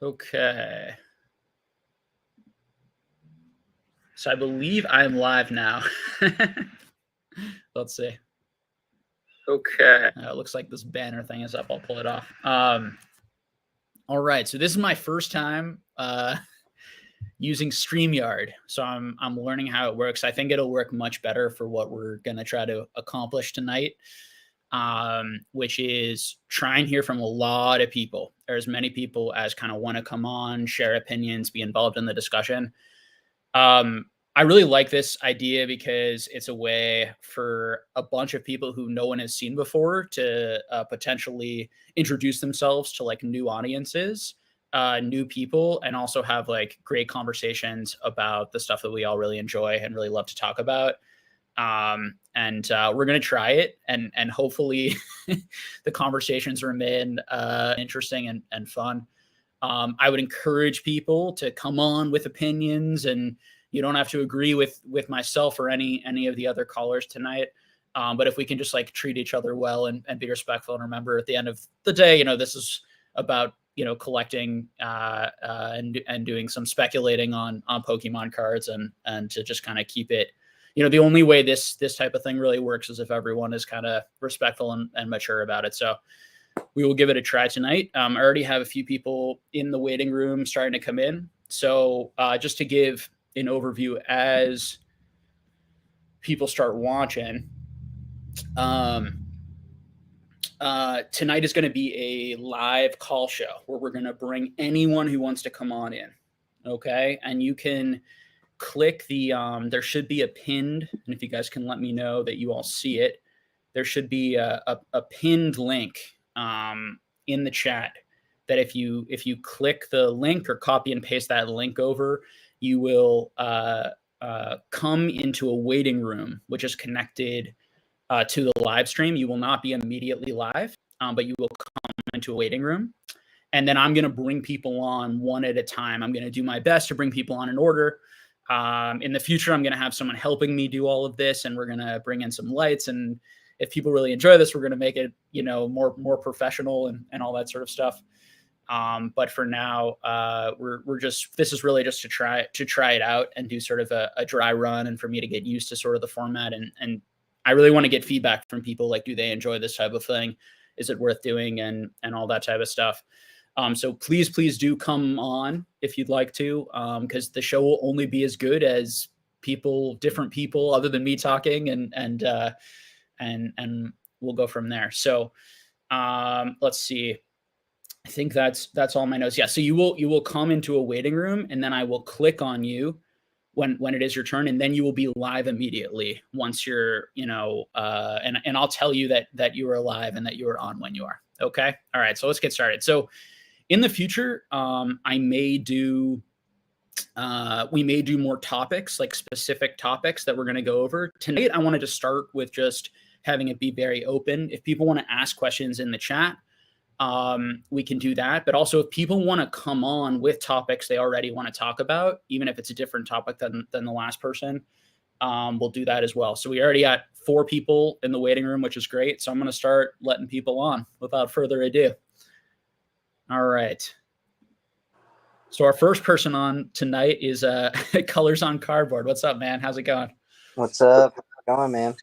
Okay. So I believe I'm live now. Let's see. Okay. It looks like this banner thing is up. I'll pull it off. All right. So this is my first time using StreamYard. So I'm learning how it works. I think it'll work much better for what we're going to try to accomplish tonight, which is try and hear from a lot of people, or as many people as kind of want to come on, share opinions, be involved in the discussion. I really like this idea because it's a way for a bunch of people who no one has seen before to potentially introduce themselves to like new audiences, new people, and also have like great conversations about the stuff that we all really enjoy and really love to talk about. We're going to try it and hopefully the conversations remain interesting and fun. I would encourage people to come on with opinions, and you don't have to agree with myself or any of the other callers tonight. But if we can just like treat each other well and be respectful, and remember at the end of the day, this is about, collecting and doing some speculating on Pokemon cards and to just kind of keep it, the only way this type of thing really works is if everyone is kind of respectful and mature about it. So we will give it a try tonight. I already have a few people in the waiting room starting to come in. So just to give an overview as people start watching, tonight is going to be a live call show where we're going to bring anyone who wants to come on in. Okay. And you can click the, there should be a pinned, and if you guys can let me know that you all see it, there should be a pinned link in the chat that if you click the link or copy and paste that link over, you will come into a waiting room, which is connected to the live stream. You will not be immediately live, but you will come into a waiting room. And then I'm going to bring people on one at a time. I'm going to do my best to bring people on in order. In the future, I'm going to have someone helping me do all of this, and we're going to bring in some lights. And if people really enjoy this, we're going to make it, more professional and all that sort of stuff. But for now, this is really just to try it out and do sort of a dry run, and for me to get used to sort of the format. And I really want to get feedback from people, like, do they enjoy this type of thing? Is it worth doing? And all that type of stuff. So please do come on if you'd like to, because the show will only be as good as different people other than me talking, and we'll go from there. So let's see. I think that's all my notes. Yeah. So you will come into a waiting room, and then I will click on you when it is your turn, and then you will be live immediately once you're, and I'll tell you that you are live and that you are on when you are. Okay. All right. So let's get started. So in the future, we may do more topics, like specific topics that we're going to go over. Tonight, I wanted to start with just having it be very open. If people want to ask questions in the chat, we can do that. But also, if people want to come on with topics they already want to talk about, even if it's a different topic than the last person, we'll do that as well. So we already got 4 people in the waiting room, which is great. So I'm going to start letting people on without further ado. All right. So our first person on tonight is Colors on Cardboard. What's up, man? How's it going? What's up? How's it going, man?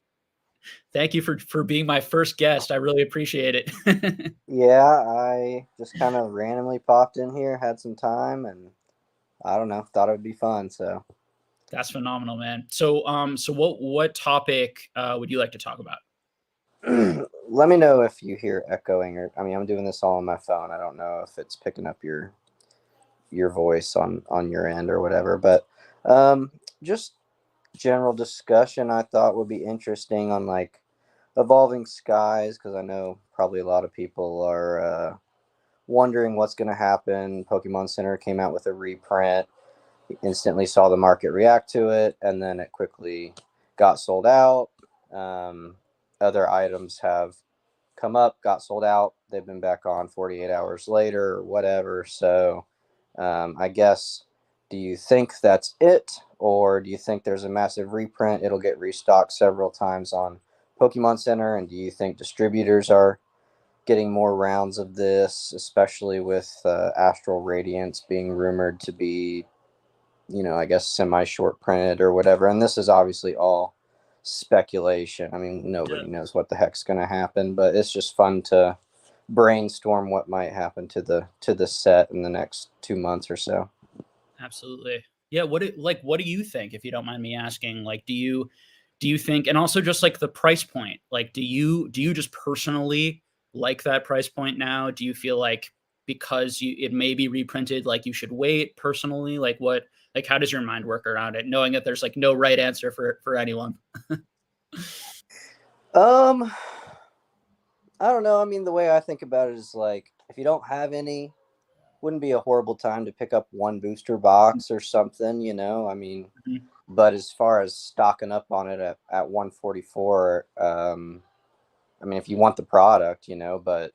Thank you for being my first guest. I really appreciate it. Yeah, I just kind of randomly popped in here, had some time, and I don't know, thought it would be fun. So that's phenomenal, man. So what topic would you like to talk about? Let me know if you hear echoing, or I'm doing this all on my phone. I don't know if it's picking up your voice on your end or whatever, but just general discussion I thought would be interesting on like evolving skies, because I know probably a lot of people are wondering what's going to happen. Pokemon Center came out with a reprint, instantly saw the market react to it, and then it quickly got sold out. Other items have come up, got sold out, they've been back on 48 hours later or whatever. So I guess, do you think that's it, or do you think there's a massive reprint, it'll get restocked several times on Pokemon Center, and do you think distributors are getting more rounds of this, especially with Astral Radiance being rumored to be, I guess semi-short printed or whatever. And this is obviously all speculation. I mean, nobody knows what the heck's going to happen, but it's just fun to brainstorm what might happen to the set in the next 2 months or so. Absolutely. Yeah, what do you think, if you don't mind me asking? Like, do you think, and also just like the price point, like do you just personally like that price point now? Do you feel like because it may be reprinted, like you should wait personally? Like how does your mind work around it, knowing that there's like no right answer for anyone? Um, I don't know. I mean, the way I think about it is like if you don't have any, wouldn't be a horrible time to pick up one booster box or something. I mean, Mhm. but as far as stocking up on it at 144, I mean, if you want the product, but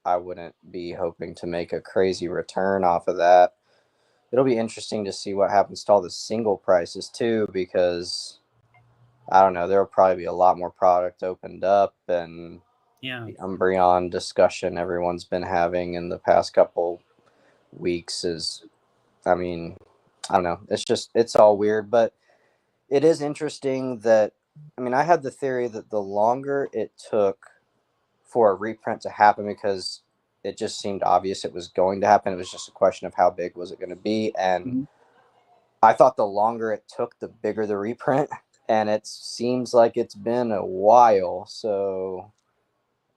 I wouldn't be hoping to make a crazy return off of that. It'll be interesting to see what happens to all the single prices too, because I don't know, there'll probably be a lot more product opened up, and Yeah. the Umbreon discussion everyone's been having in the past couple weeks is, I mean, I don't know. It's all weird, but it is interesting that, I mean, I had the theory that the longer it took for a reprint to happen, because it just seemed obvious it was going to happen. It was just a question of how big was it going to be. And Mhm. I thought the longer it took, the bigger the reprint. And it seems like it's been a while. So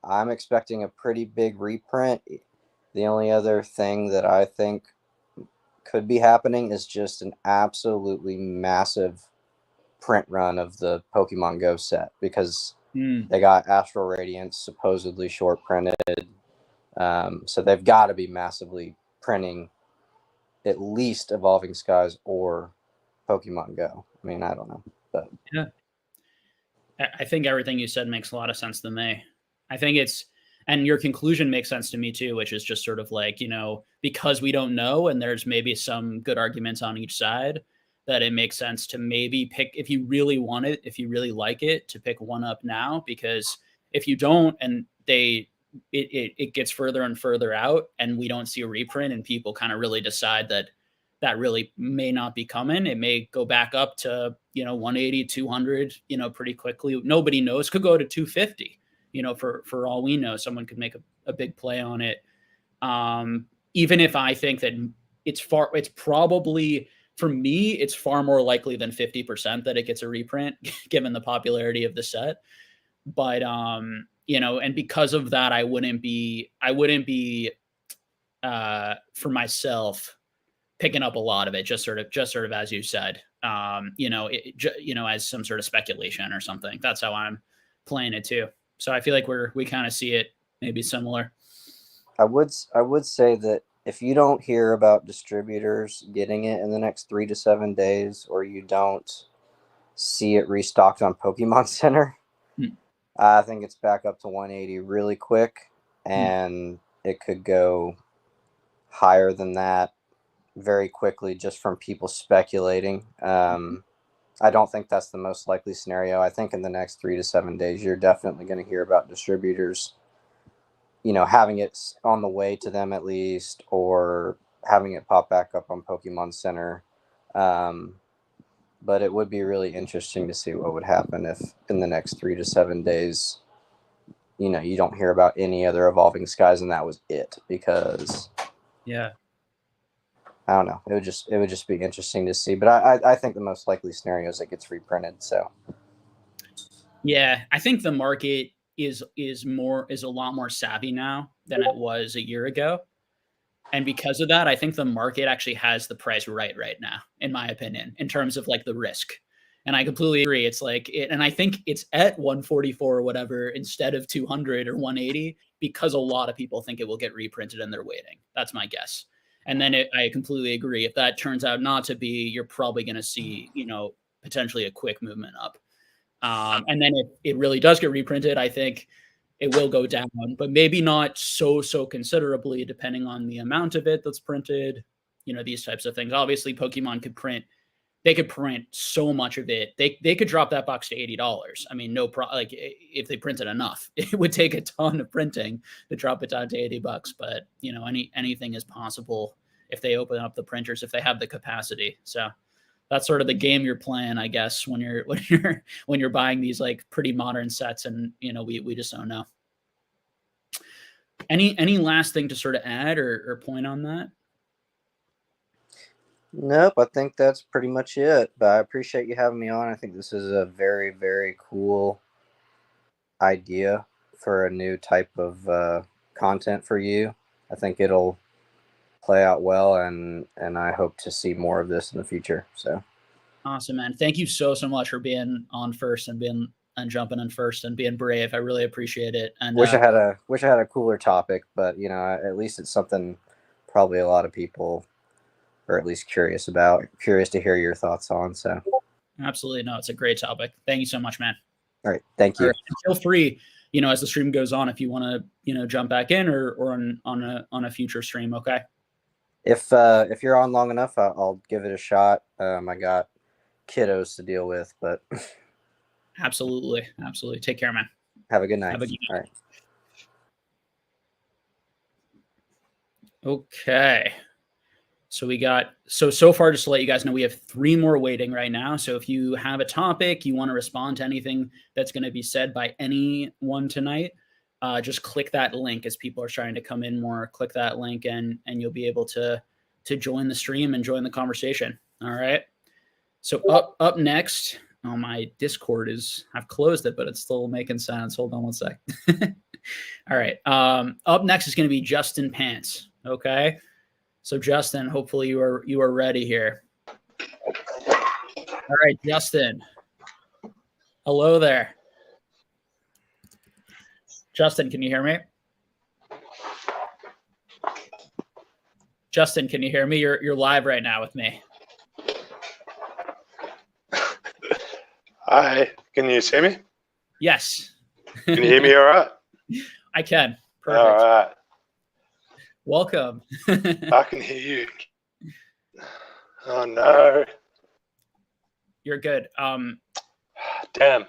I'm expecting a pretty big reprint. The only other thing that I think could be happening is just an absolutely massive print run of the Pokemon Go set, because Mm. they got Astral Radiance supposedly short printed. So they've got to be massively printing at least Evolving Skies or Pokemon Go. I mean, I don't know, but Yeah. I think everything you said makes a lot of sense to me. I think and your conclusion makes sense to me too, which is just sort of like, because we don't know and there's maybe some good arguments on each side, that it makes sense to maybe pick, if you really want it, if you really like it, to pick one up now. Because if you don't, and it gets further and further out and we don't see a reprint and people kind of really decide that really may not be coming. It may go back up to, 180, 200, pretty quickly. Nobody knows. Could go to 250, for all we know. Someone could make a big play on it. Even if I think that it's probably, for me, it's far more likely than 50% that it gets a reprint, given the popularity of the set. But, and because of that, I wouldn't be for myself picking up a lot of it, just sort of as you said, as some sort of speculation or something. That's how I'm playing it too. So I feel like we kind of see it maybe similar. I would say that if you don't hear about distributors getting it in the next 3 to 7 days, or you don't see it restocked on Pokemon Center, Mm, I think it's back up to 180 really quick, mm, and it could go higher than that very quickly just from people speculating. I don't think that's the most likely scenario. I think in the next 3 to 7 days, you're definitely going to hear about distributors, having it on the way to them at least, or having it pop back up on Pokemon Center. Um, but it would be really interesting to see what would happen if in the next 3 to 7 days, you don't hear about any other Evolving Skies and that was it, because yeah. I don't know. It would just be interesting to see. But I think the most likely scenario is it gets reprinted. So Yeah, I think the market is a lot more savvy now than it was a year ago. And because of that, I think the market actually has the price right now, in my opinion, in terms of like the risk. And I completely agree. It's like and I think it's at 144 or whatever instead of 200 or 180, because a lot of people think it will get reprinted and they're waiting. That's my guess. And then I completely agree. If that turns out not to be, you're probably going to see, potentially a quick movement up. And then if it really does get reprinted, I think it will go down, but maybe not so considerably, depending on the amount of it that's printed. These types of things. Obviously, Pokemon could print they could print so much of it. They could drop that box to $80. I mean, no problem. Like if they printed enough, it would take a ton of printing to drop it down to $80. But you know, anything is possible if they open up the printers, if they have the capacity. So that's sort of the game you're playing, I guess, when you're buying these like pretty modern sets, and you know, we just don't know. Any last thing to sort of add or point on that? Nope, I think that's pretty much it. But I appreciate you having me on. I think this is a very, very cool idea for a new type of content for you. I think it'll play out well, and I hope to see more of this in the future. So awesome, man. Thank you so much for being on first and jumping in first and being brave. I really appreciate it. And wish I had a cooler topic, but you know, at least it's something probably a lot of people are at least curious to hear your thoughts on. So absolutely. No, it's a great topic. Thank you so much, man. All right. Thank you. All right. Feel free, you know, as the stream goes on, if you want to, you know, jump back in or on a future stream. Okay. If you're on long enough, I'll give it a shot. I got kiddos to deal with, but absolutely. Take care, man. Have a good night. All right. Okay. So we got, so far, just to let you guys know, we have 3 more waiting right now. So if you have a topic, you want to respond to anything that's going to be said by anyone tonight, just click that link as people are trying to come in more. Click that link and you'll be able to join the stream and join the conversation. All right. So up next, my Discord I've closed it, but it's still making sounds. Hold on one sec. All right. Up next is going to be Justin Pants. Okay. So Justin, hopefully you are ready here. All right, Justin. Hello there. Justin, can you hear me? Justin, can you hear me? You're live right now with me. Hi, can you see me? Yes. Can you hear me all right? I can. Perfect. All right. Welcome. I can hear you. Oh no. You're good. Damn.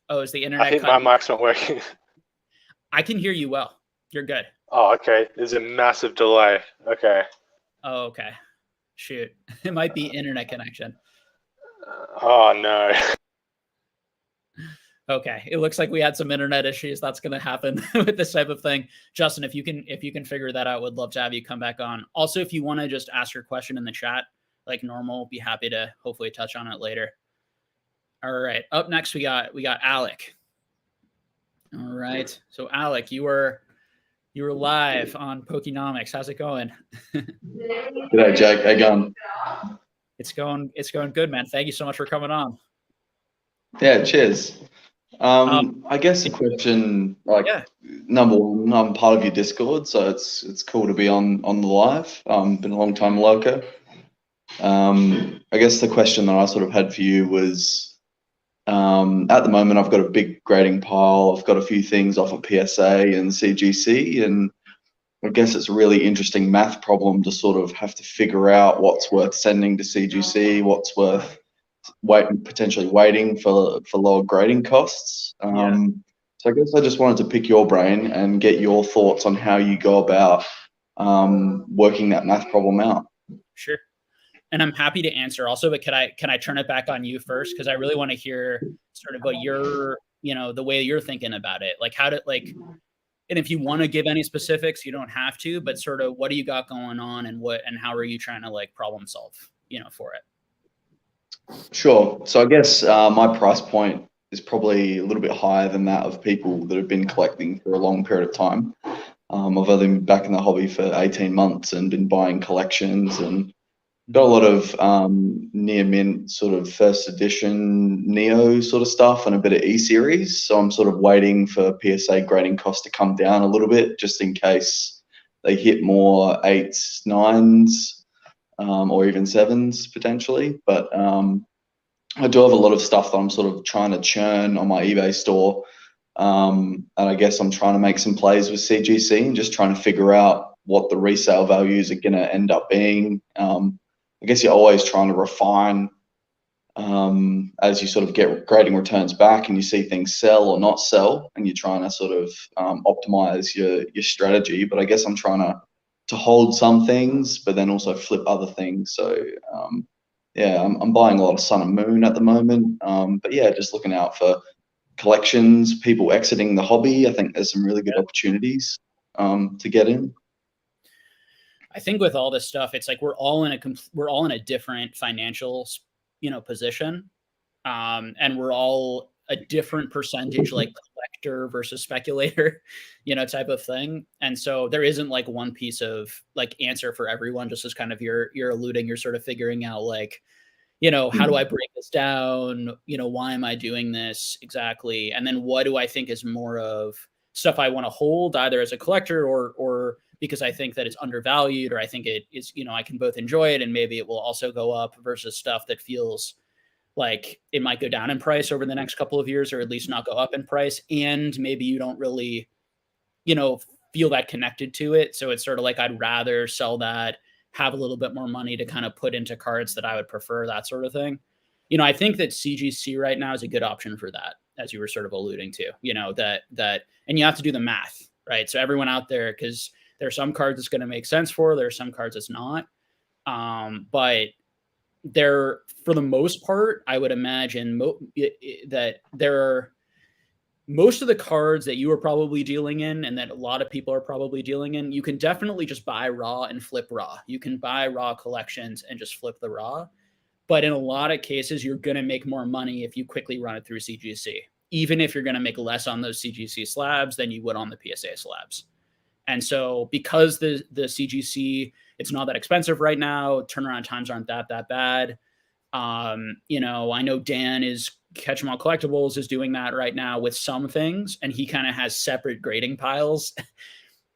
Oh, is the internet? I think my mic's not working. I can hear you well. You're good. Oh, okay. There's a massive delay. Okay. Oh, okay. Shoot. It might be internet connection. Oh no. Okay, it looks like we had some internet issues. That's going to happen with this type of thing. Justin, if you can figure that out, would love to have you come back on. Also, if you want to just ask your question in the chat like normal, be happy to hopefully touch on it later. All right, up next we got Alec. All right, so Alec, you were live on Pokénomics. How's it going? G'day, Jake. How you going? It's going good, man. Thank you so much for coming on. Yeah, cheers. I guess the question, like, yeah. Number one, I'm part of your Discord, so it's cool to be on the live. Been a long time loco. I guess the question that I sort of had for you was, at the moment I've got a big grading pile. I've got a few things off of PSA and CGC, and I guess it's a really interesting math problem to sort of have to figure out what's worth sending to CGC, what's worth potentially waiting for lower grading costs. So I guess I just wanted to pick your brain and get your thoughts on how you go about working that math problem out. Sure. And I'm happy to answer also, but can I turn it back on you first? Because I really want to hear sort of what your, you know, the way you're thinking about it. Like how to and if you want to give any specifics, you don't have to, but sort of what do you got going on and how are you trying to like problem solve, you know, for it? Sure. So I guess my price point is probably a little bit higher than that of people that have been collecting for a long period of time. I've only been back in the hobby for 18 months and been buying collections and got a lot of near mint sort of first edition Neo sort of stuff and a bit of E-series. So I'm sort of waiting for PSA grading costs to come down a little bit just in case they hit more 8s, 9s. Or even 7s potentially, but I do have a lot of stuff that I'm sort of trying to churn on my eBay store, and I guess I'm trying to make some plays with CGC and just trying to figure out what the resale values are going to end up being. I guess you're always trying to refine as you sort of get grading returns back and you see things sell or not sell, and you're trying to sort of optimize your strategy. But I guess I'm trying to hold some things, but then also flip other things. So yeah, I'm buying a lot of Sun and Moon at the moment. But yeah, just looking out for collections, people exiting the hobby. I think there's some really good opportunities to get in. I think with all this stuff, it's like we're all in a different financial, position, and we're all a different percentage, like collector versus speculator, type of thing. And so there isn't like one piece of like answer for everyone. Just as kind of you're alluding, you're sort of figuring out like, how do I break this down? Why am I doing this exactly? And then what do I think is more of stuff I want to hold either as a collector or because I think that it's undervalued, or I think it is, I can both enjoy it and maybe it will also go up, versus stuff that feels like it might go down in price over the next couple of years, or at least not go up in price. And maybe you don't really, feel that connected to it. So it's sort of like, I'd rather sell that, have a little bit more money to kind of put into cards that I would prefer, that sort of thing. I think that CGC right now is a good option for that, as you were sort of alluding to, that, and you have to do the math, right? So everyone out there, because there are some cards it's going to make sense for, there are some cards it's not. But there, for the most part, I would imagine that there are most of the cards that you are probably dealing in, and that a lot of people are probably dealing in, you can definitely just buy raw and flip raw. You can buy raw collections and just flip the raw. But in a lot of cases, you're going to make more money if you quickly run it through CGC, even if you're going to make less on those CGC slabs than you would on the PSA slabs. And so because the CGC, it's not that expensive right now, turnaround times aren't that bad. I know Dan is Catch 'em All Collectibles is doing that right now with some things, and he kind of has separate grading piles.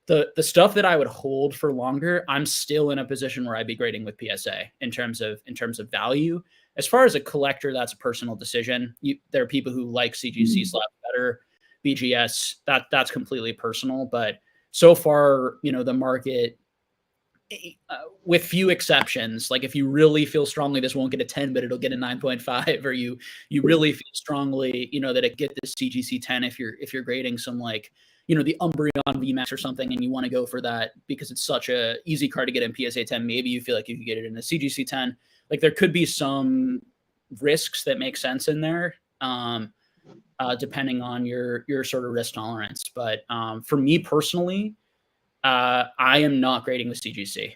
The stuff that I would hold for longer, I'm still in a position where I'd be grading with PSA in terms of value. As far as a collector, that's a personal decision. There are people who like CGC slabs better, BGS. That's completely personal. But so far, the market, with few exceptions, like if you really feel strongly this won't get a 10, but it'll get a 9.5, or you really feel strongly, that it get this CGC 10 if you're grading some like, the Umbreon VMAX or something, and you want to go for that because it's such a easy card to get in PSA 10. Maybe you feel like you could get it in a CGC 10. Like there could be some risks that make sense in there, depending on your sort of risk tolerance. But for me personally, I am not grading with CGC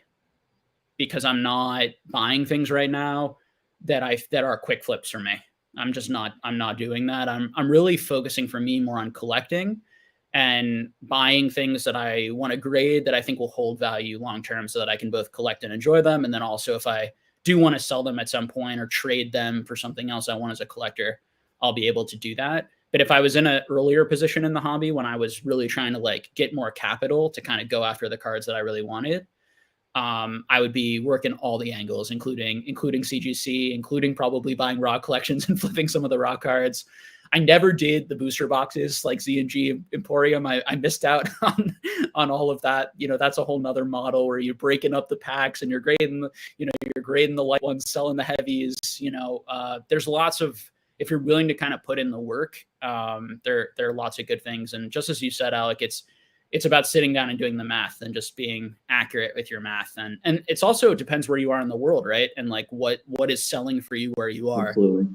because I'm not buying things right now that are quick flips for me. I'm not doing that. I'm really focusing for me more on collecting and buying things that I want to grade that I think will hold value long term, so that I can both collect and enjoy them. And then also, if I do want to sell them at some point or trade them for something else I want as a collector, I'll be able to do that. But if I was in an earlier position in the hobby when I was really trying to like get more capital to kind of go after the cards that I really wanted, I would be working all the angles, including CGC, including probably buying raw collections and flipping some of the raw cards. I never did the booster boxes like Z&G Emporium. I missed out on all of that. That's a whole nother model where you're breaking up the packs and you're grading the light ones, selling the heavies. There's lots of, if you're willing to kind of put in the work, there are lots of good things. And just as you said, Alec, it's about sitting down and doing the math and just being accurate with your math. And it's also, it depends where you are in the world, right? And like what is selling for you where you are. Absolutely.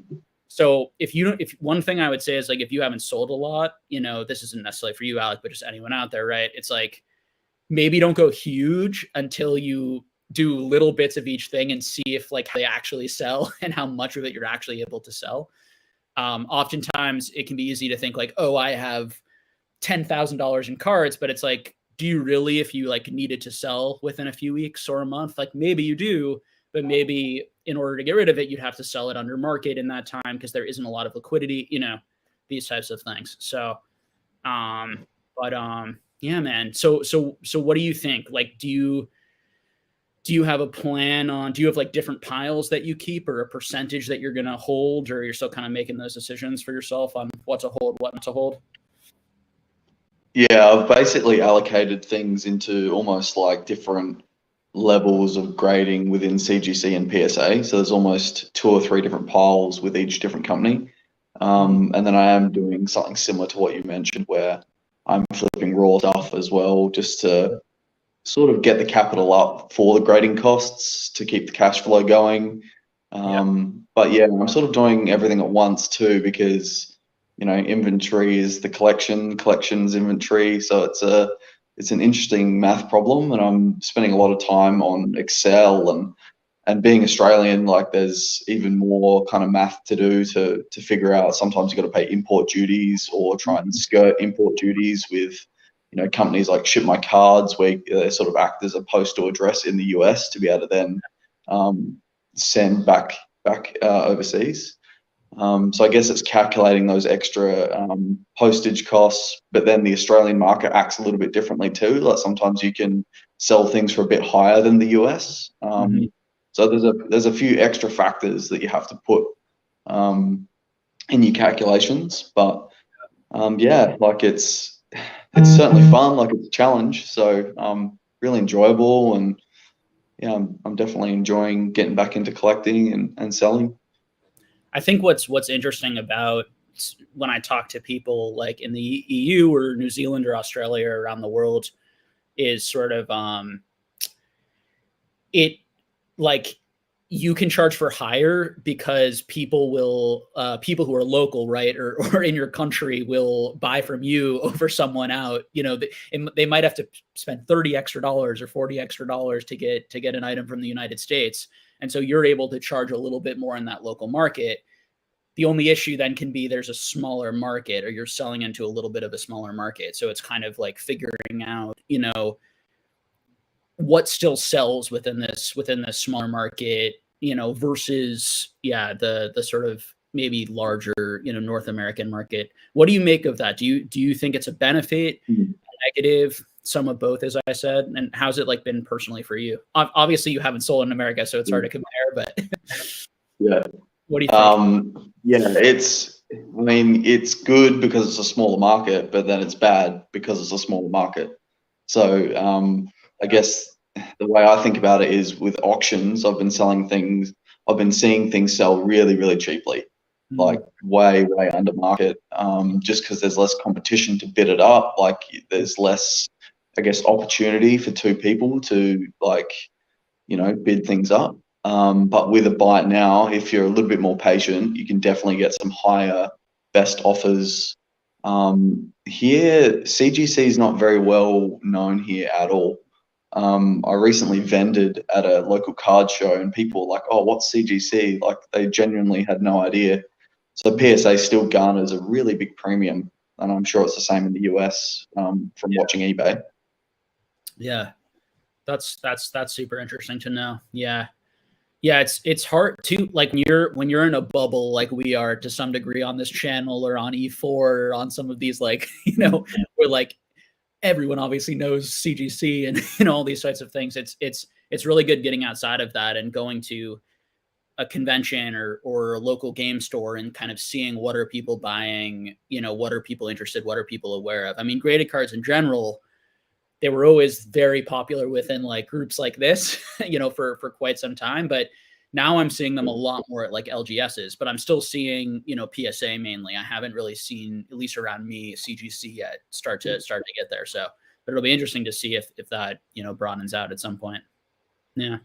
So if one thing I would say is like, if you haven't sold a lot, this isn't necessarily for you, Alec, but just anyone out there, right? It's like, maybe don't go huge until you do little bits of each thing and see if like they actually sell and how much of it you're actually able to sell. Oftentimes it can be easy to think like, oh, I have $10,000 in cards, but it's like, do you really, if you like needed to sell within a few weeks or a month, like maybe you do, but maybe in order to get rid of it, you'd have to sell it under market in that time because there isn't a lot of liquidity, these types of things. So, yeah, man. So what do you think? Like, do you have a plan on, do you have like different piles that you keep or a percentage that you're going to hold, or you're still kind of making those decisions for yourself on what to hold, what not to hold? Yeah, I've basically allocated things into almost like different levels of grading within CGC and PSA. So there's almost 2 or 3 different piles with each different company. And then I am doing something similar to what you mentioned, where I'm flipping raw stuff as well, just to sort of get the capital up for the grading costs to keep the cash flow going. But yeah, I'm sort of doing everything at once too, because inventory is the collection's inventory. So it's an interesting math problem, and I'm spending a lot of time on Excel, and being Australian, like there's even more kind of math to do to figure out. Sometimes you got to pay import duties or try and skirt import duties with companies like Ship My Cards, where they sort of act as a postal address in the US to be able to then send back overseas. So I guess it's calculating those extra postage costs, but then the Australian market acts a little bit differently too. Like sometimes you can sell things for a bit higher than the US. So there's a few extra factors that you have to put in your calculations, but yeah, like it's certainly fun. Like it's a challenge, so really enjoyable, and yeah, I'm definitely enjoying getting back into collecting and selling. I think what's interesting about when I talk to people like in the EU or New Zealand or Australia or around the world is sort of it like you can charge for higher because people people who are local, right, or in your country will buy from you over someone out. They might have to spend $30 extra or $40 extra to get an item from the United States, and so you're able to charge a little bit more in that local market. The only issue then can be there's a smaller market, or you're selling into a little bit of a smaller market. So it's kind of like figuring out, what still sells within this smaller market, versus the sort of maybe larger, North American market. What do you make of that? Do you think it's a benefit, a negative, some of both, as I said? And how's it like been personally for you? Obviously you haven't sold in America, so it's hard to compare, but yeah. What do you think? Yeah, it's good because it's a smaller market, but then it's bad because it's a smaller market. So I guess the way I think about it is with auctions, I've been seeing things sell really, really cheaply, like way, way under market, just because there's less competition to bid it up. Like there's less, I guess, opportunity for two people to bid things up. But with a Buy It Now, if you're a little bit more patient, you can definitely get some higher best offers. Here, CGC is not very well known here at all. I recently vended at a local card show, and people were like, "Oh, what's CGC?" Like they genuinely had no idea. So PSA still garners a really big premium, and I'm sure it's the same in the US from watching eBay. Yeah, that's super interesting to know. Yeah, it's hard to, like, when you're in a bubble like we are to some degree on this channel or on E4 or on some of these, like, where like everyone obviously knows CGC and all these types of things. It's really good getting outside of that and going to a convention or a local game store and kind of seeing what are people buying, what are people interested, what are people aware of. I mean, graded cards in general, they were always very popular within like groups like this, for quite some time. But now I'm seeing them a lot more at like LGSs, but I'm still seeing, PSA mainly. I haven't really seen, at least around me, CGC yet start to get there. So, but it'll be interesting to see if that, broadens out at some point. Yeah.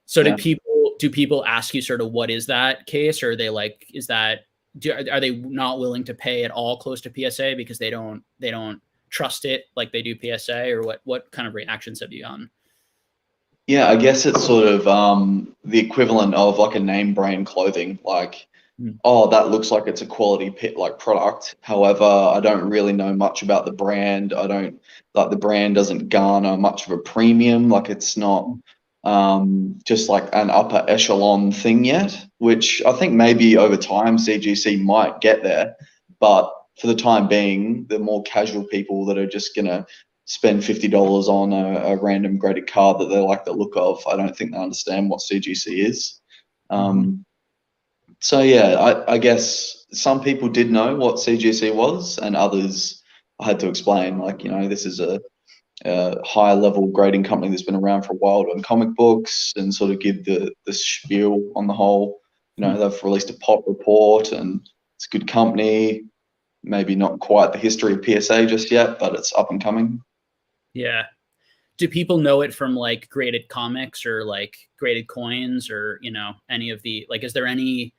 So do people ask you sort of what is that case, or are they like, are they not willing to pay at all close to PSA because they don't trust it like they do PSA, or what kind of reactions have you gotten? Yeah, I guess it's sort of the equivalent of like a name brand clothing, like, oh, that looks like it's a quality product. However, I don't really know much about the brand. The brand doesn't garner much of a premium. Like it's not just like an upper echelon thing yet, which I think maybe over time CGC might get there. But for the time being, the more casual people that are just going to spend $50 on a random graded card that they like the look of, I don't think they understand what CGC is. So yeah, I guess some people did know what CGC was, and others I had to explain, like, this is a high level grading company that's been around for a while doing comic books and sort of give the spiel on the whole. They've released a pop report and it's a good company. Maybe not quite the history of PSA just yet, but it's up and coming. Yeah. Do people know it from like graded comics or like graded coins or, any of the, like, is there any,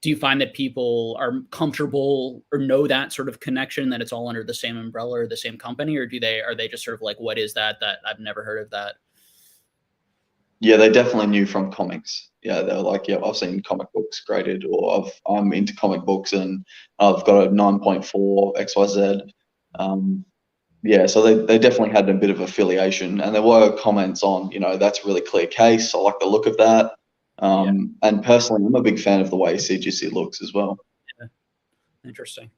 do you find that people are comfortable or know that sort of connection, that it's all under the same umbrella or the same company, or are they just sort of like, what is that I've never heard of that? Yeah, they definitely knew from comics. Yeah, they're like, yeah, I've seen comic books graded, or I'm into comic books and I've got a 9.4 XYZ. Yeah, so they definitely had a bit of affiliation, and there were comments on, that's a really clear case. I like the look of that. And personally, I'm a big fan of the way CGC looks as well. Yeah. Interesting.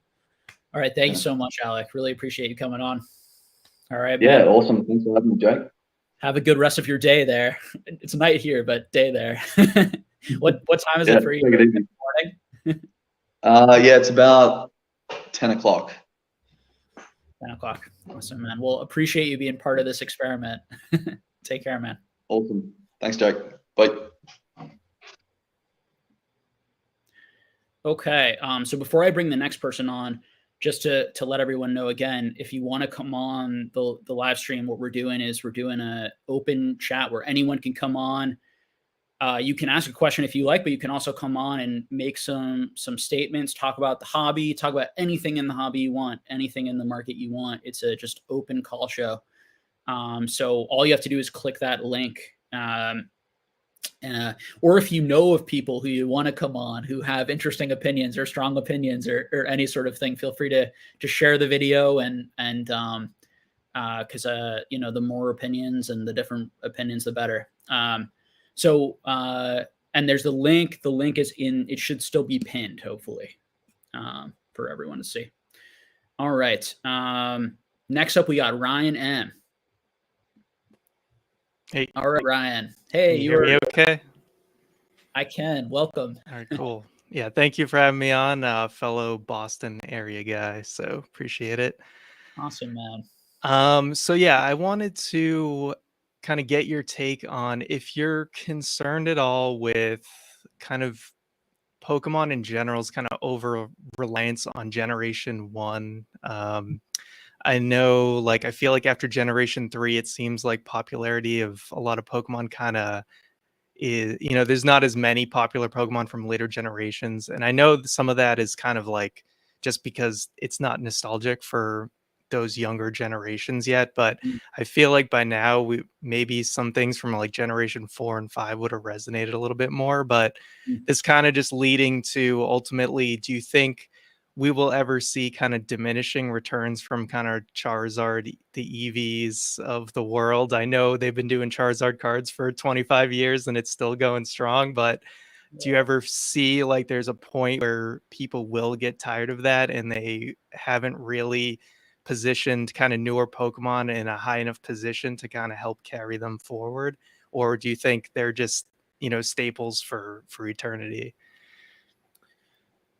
All right. Thank you so much, Alec. Really appreciate you coming on. All right, man. Yeah, awesome. Thanks for having me, Jake. Have a good rest of your day there. It's night here, but day there. What time is it for you? Take it easy. Morning? Yeah, it's about 10 o'clock. 10 o'clock. Awesome, man. Well, appreciate you being part of this experiment. Take care, man. Awesome. Thanks, Jake. Bye. Okay. So before I bring the next person on, just to let everyone know again, if you want to come on the live stream, what we're doing is we're doing an open chat where anyone can come on. You can ask a question if you like, but you can also come on and make some statements, talk about the hobby, talk about anything in the hobby you want, anything in the market you want. It's a just open call show. So all you have to do is click that link. Or if you know of people who you want to come on who have interesting opinions or strong opinions or any sort of thing, feel free to share the video and because the more opinions and the different opinions, the better. And there's the link. The link is it should still be pinned, hopefully, for everyone to see. All right. Next up, we got Ryan M. Hey. All right, Ryan. Hey, you hear me okay? I can. Welcome. All right, cool. Yeah, thank you for having me on, fellow Boston area guy. So appreciate it. Awesome, man. So yeah, I wanted to kind of get your take on if you're concerned at all with kind of Pokemon in general's kind of over reliance on Generation 1. I know, like, I feel like after Generation 3, it seems like popularity of a lot of Pokemon kind of is, there's not as many popular Pokemon from later generations. And I know some of that is kind of like just because it's not nostalgic for those younger generations yet. But I feel like by now, maybe some things from like Generation 4 and 5 would have resonated a little bit more. But it's kind of just leading to ultimately, do you think we will ever see kind of diminishing returns from kind of Charizard, the EVs of the world? I know they've been doing Charizard cards for 25 years and it's still going strong, but do you ever see like there's a point where people will get tired of that and they haven't really positioned kind of newer Pokemon in a high enough position to kind of help carry them forward? Or do you think they're just, staples for eternity?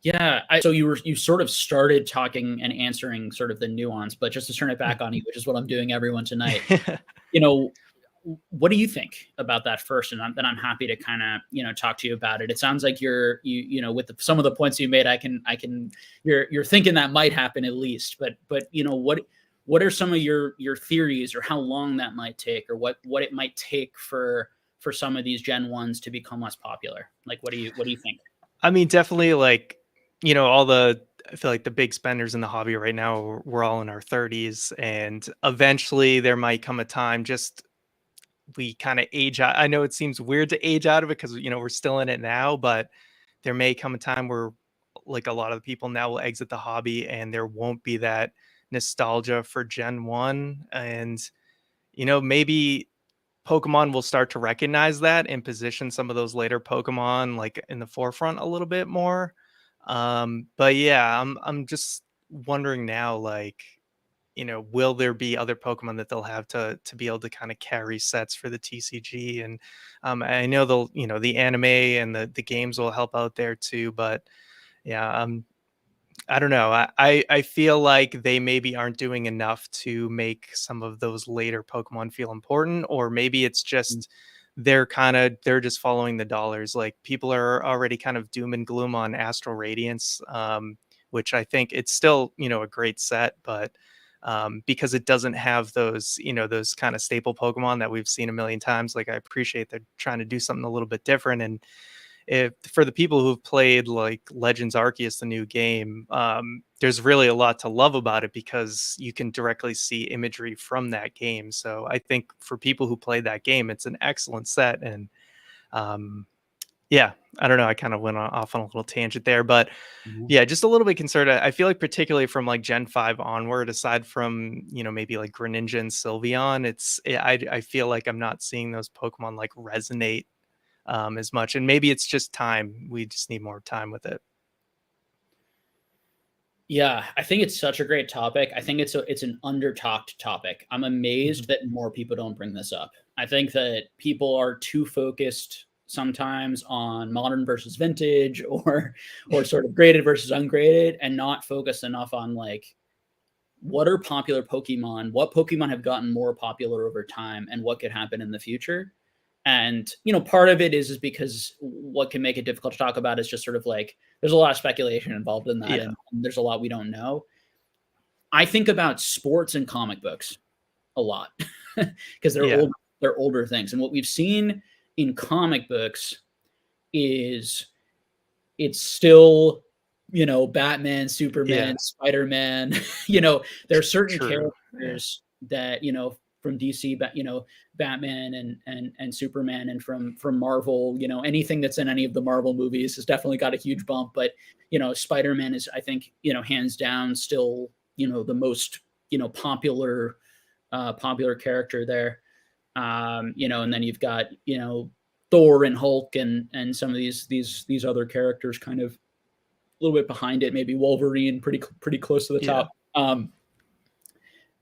Yeah. So you sort of started talking and answering sort of the nuance, but just to turn it back on you, which is what I'm doing everyone tonight. What do you think about that first? And then I'm happy to kind of, talk to you about it. It sounds like you with some of the points you made, you're thinking that might happen at least, but what are some of your theories or how long that might take or what it might take for some of these Gen 1s to become less popular? Like, what do you think? I mean, definitely like, I feel like the big spenders in the hobby right now, we're all in our 30s, and eventually there might come a time we kind of age out. I know it seems weird to age out of it because, we're still in it now, but there may come a time where like a lot of the people now will exit the hobby and there won't be that nostalgia for Gen 1. And, maybe Pokemon will start to recognize that and position some of those later Pokemon like in the forefront a little bit more. But yeah, I'm just wondering now, like, will there be other Pokemon that they'll have to be able to kind of carry sets for the TCG? And I know the anime and the games will help out there too. But yeah, I don't know. I feel like they maybe aren't doing enough to make some of those later Pokemon feel important, or maybe it's just they're just following the dollars. Like people are already kind of doom and gloom on Astral Radiance, which I think it's still, a great set, but because it doesn't have those, those kind of staple Pokemon that we've seen a million times, like I appreciate they're trying to do something a little bit different. And if for the people who've played like Legends Arceus, the new game, there's really a lot to love about it because you can directly see imagery from that game. So I think for people who played that game, it's an excellent set. And yeah, I don't know. I kind of went off on a little tangent there, but yeah, just a little bit concerned. I feel like particularly from like Gen 5 onward, aside from, maybe like Greninja and Sylveon, I feel like I'm not seeing those Pokemon like resonate as much, and maybe it's just time. We just need more time with it. Yeah, I think it's such a great topic. I think it's an under-talked topic. I'm amazed that more people don't bring this up. I think that people are too focused sometimes on modern versus vintage or sort of graded versus ungraded, and not focused enough on like what are popular Pokemon, what Pokemon have gotten more popular over time, and what could happen in the future. And part of it is because what can make it difficult to talk about is just sort of like there's a lot of speculation involved in that, Yeah. and there's a lot we don't know. I think about sports and comic books a lot because Yeah. they're older things, and what we've seen in comic books is it's still Batman, Superman, Yeah. Spider-Man. There are certain True. characters that from DC, but Batman and Superman, and from Marvel, anything that's in any of the Marvel movies has definitely got a huge bump. But Spider-Man is, I think, hands down still the most popular character there. And then you've got Thor and Hulk and some of these other characters kind of a little bit behind it, maybe Wolverine pretty close to the top.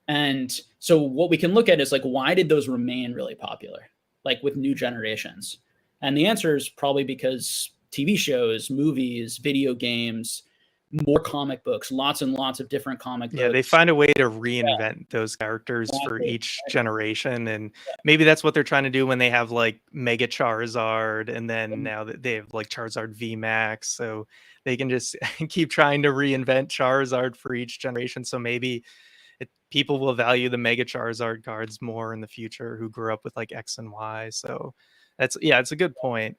And so what we can look at is like, why did those remain really popular, like with new generations? And the answer is probably because TV shows, movies, video games, more comic books, lots and lots of different comic books. Yeah, they find a way to reinvent those characters for each generation, and maybe that's what they're trying to do when they have like Mega Charizard, and then now that they have like Charizard VMAX, so they can just keep trying to reinvent Charizard for each generation. So maybe people will value the Mega Charizard cards more in the future who grew up with like X and Y. So it's a good point.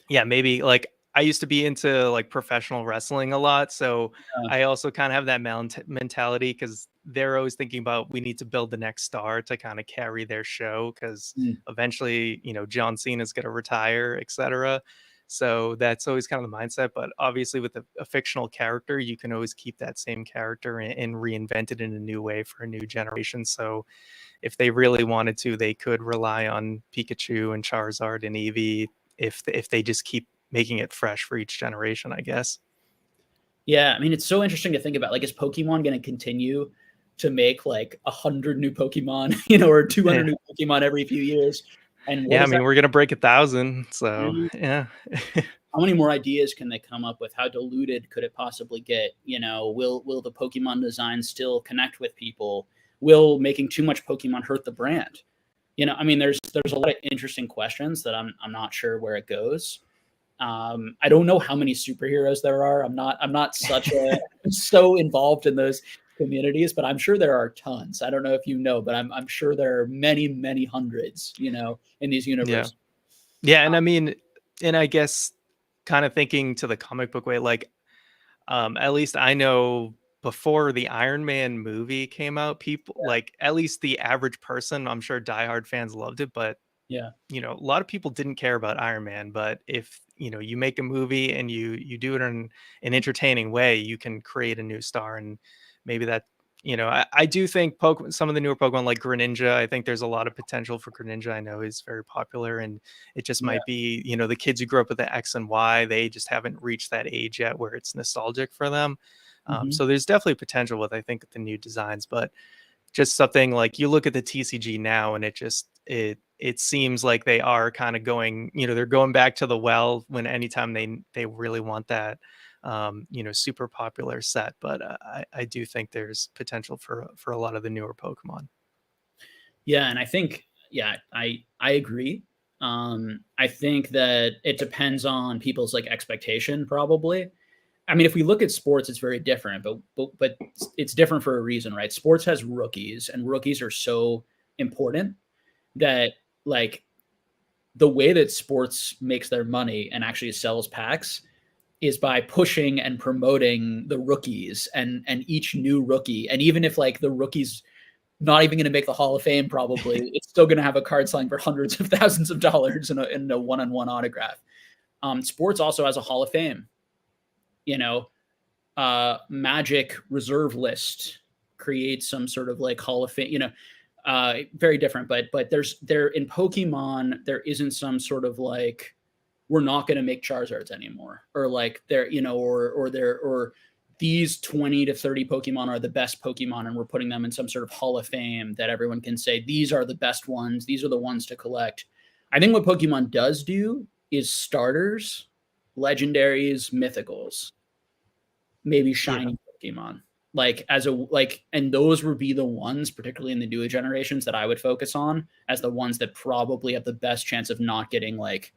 Maybe like I used to be into like professional wrestling a lot, so I also kind of have that mentality because they're always thinking about we need to build the next star to kind of carry their show because eventually John Cena's going to retire, etc. So that's always kind of the mindset. But obviously, with a fictional character, you can always keep that same character and reinvent it in a new way for a new generation. So if they really wanted to, they could rely on Pikachu and Charizard and Eevee if they just keep making it fresh for each generation, I guess. Yeah, I mean, it's so interesting to think about. Like, is Pokemon going to continue to make like 100 new Pokemon, or 200 new Pokemon every few years? And yeah, I mean, we're going to break 1,000. So yeah. How many more ideas can they come up with? How diluted could it possibly get? Will the Pokemon design still connect with people? Will making too much Pokemon hurt the brand? I mean, there's a lot of interesting questions that I'm not sure where it goes. I don't know how many superheroes there are. I'm not such a so involved in those communities, but I'm sure there are tons. I don't know if but I'm sure there are many hundreds, in these universes. Yeah, and I mean, and I guess kind of thinking to the comic book way, like at least I know before the Iron Man movie came out, people like at least the average person, I'm sure diehard fans loved it, but yeah, a lot of people didn't care about Iron Man. But if you make a movie and you do it in an entertaining way, you can create a new star. And maybe that I do think some of the newer Pokemon like Greninja, I think there's a lot of potential for Greninja. I know he's very popular, and it just might be the kids who grew up with the X and Y, they just haven't reached that age yet where it's nostalgic for them. So there's definitely potential with, I think, the new designs. But just something like you look at the TCG now, and it seems like they are kind of going, they're going back to the well when anytime they really want that super popular set. But I do think there's potential for a lot of the newer Pokemon. Yeah, and I think, yeah, I agree. I think that it depends on people's like expectation, probably. I mean, if we look at sports, it's very different, but it's different for a reason, right? Sports has rookies, and rookies are so important that like the way that sports makes their money and actually sells packs is by pushing and promoting the rookies and each new rookie. And even if like the rookie's not even going to make the Hall of Fame, probably, it's still going to have a card selling for hundreds of thousands of dollars in a one-on-one autograph. Sports also has a Hall of Fame. Magic reserve list creates some sort of like Hall of Fame. Very different, but there in Pokemon there isn't some sort of like we're not going to make Charizards anymore, or like or these 20 to 30 Pokemon are the best Pokemon and we're putting them in some sort of Hall of Fame that everyone can say these are the best ones, these are the ones to collect. I think what Pokemon does do is starters, legendaries, mythicals, maybe shiny Pokemon. And those would be the ones, particularly in the newer generations, that I would focus on as the ones that probably have the best chance of not getting like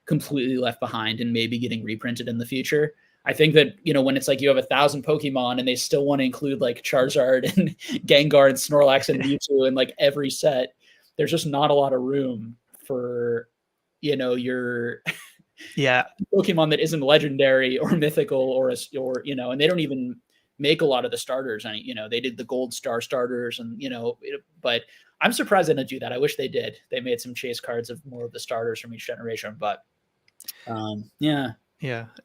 completely left behind and maybe getting reprinted in the future. I think that, when it's like you have 1,000 Pokemon and they still want to include like Charizard and Gengar and Snorlax and Mewtwo in like every set, there's just not a lot of room for, your Pokemon that isn't legendary or mythical and they don't even make a lot of the starters. And, they did the Gold Star starters and, but I'm surprised they didn't do that. I wish they did. They made some chase cards of more of the starters from each generation, but yeah.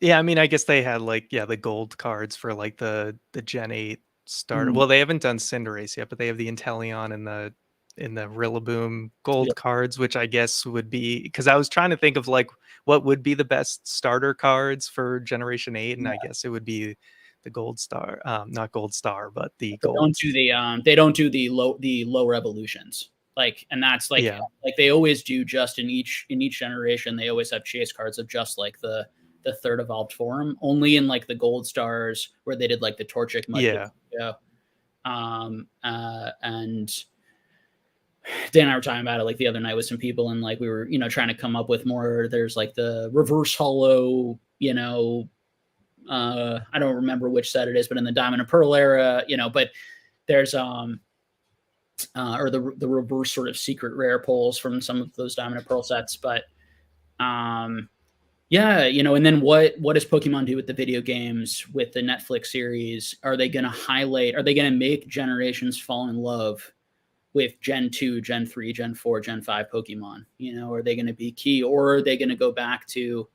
I mean, I guess they had like the gold cards for like the Gen 8 starter. Well, they haven't done Cinderace yet, but they have the Inteleon and the Rillaboom gold cards, which I guess would be, because I was trying to think of like what would be the best starter cards for Generation 8, and I guess it would be the Gold Star, not Gold Star, but the gold. They don't do the lower evolutions. And that's like they always do. Just in each generation, they always have chase cards of just like the third evolved form. Only in like the Gold Stars where they did like the Torchic Mudkip. And Dan and I were talking about it like the other night with some people, and like we were trying to come up with more. There's like the reverse holo, I don't remember which set it is, but in the Diamond and Pearl era, but there's or the reverse sort of secret rare pulls from some of those Diamond and Pearl sets. But and then what does Pokemon do with the video games, with the Netflix series? Are they going to make generations fall in love with Gen 2, Gen 3, Gen 4, Gen 5 Pokemon? Are they going to be key, or are they going to go back to,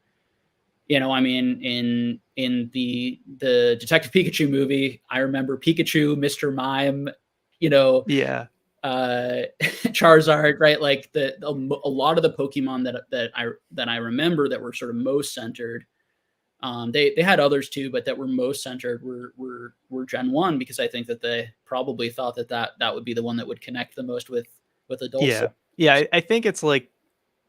I mean, in the Detective Pikachu movie, I remember Pikachu, Mr. Mime, Charizard, right? Like a lot of the Pokemon that I remember that were sort of most centered. They had others too, but that were most centered were Gen 1, because I think that they probably thought that would be the one that would connect the most with adults. I think it's like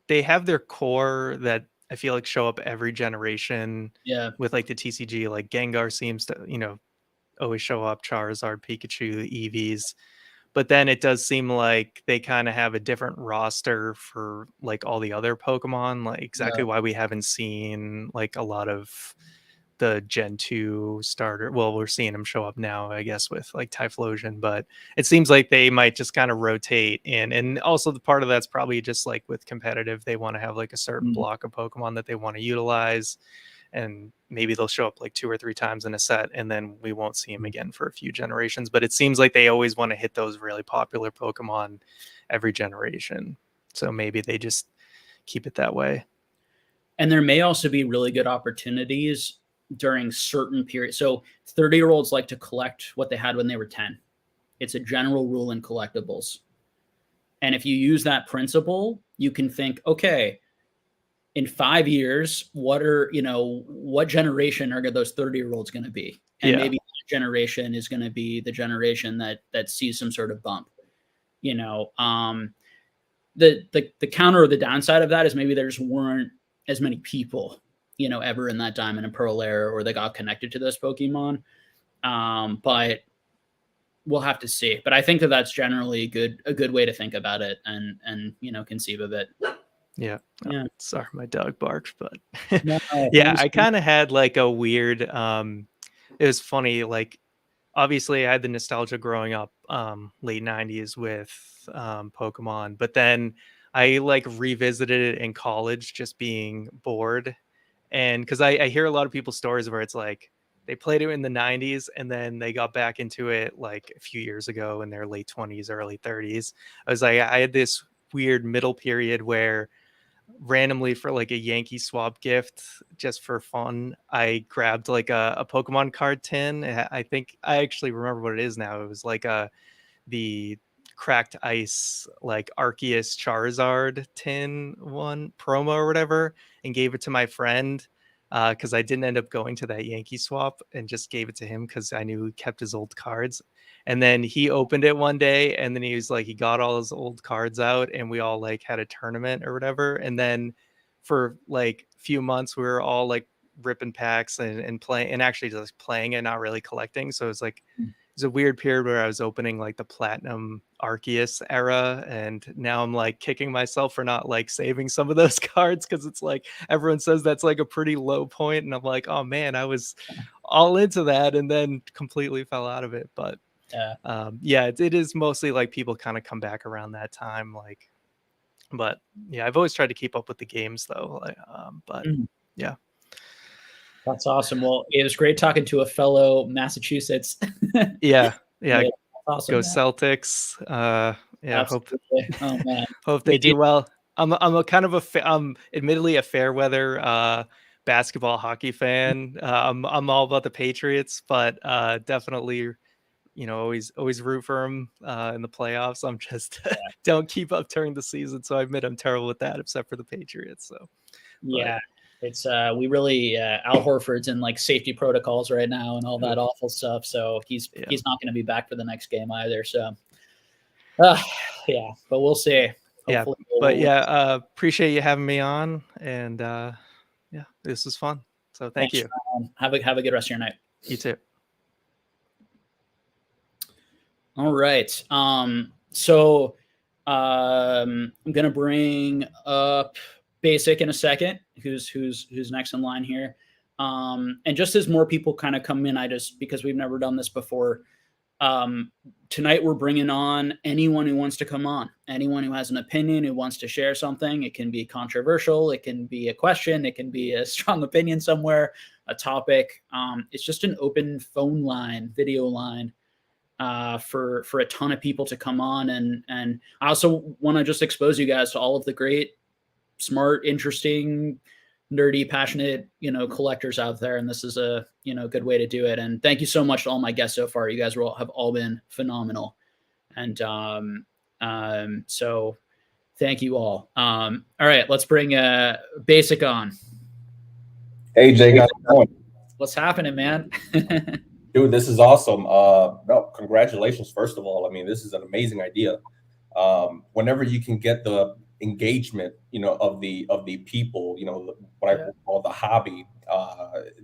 they have their core that I feel like show up every generation. With like the TCG, like Gengar seems to always show up, Charizard, Pikachu, the EVs. But then it does seem like they kind of have a different roster for like all the other Pokemon, like exactly why we haven't seen like a lot of the Gen 2 starter. Well, we're seeing them show up now, I guess, with like Typhlosion, but it seems like they might just kind of rotate in. And also the part of that's probably just like with competitive, they want to have like a certain block of Pokemon that they want to utilize. And maybe they'll show up like 2 or 3 times in a set, and then we won't see them again for a few generations. But it seems like they always want to hit those really popular Pokemon every generation. So maybe they just keep it that way. And there may also be really good opportunities during certain periods. So 30-year-olds like to collect what they had when they were 10. It's a general rule in collectibles. And if you use that principle, you can think, okay, in 5 years, what generation are those 30-year-olds going to be? And maybe that generation is going to be the generation that sees some sort of bump. The counter or the downside of that is maybe there just weren't as many people ever in that Diamond and Pearl era, or they got connected to those Pokemon. But we'll have to see. But I think that that's generally a good way to think about it and conceive of it. Yeah. Yeah. Sorry, my dog barked, but No, yeah, I kind of had like a weird. It was funny. Like, obviously, I had the nostalgia growing up, late '90s with Pokemon, but then I like revisited it in college, just being bored, and because I hear a lot of people's stories where it's like they played it in the '90s and then they got back into it like a few years ago in their late 20s, early 30s. I was like, I had this weird middle period where randomly for like a Yankee swap gift, just for fun, I grabbed like a Pokemon card tin. I think I actually remember what it is now. It was like the cracked ice like Arceus Charizard tin one promo or whatever, and gave it to my friend because I didn't end up going to that Yankee swap, and just gave it to him because I knew he kept his old cards. And then he opened it one day, and then he was like, he got all his old cards out, and we all like had a tournament or whatever. And then for like a few months, we were all like ripping packs and playing, and actually just playing and not really collecting. So it's like, it's a weird period where I was opening like the Platinum Arceus era, and now I'm like kicking myself for not like saving some of those cards, because it's like everyone says that's like a pretty low point, and I'm like, oh man, I was all into that and then completely fell out of it. But yeah, it is mostly like people kind of come back around that time, like. But yeah, I've always tried to keep up with the games though. Like, but yeah. That's awesome. Well, it was great talking to a fellow Massachusetts. Yeah. Awesome, Go man. Celtics. Yeah. Absolutely. Oh man. Hope they do well. I'm a kind of I'm admittedly a fair weather basketball hockey fan. I'm all about the Patriots, but definitely, always root for them in the playoffs. I'm just don't keep up during the season, so I admit I'm terrible with that, except for the Patriots. So yeah, it's we really Al Horford's in like safety protocols right now and all that awful stuff. So he's not going to be back for the next game either. So yeah, but we'll see. Hopefully appreciate you having me on, and yeah, this was fun. So thank you. Have a good rest of your night. You too. All right. So I'm gonna bring up Basic in a second, who's next in line here. And just as more people kind of come in, because we've never done this before, tonight we're bringing on anyone who wants to come on, anyone who has an opinion, who wants to share something. It can be controversial, it can be a question, it can be a strong opinion somewhere, a topic. It's just an open phone line, video line, for a ton of people to come on. And I also want to just expose you guys to all of the great, smart, interesting, nerdy, passionate, collectors out there. And this is a, good way to do it. And thank you so much to all my guests so far. You guys have all been phenomenal. And so thank you all. All right, let's bring Basic on. Hey, Jake, how's it going? What's happening, man? Dude, this is awesome. No, congratulations, first of all. I mean, this is an amazing idea. Whenever you can get the engagement, of the people, what I call the hobby,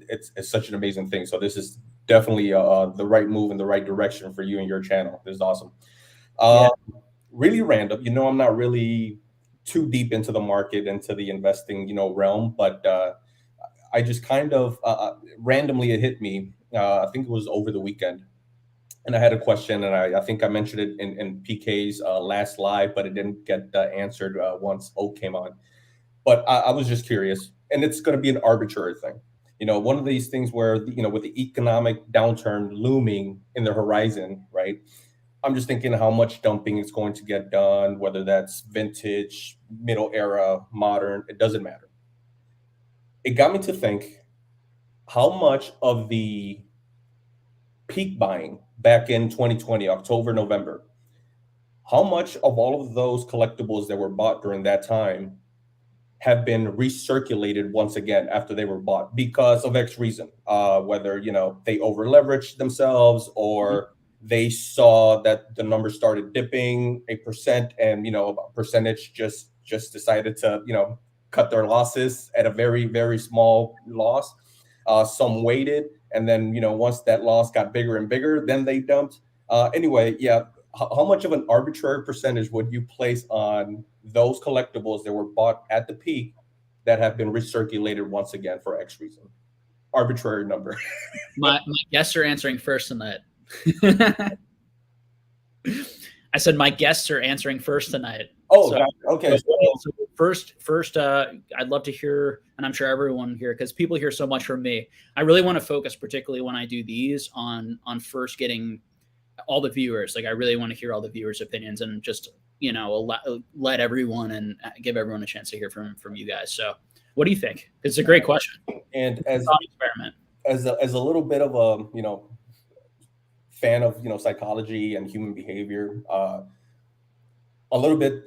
it's such an amazing thing. So this is definitely the right move in the right direction for you and your channel. This is awesome. Really random. I'm not really too deep into the market, into the investing, realm, but I just kind of randomly it hit me. I think it was over the weekend, and I had a question, and I think I mentioned it in PK's last live, but it didn't get answered once Oak came on. But I was just curious, and it's going to be an arbitrary thing. One of these things where, with the economic downturn looming in the horizon, right? I'm just thinking how much dumping is going to get done, whether that's vintage, middle era, modern, it doesn't matter. It got me to think, how much of the peak buying back in 2020, October, November, how much of all of those collectibles that were bought during that time have been recirculated once again after they were bought because of X reason, whether, they over leveraged themselves, or they saw that the numbers started dipping 8% and, a percentage just decided to, cut their losses at a very, very small loss. Some waited, and then once that loss got bigger and bigger, then they dumped. Anyway, yeah. How much of an arbitrary percentage would you place on those collectibles that were bought at the peak that have been recirculated once again for X reason? Arbitrary number. My guests are answering first tonight. I said my guests are answering first tonight. Oh, so, okay. So first, I'd love to hear, and I'm sure everyone here, because people hear so much from me. I really want to focus, particularly when I do these, on first getting all the viewers. Like, I really want to hear all the viewers' opinions and just let everyone and give everyone a chance to hear from you guys. So, what do you think? It's a great question. And as experiment, as a little bit of a fan of psychology and human behavior, a little bit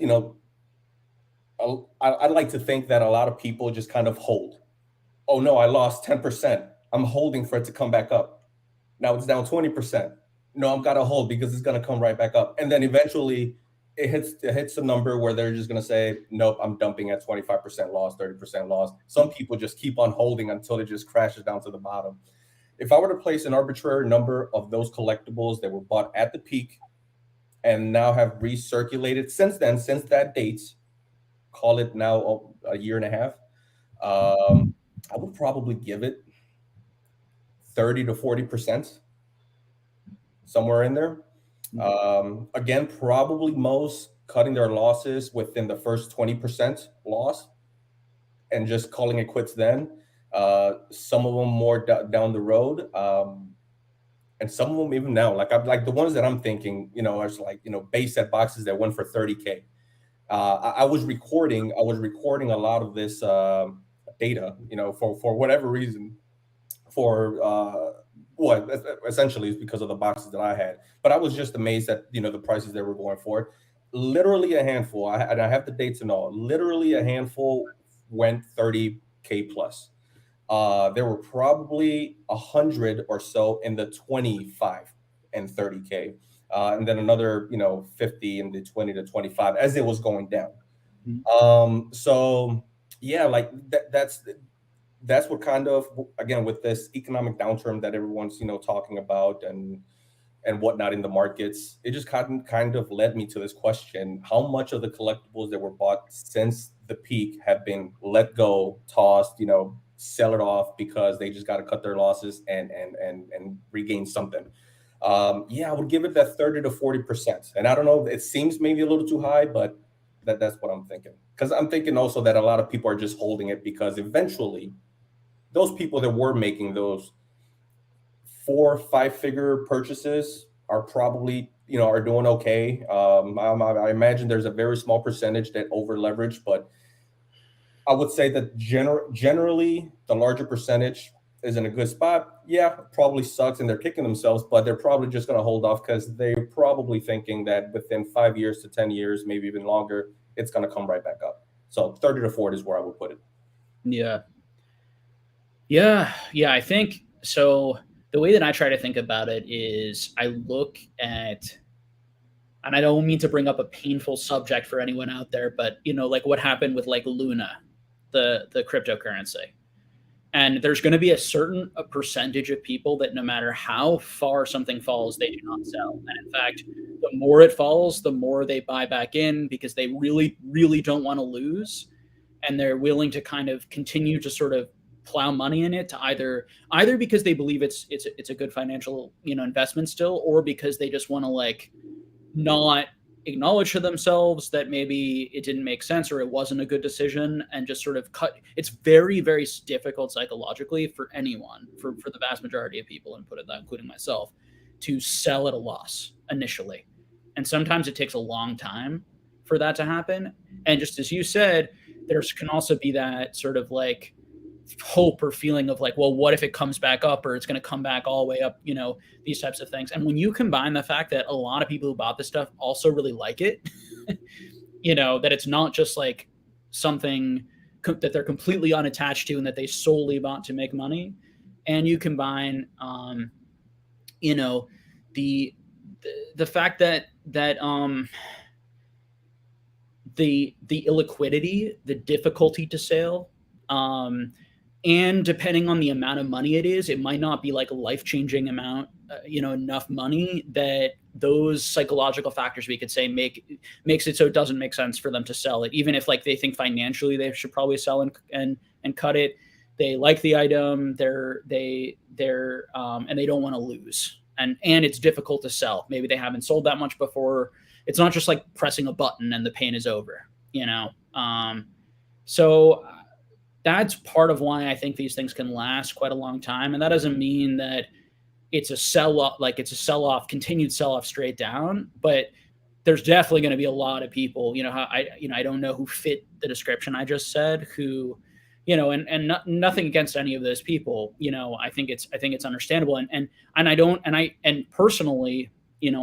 I'd like to think that a lot of people just kind of hold. Oh no, I lost 10%. I'm holding for it to come back up. Now it's down 20%. No, I'm gotta hold because it's gonna come right back up. And then eventually it hits a number where they're just gonna say, nope, I'm dumping at 25% loss, 30% loss. Some people just keep on holding until it just crashes down to the bottom. If I were to place an arbitrary number of those collectibles that were bought at the peak and now have recirculated since then, since that date, call it now a year and a half, I would probably give it 30 to 40%, somewhere in there. Again, probably most cutting their losses within the first 20% loss and just calling it quits then. Some of them more down the road, and some of them even now. Like the ones that I'm thinking, are like base set boxes that went for 30K. I was recording a lot of this data, for whatever reason, essentially it's because of the boxes that I had. But I was just amazed at the prices they were going for. Literally a handful, and I have the dates and all. Literally a handful went 30K plus. There were probably 100 or so in the 25 and 30K. And then another, 50 in the 20 to 25 as it was going down. So yeah, like that's what kind of, again, with this economic downturn that everyone's, talking about and whatnot in the markets, it just kind of led me to this question: how much of the collectibles that were bought since the peak have been let go, tossed, sell it off because they just got to cut their losses and regain something? Yeah, I would give it that 30 to 40%. And I don't know, it seems maybe a little too high, but that's what I'm thinking. Because I'm thinking also that a lot of people are just holding it because eventually those people that were making those 4-5 figure purchases are probably, are doing okay. I imagine there's a very small percentage that over leverage, but I would say that generally the larger percentage is in a good spot. Yeah, it probably sucks and they're kicking themselves, but they're probably just going to hold off because they're probably thinking that within 5 years to 10 years, maybe even longer, it's going to come right back up. So 30 to 40 is where I would put it. Yeah. I think so. The way that I try to think about it is I look at, and I don't mean to bring up a painful subject for anyone out there, but like what happened with like Luna, the cryptocurrency. And there's going to be a certain percentage of people that no matter how far something falls, they do not sell. And in fact, the more it falls, the more they buy back in because they really, really don't want to lose. And they're willing to kind of continue to sort of plow money in it to either because they believe it's a good financial, investment still, or because they just want to like not acknowledge to themselves that maybe it didn't make sense or it wasn't a good decision and just sort of cut. It's very, very difficult psychologically for anyone, for the vast majority of people, and put it that, including myself, to sell at a loss initially. And sometimes it takes a long time for that to happen. And just as you said, there can also be that sort of like hope or feeling of like, well, what if it comes back up or it's going to come back all the way up, these types of things. And when you combine the fact that a lot of people who bought this stuff also really like it, that it's not just like something that they're completely unattached to and that they solely bought to make money. And you combine, the fact that the illiquidity, the difficulty to sell, and depending on the amount of money it is, it might not be like a life-changing amount, enough money that those psychological factors, we could say, makes it so it doesn't make sense for them to sell it, even if like they think financially they should probably sell and cut it. They like the item, and they don't want to lose, and it's difficult to sell. Maybe they haven't sold that much before. It's not just like pressing a button and the pain is over, so that's part of why I think these things can last quite a long time. And that doesn't mean that it's a sell-off, continued sell-off straight down, but there's definitely going to be a lot of people, I don't know who fit the description I just said, who, nothing against any of those people, I think it's understandable. And personally,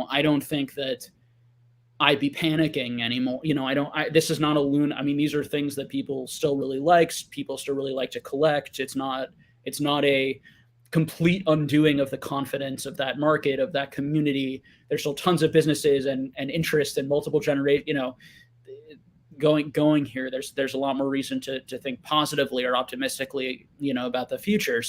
I don't think that I'd be panicking anymore. This is not a loon. I mean, these are things that people still really like. People still really like to collect. It's not a complete undoing of the confidence of that market, of that community. There's still tons of businesses and interest in multiple going here. There's a lot more reason to think positively or optimistically, about the future.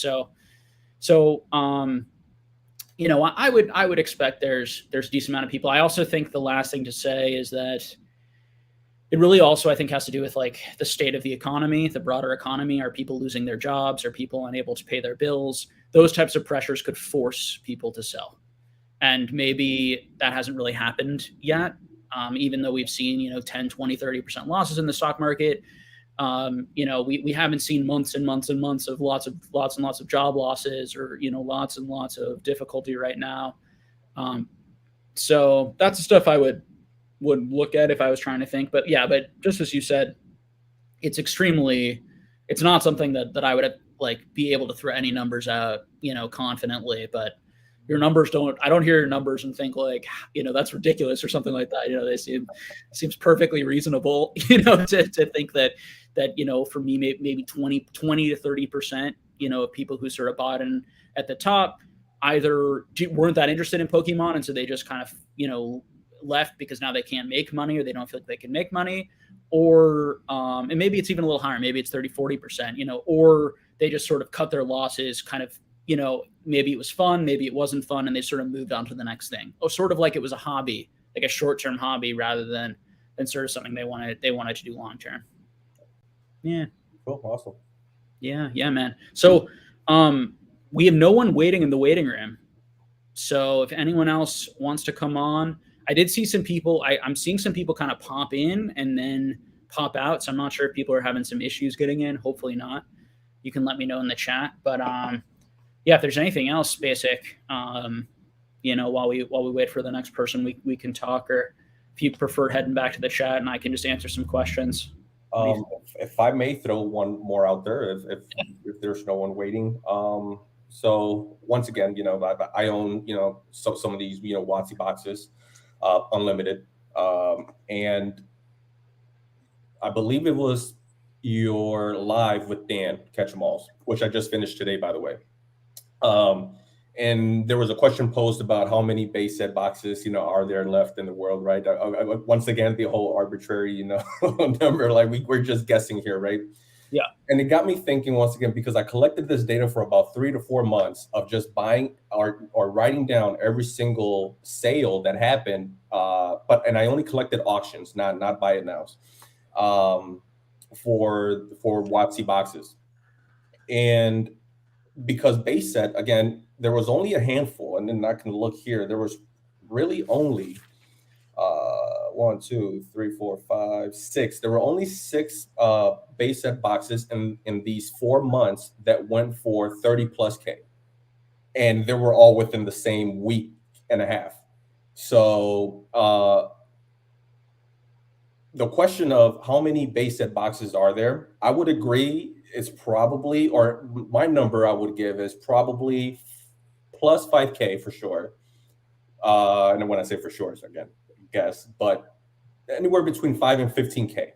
I would expect there's a decent amount of people. I also think the last thing to say is that it really also, I think, has to do with like the state of the economy, the broader economy. Are people losing their jobs? Are people unable to pay their bills? Those types of pressures could force people to sell. And maybe that hasn't really happened yet, even though we've seen, 10, 20, 30% losses in the stock market. We haven't seen months and months and months of lots and lots of job losses, or, lots and lots of difficulty right now. So that's the stuff I would look at if I was trying to think. But just as you said, it's not something that I would be able to throw any numbers out, confidently. But your numbers I don't hear your numbers and think that's ridiculous or something like that. Seems perfectly reasonable, to think that, for me, maybe 20 to 30%, of people who sort of bought in at the top either weren't that interested in Pokemon. And so they just kind of, left because now they can't make money, or they don't feel like they can make money, or, and maybe it's even a little higher. Maybe it's 30, 40%, or they just sort of cut their losses, kind of, maybe it was fun, maybe it wasn't fun, and they sort of moved on to the next thing. Or sort of like it was a hobby, like a short-term hobby, rather than sort of something they wanted to do long-term. Yeah. Cool. Awesome. Yeah, man. So, we have no one waiting in the waiting room. So if anyone else wants to come on, I did see some people, I'm seeing some people kind of pop in and then pop out. So I'm not sure if people are having some issues getting in. Hopefully not. You can let me know in the chat. But, if there's anything else basic, while we wait for the next person, we can talk, or if you prefer heading back to the chat and I can just answer some questions. If I may throw one more out there, if there's no one waiting. So once again, I own, some of these, WotC boxes, unlimited. And I believe it was your live with Dan Catch-em-alls, which I just finished today, by the way. And there was a question posed about how many base set boxes, are there left in the world, right? Once again, the whole arbitrary, number, we're just guessing here, right? Yeah. And it got me thinking once again, because I collected this data for about 3 to 4 months of just buying or writing down every single sale that happened. And I only collected auctions, not buy it nows, for WotC boxes. And because base set, again, there was only a handful, and then I can look here. There was really only 1, 2, 3, 4, 5, 6. There were only 6 base set boxes in these 4 months that went for 30+K, and they were all within the same week and a half. So the question of how many base set boxes are there, I would agree it's probably, or my number I would give is probably plus 5K for sure. And when I say for sure, so again, guess, but anywhere between 5 and 15K.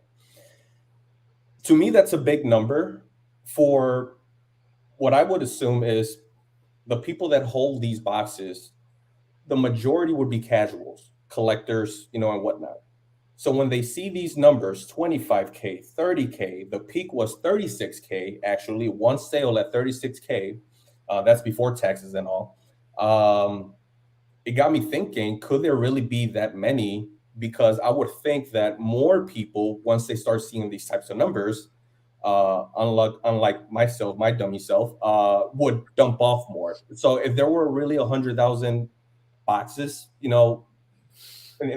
To me, that's a big number for what I would assume is the people that hold these boxes. The majority would be casuals, collectors, and whatnot. So when they see these numbers, 25K, 30K, the peak was 36K, actually, one sale at 36K. That's before taxes and all. It got me thinking, could there really be that many? Because I would think that more people, once they start seeing these types of numbers, unlike myself, my dummy self, would dump off more. So if there were really 100,000 boxes, in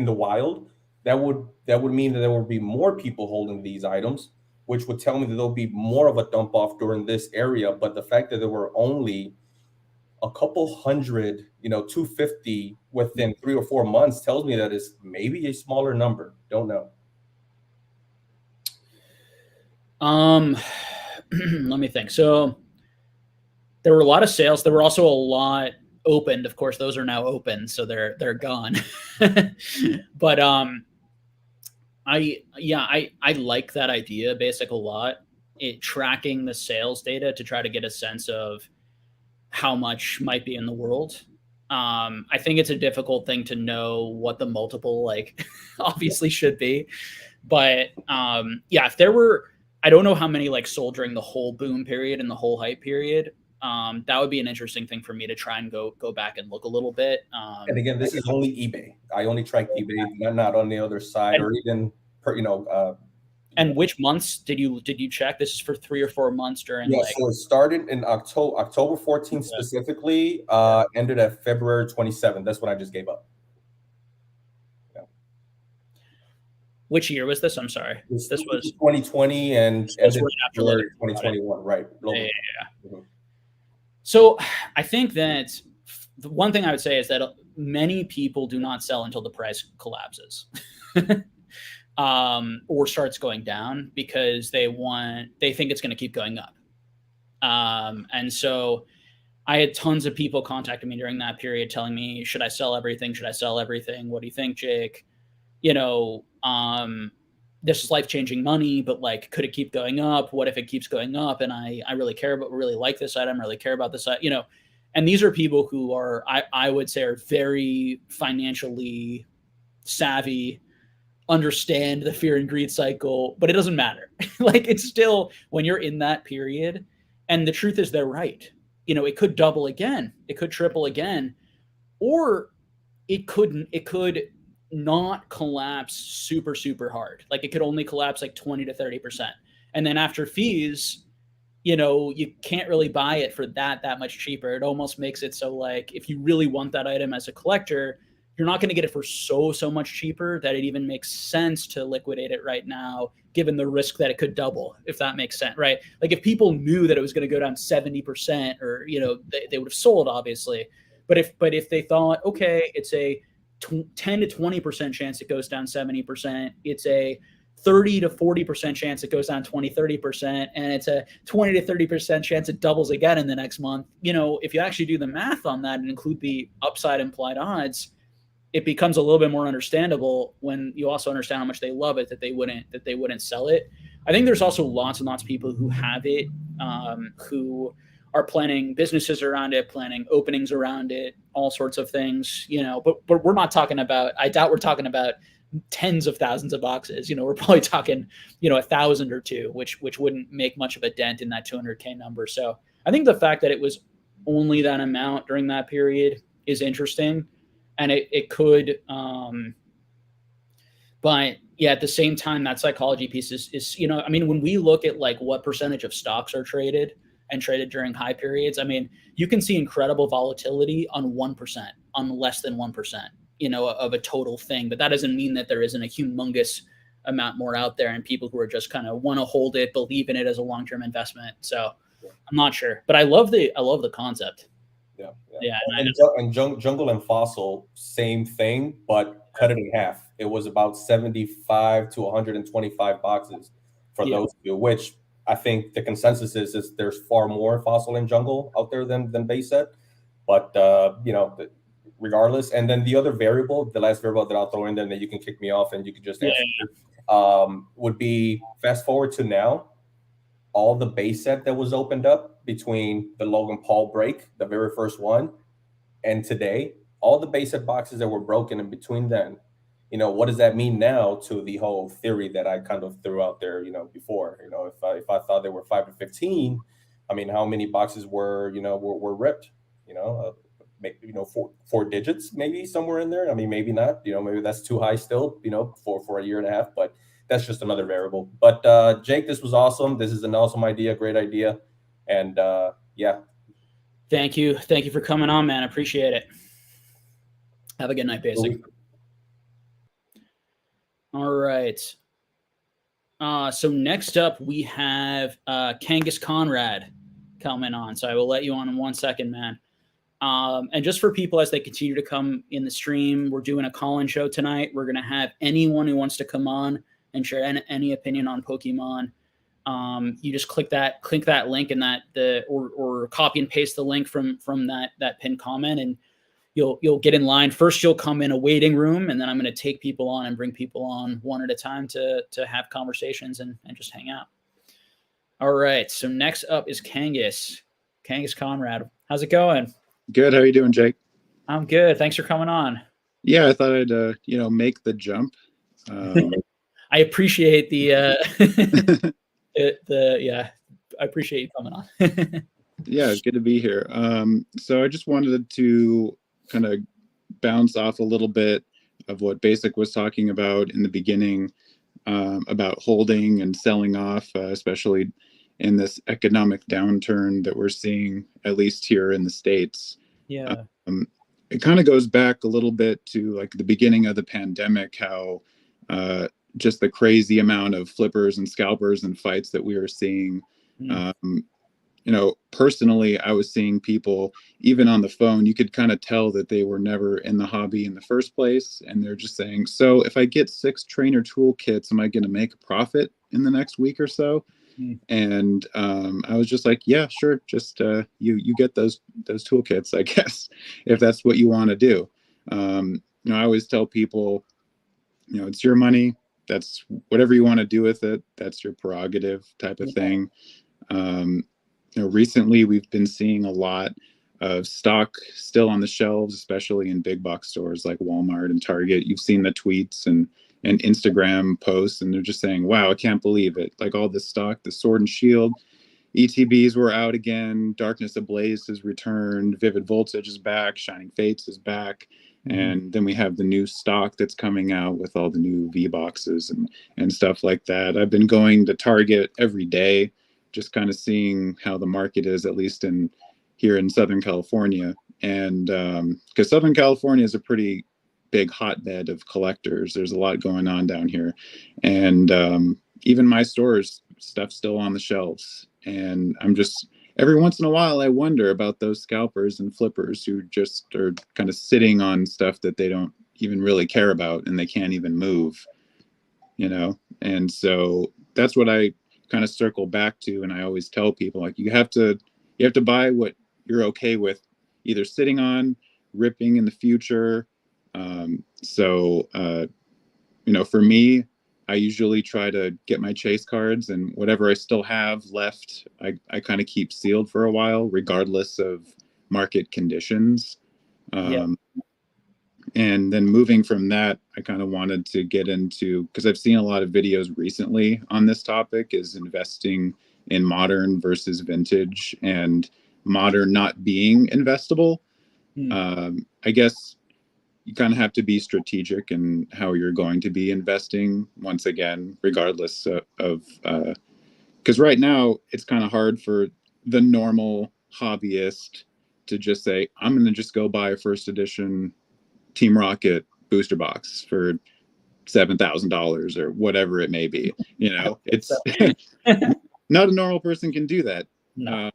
the wild, that would mean that there would be more people holding these items, which would tell me that there'll be more of a dump off during this area. But the fact that there were only a couple hundred, 250 within 3 or 4 months tells me that it's maybe a smaller number. Don't know. Let me think. So there were a lot of sales. There were also a lot opened. Of course, those are now open, so they're gone. But I like that idea, Basic, a lot. Tracking the sales data to try to get a sense of how much might be in the world. I think it's a difficult thing to know what the multiple obviously should be, but if there were, I don't know how many sold during the whole boom period and the whole hype period. That would be an interesting thing for me to try and go back and look a little bit. And again, this is only eBay. I only track eBay, not on the other side, or even And which months did you check? This is for 3 or 4 months during. Yeah, so it started in October 14th specifically, ended at February 27th. That's when I just gave up. Yeah. Which year was this? I'm sorry. This was 2020 and ended after 2021, right? Yeah. Mm-hmm. So I think that the one thing I would say is that many people do not sell until the price collapses. Or starts going down because they think it's going to keep going up. And so I had tons of people contacting me during that period telling me, should I sell everything? Should I sell everything? What do you think, Jake? This is life-changing money, but could it keep going up? What if it keeps going up? And I really like this item, really care about this, and these are people who are, I would say, are very financially savvy, understand the fear and greed cycle, but it doesn't matter. It's still, when you're in that period, and the truth is they're right. It could double again, it could triple again, or it could not collapse super, super hard. It could only collapse 20 to 30%. And then after fees, you can't really buy it for that much cheaper. It almost makes it so if you really want that item as a collector, you're not going to get it for so much cheaper that it even makes sense to liquidate it right now, given the risk that it could double, if that makes sense, right? If people knew that it was going to go down 70%, or they would have sold, obviously. But if they thought, okay, it's a 10 to 20% chance it goes down 70%, it's a 30 to 40% chance it goes down 20-30%, and it's a 20 to 30% chance it doubles again in the next month. If you actually do the math on that and include the upside implied odds, it becomes a little bit more understandable when you also understand how much they love it, that they wouldn't sell it. I think there's also lots and lots of people who have it, who are planning businesses around it, planning openings around it, all sorts of things, but we're not talking about, I doubt we're talking about tens of thousands of boxes. We're probably talking, 1,000 or 2, which wouldn't make much of a dent in that 200K number. So I think the fact that it was only that amount during that period is interesting. And it could, but yeah, at the same time, that psychology piece is, when we look at what percentage of stocks are traded during high periods, you can see incredible volatility on 1%, on less than 1%, of a total thing. But that doesn't mean that there isn't a humongous amount more out there and people who are just kind of want to hold it, believe in it as a long-term investment. So I'm not sure, but I love the concept. Yeah. And Jungle and Fossil, same thing, but cut it in half. It was about 75 to 125 boxes for those two, which I think the consensus is there's far more Fossil and Jungle out there than base set. But regardless, and then the other variable, the last variable that I'll throw in there, and then you can kick me off and you can just answer, would be fast forward to now. All the base set that was opened up between the Logan Paul break, the very first one, and today, all the base set boxes that were broken in between then, what does that mean now to the whole theory that I kind of threw out there, before? If I thought they were 5 to 15, I mean, how many boxes were ripped? Four digits, maybe somewhere in there. I mean, maybe not. Maybe that's too high still. For a year and a half, but that's just another variable. But Jake, this was awesome. This is an awesome idea, great idea, and yeah. Thank you for coming on, man. I appreciate it. Have a good night, Basic. All right. So next up, we have Kangas Conrad coming on. So I will let you on in 1 second, man. And just for people as they continue to come in the stream, we're doing a call-in show tonight. We're going to have anyone who wants to come on and share any opinion on Pokemon. You just click that link in or copy and paste the link from that pinned comment, and you'll get in line. First, you'll come in a waiting room, and then I'm going to take people on and bring people on one at a time to have conversations and just hang out. All right. So next up is Kangas Conrad. How's it going? Good. How are you doing, Jake? I'm good. Thanks for coming on. Yeah, I thought I'd make the jump. I appreciate I appreciate you coming on. Yeah, it's good to be here. So I just wanted to kind of bounce off a little bit of what Basic was talking about in the beginning, about holding and selling off, especially in this economic downturn that we're seeing, at least here in the States. Yeah. It kind of goes back a little bit to like the beginning of the pandemic, how just the crazy amount of flippers and scalpers and fights that we were seeing. Personally, I was seeing people, even on the phone, you could kind of tell that they were never in the hobby in the first place. And they're just saying, so if I get 6 trainer toolkits, am I going to make a profit in the next week or so? And I was just like, yeah, sure. Just you get those toolkits, I guess, if that's what you want to do. I always tell people, it's your money. That's whatever you want to do with it. That's your prerogative type of thing. Recently we've been seeing a lot of stock still on the shelves, especially in big box stores like Walmart and Target. You've seen the tweets and Instagram posts, and they're just saying, wow, I can't believe it. Like all this stock, the Sword and Shield ETBs were out again. Darkness Ablaze has returned. Vivid Voltage is back. Shining Fates is back. And then we have the new stock that's coming out with all the new V boxes and stuff like that. I've been going to Target every day, just kind of seeing how the market is, at least here in Southern California. And because Southern California is a pretty big hotbed of collectors. There's a lot going on down here. And even my store's stuff's still on the shelves. And I'm just, every once in a while, I wonder about those scalpers and flippers who just are kind of sitting on stuff that they don't even really care about and they can't even move, And so that's what I kind of circle back to. And I always tell people, like, you have to buy what you're okay with either sitting on, ripping in the future. For me, I usually try to get my chase cards, and whatever I still have left, I kind of keep sealed for a while, regardless of market conditions. And then moving from that, I kind of wanted to get into, because I've seen a lot of videos recently on this topic, is investing in modern versus vintage, and modern not being investable. I guess you kind of have to be strategic in how you're going to be investing, once again, regardless of because right now it's kind of hard for the normal hobbyist to just say, I'm going to just go buy a first edition Team Rocket booster box for $7,000 or whatever it may be. It's not a normal person can do that. No.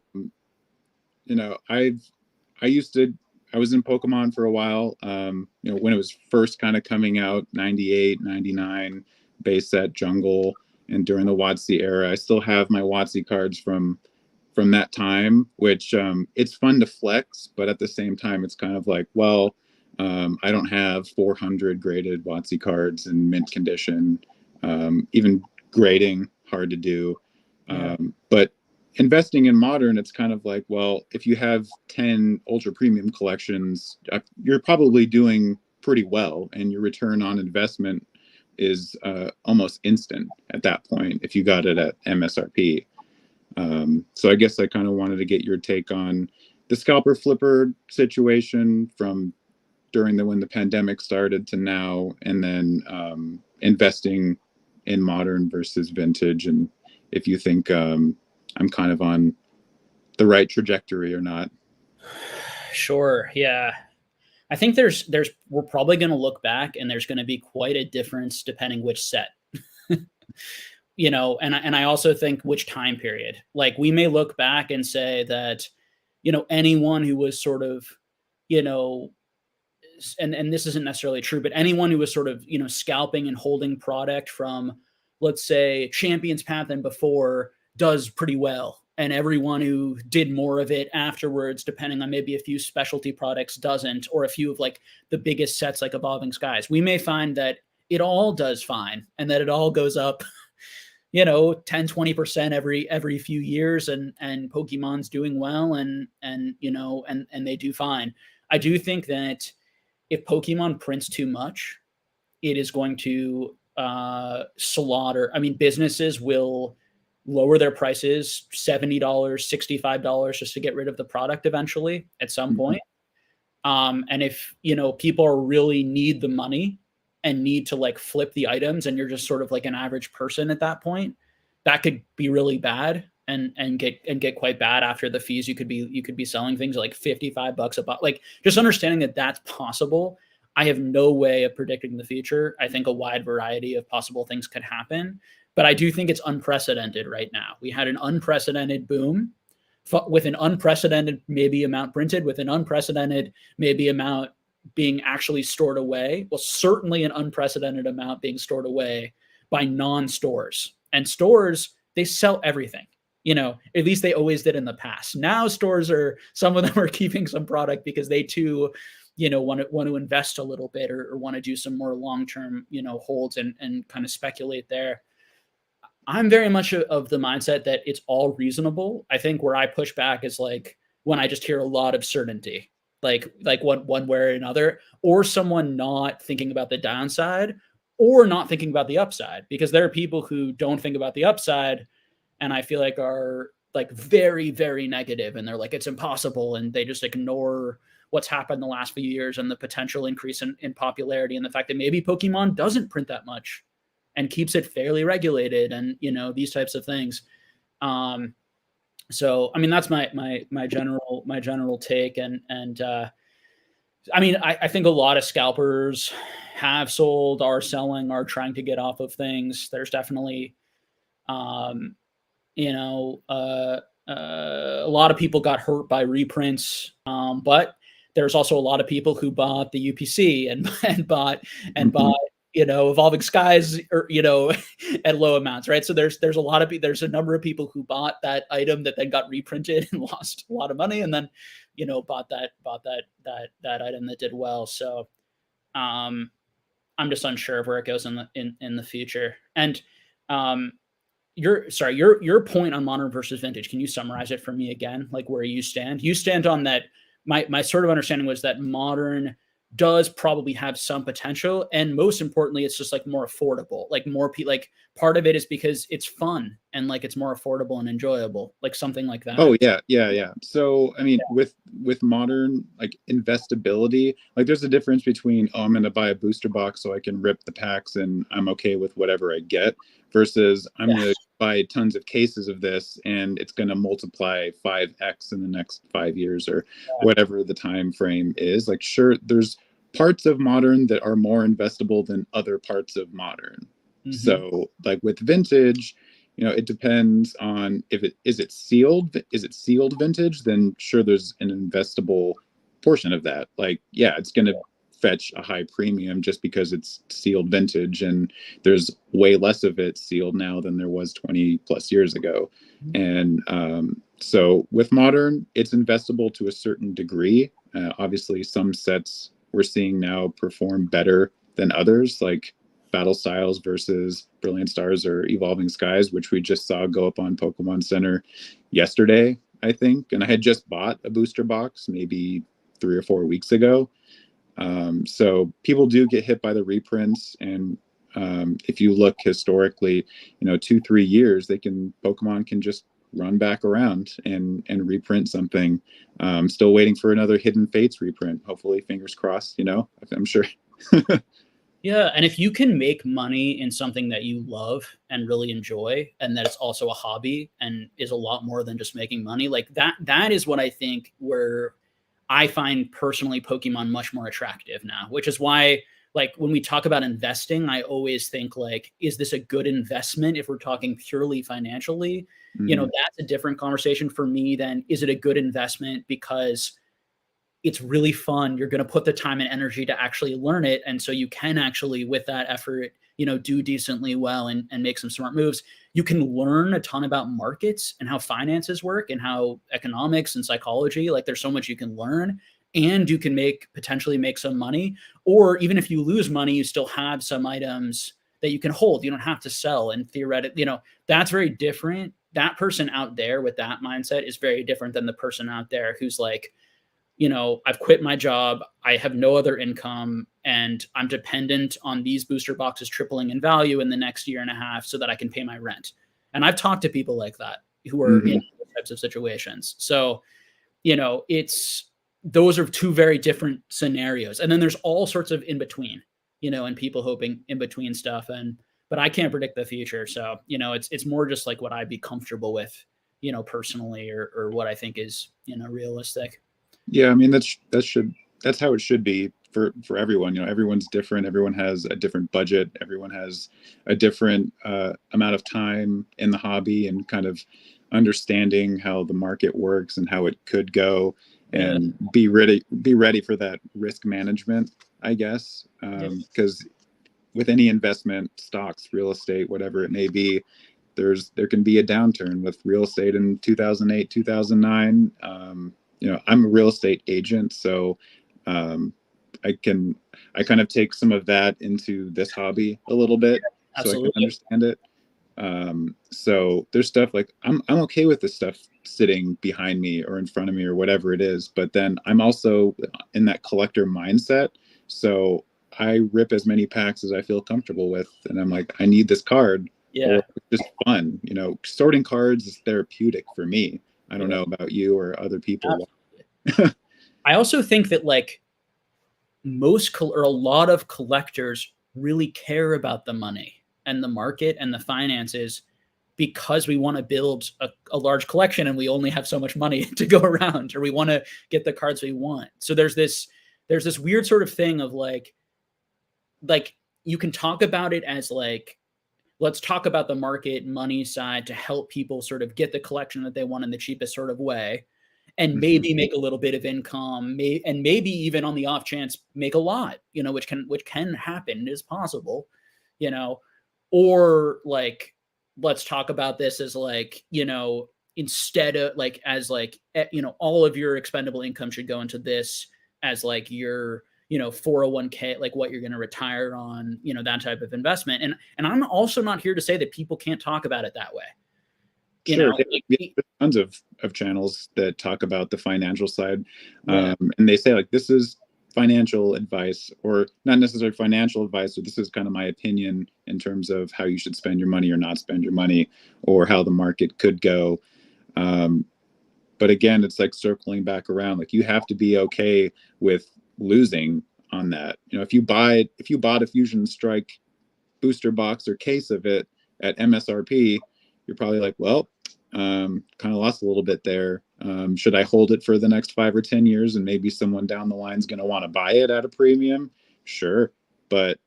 I was in Pokemon for a while, when it was first kind of coming out, 98, 99, base set, jungle, and during the WotC era. I still have my WotC cards from that time, which it's fun to flex, but at the same time, it's kind of like, well, I don't have 400 graded WotC cards in mint condition. Even grading, hard to do. But investing in modern, it's kind of like, well, if you have 10 ultra premium collections, you're probably doing pretty well, and your return on investment is almost instant at that point if you got it at MSRP. So I guess I kind of wanted to get your take on the scalper flipper situation from during when the pandemic started to now, and then investing in modern versus vintage, and if you think I'm kind of on the right trajectory or not. Sure. Yeah. I think we're probably going to look back and there's going to be quite a difference depending which set, you know, and I also think which time period. Like we may look back and say that, you know, anyone who was sort of, you know, and this isn't necessarily true, but anyone who was sort of, you know, scalping and holding product from, let's say, Champions Path and before does pretty well. And everyone who did more of it afterwards, depending on maybe a few specialty products, doesn't, or a few of like the biggest sets like Evolving Skies. We may find that it all does fine and that it all goes up, you know, 10, 20% every few years, and Pokemon's doing well, and you know, and they do fine. I do think that if Pokemon prints too much, it is going to slaughter. I mean, businesses will lower their prices $70, $65 just to get rid of the product eventually at some point. And if, you know, people really need the money and need to like flip the items, and you're just sort of like an average person at that point, that could be really bad and get quite bad after the fees. You could be selling things like $55 a box. Like just understanding that that's possible. I have no way of predicting the future. I think a wide variety of possible things could happen, but I do think it's unprecedented right now. We had an unprecedented boom with an unprecedented maybe amount printed, with an unprecedented maybe amount being actually stored away. Well, certainly an unprecedented amount being stored away by non-stores. And stores, they sell everything. You know, at least they always did in the past. Now stores some of them are keeping some product because they too, you know, want to invest a little bit or want to do some more long-term, you know, holds and kind of speculate there. I'm very much of the mindset that it's all reasonable. I think where I push back is like when I just hear a lot of certainty, like one way or another, or someone not thinking about the downside or not thinking about the upside, because there are people who don't think about the upside and I feel like are like very, very negative, and they're like, it's impossible. And they just ignore what's happened the last few years and the potential increase in popularity and the fact that maybe Pokemon doesn't print that much and keeps it fairly regulated, and, you know, these types of things. So, I mean, that's my general take. And I mean, I think a lot of scalpers have sold, are selling, are trying to get off of things. There's definitely, you know, a lot of people got hurt by reprints, but there's also a lot of people who bought the UPC and bought, you know, Evolving Skies, or, you know, at low amounts, right? So there's a number of people who bought that item that then got reprinted and lost a lot of money, and then, you know, bought that item that did well. So I'm just unsure of where it goes in the future. And your point on modern versus vintage, can you summarize it for me again? Like where you stand? You stand on that. My sort of understanding was that modern does probably have some potential, and most importantly, it's just like more affordable. Like like part of it is because it's fun and like it's more affordable and enjoyable, like something like that. Oh yeah. So I mean, with modern, like investability, like there's a difference between, oh, I'm going to buy a booster box so I can rip the packs and I'm okay with whatever I get, versus I'm going to buy tons of cases of this and it's going to multiply 5x in the next 5 years or whatever the time frame is. Like, sure, there's parts of modern that are more investable than other parts of modern. So like with vintage, you know, it depends on if it is sealed vintage, then sure, there's an investable portion of that. Like, yeah, it's going to fetch a high premium just because it's sealed vintage, and there's way less of it sealed now than there was 20 plus years ago. And so with modern, it's investable to a certain degree. Obviously, some sets we're seeing now perform better than others, like Battle Styles versus Brilliant Stars or Evolving Skies, which we just saw go up on Pokemon Center yesterday, I think. And I had just bought a booster box maybe 3 or 4 weeks ago. So people do get hit by the reprints, and if you look historically, 2-3 years, Pokemon can just run back around and reprint something. Still waiting for another Hidden Fates reprint. Hopefully, fingers crossed. I'm sure. Yeah, and if you can make money in something that you love and really enjoy, and that it's also a hobby and is a lot more than just making money, like that is what I think where I find personally Pokemon much more attractive now, which is why, like, when we talk about investing, I always think, like, is this a good investment if we're talking purely financially? That's a different conversation for me than is it a good investment because it's really fun. You're going to put the time and energy to actually learn it. And so you can actually, with that effort, do decently well and make some smart moves. You can learn a ton about markets and how finances work and how economics and psychology, like there's so much you can learn, and you can potentially make some money. Or even if you lose money, you still have some items that you can hold. You don't have to sell. And theoretically, that's very different. That person out there with that mindset is very different than the person out there who's like, I've quit my job, I have no other income, and I'm dependent on these booster boxes tripling in value in the next year and a half so that I can pay my rent. And I've talked to people like that who are in those types of situations. So, those are two very different scenarios. And then there's all sorts of in between, and people hoping in between stuff. But I can't predict the future. So, it's more just like what I'd be comfortable with, personally, or what I think is, realistic. Yeah, I mean that's how it should be for everyone. Everyone's different. Everyone has a different budget. Everyone has a different amount of time in the hobby and kind of understanding how the market works and how it could go, and be ready for that risk management, I guess. Because with any investment, stocks, real estate, whatever it may be, there can be a downturn. With real estate in 2008, 2009. I'm a real estate agent, so I kind of take some of that into this hobby a little bit. Absolutely. So I can understand it. So there's stuff like I'm okay with this stuff sitting behind me or in front of me or whatever it is, but then I'm also in that collector mindset. So I rip as many packs as I feel comfortable with, and I'm like, I need this card. Yeah. Or it's just fun. Sorting cards is therapeutic for me. I don't know about you or other people. I also think that like or a lot of collectors really care about the money and the market and the finances because we want to build a large collection and we only have so much money to go around, or we want to get the cards we want. So there's this weird sort of thing of like you can talk about it as like, let's talk about the market money side to help people sort of get the collection that they want in the cheapest sort of way, and maybe make a little bit of income, and maybe even on the off chance make a lot, which can happen, is possible, or like, let's talk about this as like, instead of like, as like, all of your expendable income should go into this as like your 401k, like what you're going to retire on, that type of investment. And I'm also not here to say that people can't talk about it that way. Sure. There's tons of channels that talk about the financial side. And they say like, this is financial advice, or not necessarily financial advice, but this is kind of my opinion in terms of how you should spend your money or not spend your money, or how the market could go. But again, it's like circling back around, like you have to be okay with losing on that. If you bought a Fusion Strike booster box or case of it at MSRP, you're probably like, well, kind of lost a little bit there. Should I hold it for the next 5 or 10 years and maybe someone down the line is going to want to buy it at a premium? Sure. But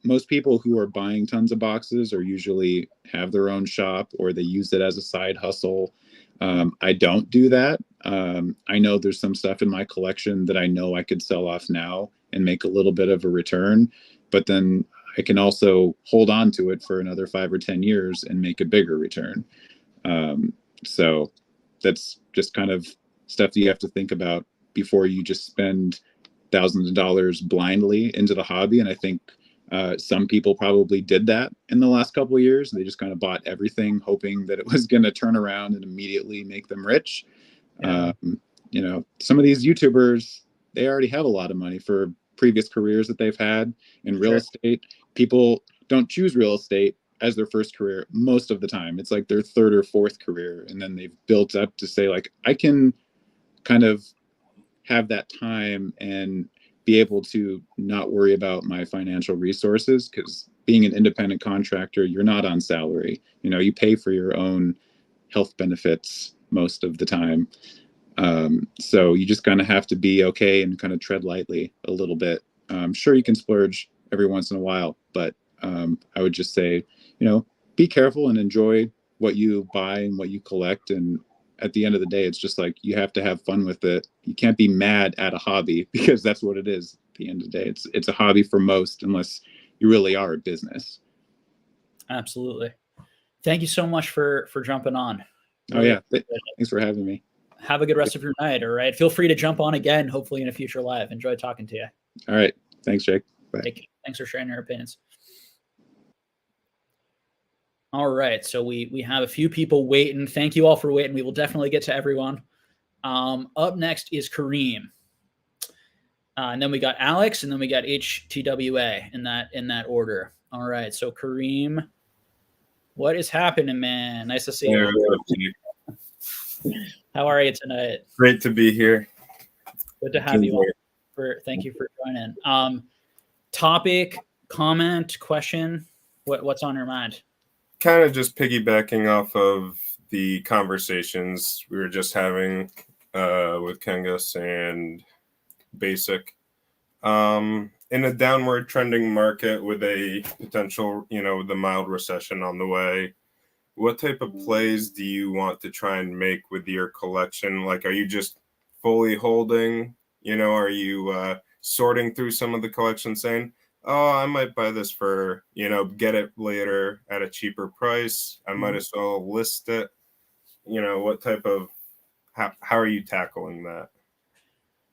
most people who are buying tons of boxes or usually have their own shop, or they use it as a side hustle. I don't do that. I know there's some stuff in my collection that I know I could sell off now and make a little bit of a return, but then I can also hold on to it for another 5 or 10 years and make a bigger return. So that's just kind of stuff that you have to think about before you just spend thousands of dollars blindly into the hobby. And I think some people probably did that in the last couple of years. They just kind of bought everything hoping that it was going to turn around and immediately make them rich. Some of these YouTubers, they already have a lot of money for previous careers that they've had in real Sure. estate. People don't choose real estate as their first career most of the time. It's like their third or fourth career, and then they've built up to say, like, I can kind of have that time and be able to not worry about my financial resources, because being an independent contractor, you're not on salary. You know, you pay for your own health benefits most of the time. So you just kind of have to be okay and kind of tread lightly a little bit. Sure, you can splurge every once in a while, but I would just say, you know, be careful and enjoy what you buy and what you collect. And at the end of the day, it's just like, you have to have fun with it. You can't be mad at a hobby, because that's what it is. At the end of the day, it's a hobby for most, unless you really are a business. Absolutely. Thank you so much for jumping on. Oh yeah, thanks for having me. Have a good rest of your night. All right. Feel free to jump on again, hopefully in a future live. Enjoy talking to you. All right. Thanks, Jake. Bye. Thanks for sharing your opinions. All right. So we have a few people waiting. Thank you all for waiting. We will definitely get to everyone. Up next is Kareem. And then we got Alex, and then we got HTWA in that order. All right. So Kareem, what is happening, man? Nice to see you. How are you tonight? Great to be here. Good to have you on. Thank you for joining. Topic, comment, question. What's on your mind? Kind of just piggybacking off of the conversations we were just having with Kengus and Basic. In a downward trending market with a potential, the mild recession on the way, what type of plays do you want to try and make with your collection? Like, are you just fully holding? Are you sorting through some of the collection, saying, oh, I might buy this for, get it later at a cheaper price. I might as well list it. What type of, how are you tackling that?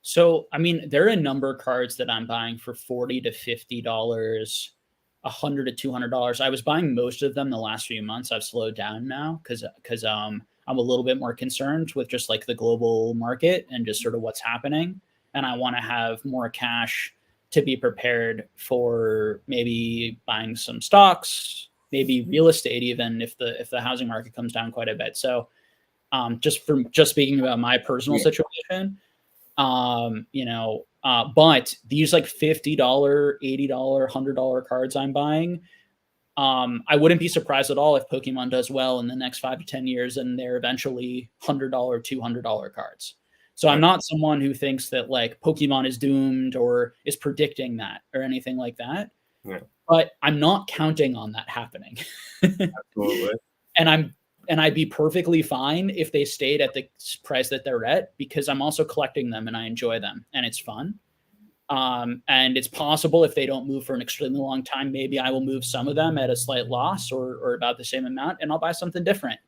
So, I mean, there are a number of cards that I'm buying for $40 to $50, $100 to $200. I was buying most of them the last few months. I've slowed down now because I'm a little bit more concerned with just like the global market and just sort of what's happening. And I want to have more cash to be prepared for maybe buying some stocks, maybe real estate, even if the housing market comes down quite a bit. So just speaking about my personal situation, but these like $50, $80, $100 cards I'm buying, I wouldn't be surprised at all if Pokemon does well in the next 5 to 10 years and they're eventually $100, $200 cards. So I'm not someone who thinks that like Pokemon is doomed or is predicting that or anything like that. Yeah. But I'm not counting on that happening. Absolutely. And I'd be perfectly fine if they stayed at the price that they're at, because I'm also collecting them and I enjoy them and it's fun. And it's possible if they don't move for an extremely long time, maybe I will move some of them at a slight loss or about the same amount, and I'll buy something different,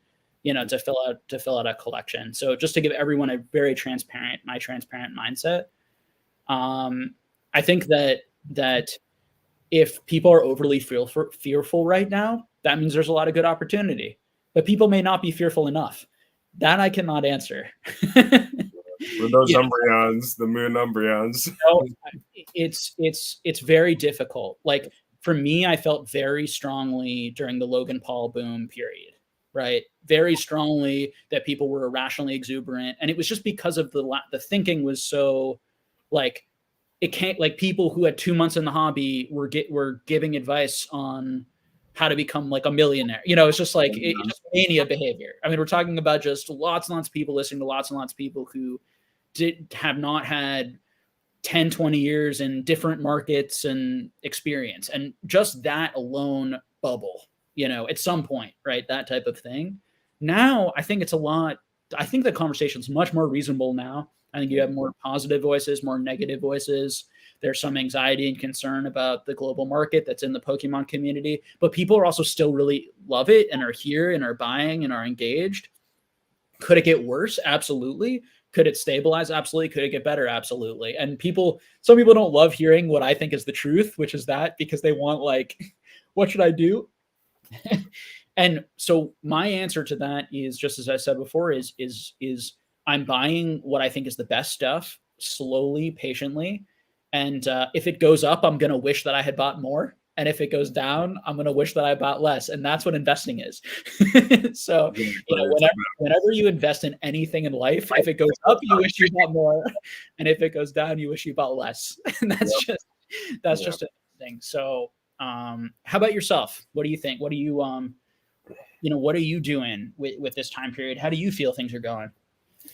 to fill out a collection. So just to give everyone a very transparent mindset. I think that if people are overly fearful right now, that means there's a lot of good opportunity. But people may not be fearful enough. That I cannot answer. With those Umbreons, the moon Umbreons. It's very difficult. Like for me, I felt very strongly during the Logan Paul boom period, right? Very strongly that people were irrationally exuberant. And it was just because of the thinking was so like, it can't, like people who had 2 months in the hobby were giving advice on how to become like a millionaire. It's just like it's just mania behavior. I mean, we're talking about just lots and lots of people listening to lots and lots of people who have not had 10, 20 years in different markets and experience. And just that alone bubble, at some point, right? That type of thing. Now, I think I think the conversation's much more reasonable now. I think you have more positive voices, more negative voices. There's some anxiety and concern about the global market that's in the Pokemon community, but people are also still really love it and are here and are buying and are engaged. Could it get worse? Absolutely. Could it stabilize? Absolutely. Could it get better? Absolutely. And some people don't love hearing what I think is the truth, which is that, because they want like, what should I do? And so my answer to that is, just as I said before, is I'm buying what I think is the best stuff slowly, patiently. And if it goes up, I'm going to wish that I had bought more. And if it goes down, I'm going to wish that I bought less. And that's what investing is. So, whenever you invest in anything in life, if it goes up, you wish you bought more. And if it goes down, you wish you bought less. And that's just a thing. So, how about yourself? What do you think? What do you, what are you doing with this time period? How do you feel things are going?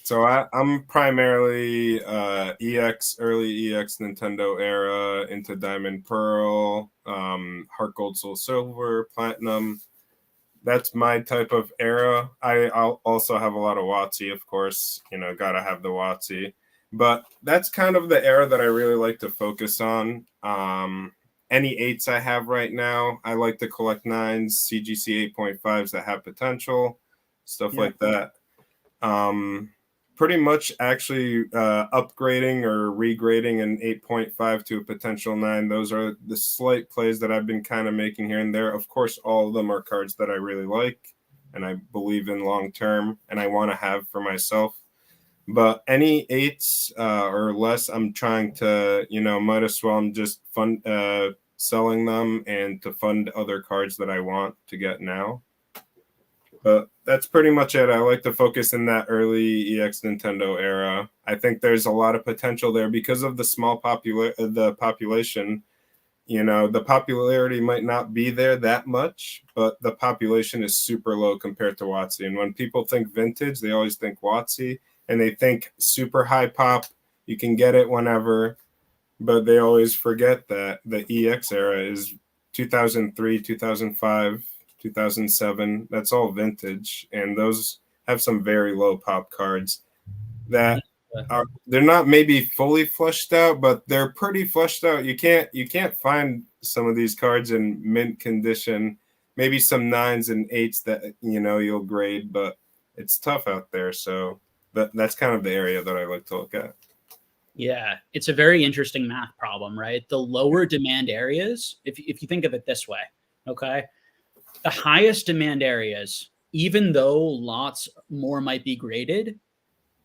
So I'm primarily early EX Nintendo era, into Diamond Pearl, Heart Gold Soul Silver, Platinum. That's my type of era. I'll also have a lot of WotC, of course. Gotta have the WotC. But that's kind of the era that I really like to focus on. Any 8s I have right now, I like to collect 9s, CGC 8.5s that have potential, stuff like that. Pretty much actually upgrading or regrading an 8.5 to a potential 9. Those are the slight plays that I've been kind of making here and there. Of course, all of them are cards that I really like and I believe in long term and I want to have for myself. But any 8s or less, I'm trying to, might as well I'm just selling them and to fund other cards that I want to get now. But that's pretty much it. I like to focus in that early EX Nintendo era. I think there's a lot of potential there because of the small population. The popularity might not be there that much, but the population is super low compared to WotC. And when people think vintage, they always think WotC, and they think super high pop. You can get it whenever, but they always forget that the EX era is 2003, 2005. 2007, that's all vintage, and those have some very low pop cards that they're not maybe fully fleshed out, but they're pretty fleshed out. You can't find some of these cards in mint condition. Maybe some 9s and 8s that you'll grade, but it's tough out there. So that's kind of the area that I like to look at. Yeah, it's a very interesting math problem, right? The lower demand areas, if you think of it this way, okay. The highest demand areas, even though lots more might be graded,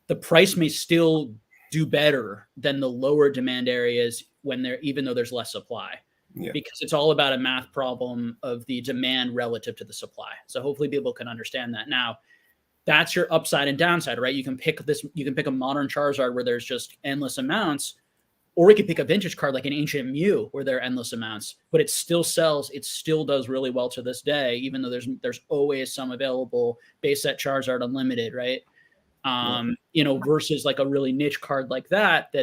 the price may still do better than the lower demand areas even though there's less supply. Yeah. Because it's all about a math problem of the demand relative to the supply. So hopefully people can understand that. Now, that's your upside and downside, right? You can pick a modern Charizard where there's just endless amounts, or we could pick a vintage card like an Ancient Mew where there are endless amounts, but it still sells. It still does really well to this day, even though there's always some available. Base set Charizard Unlimited, right? Versus like a really niche card like that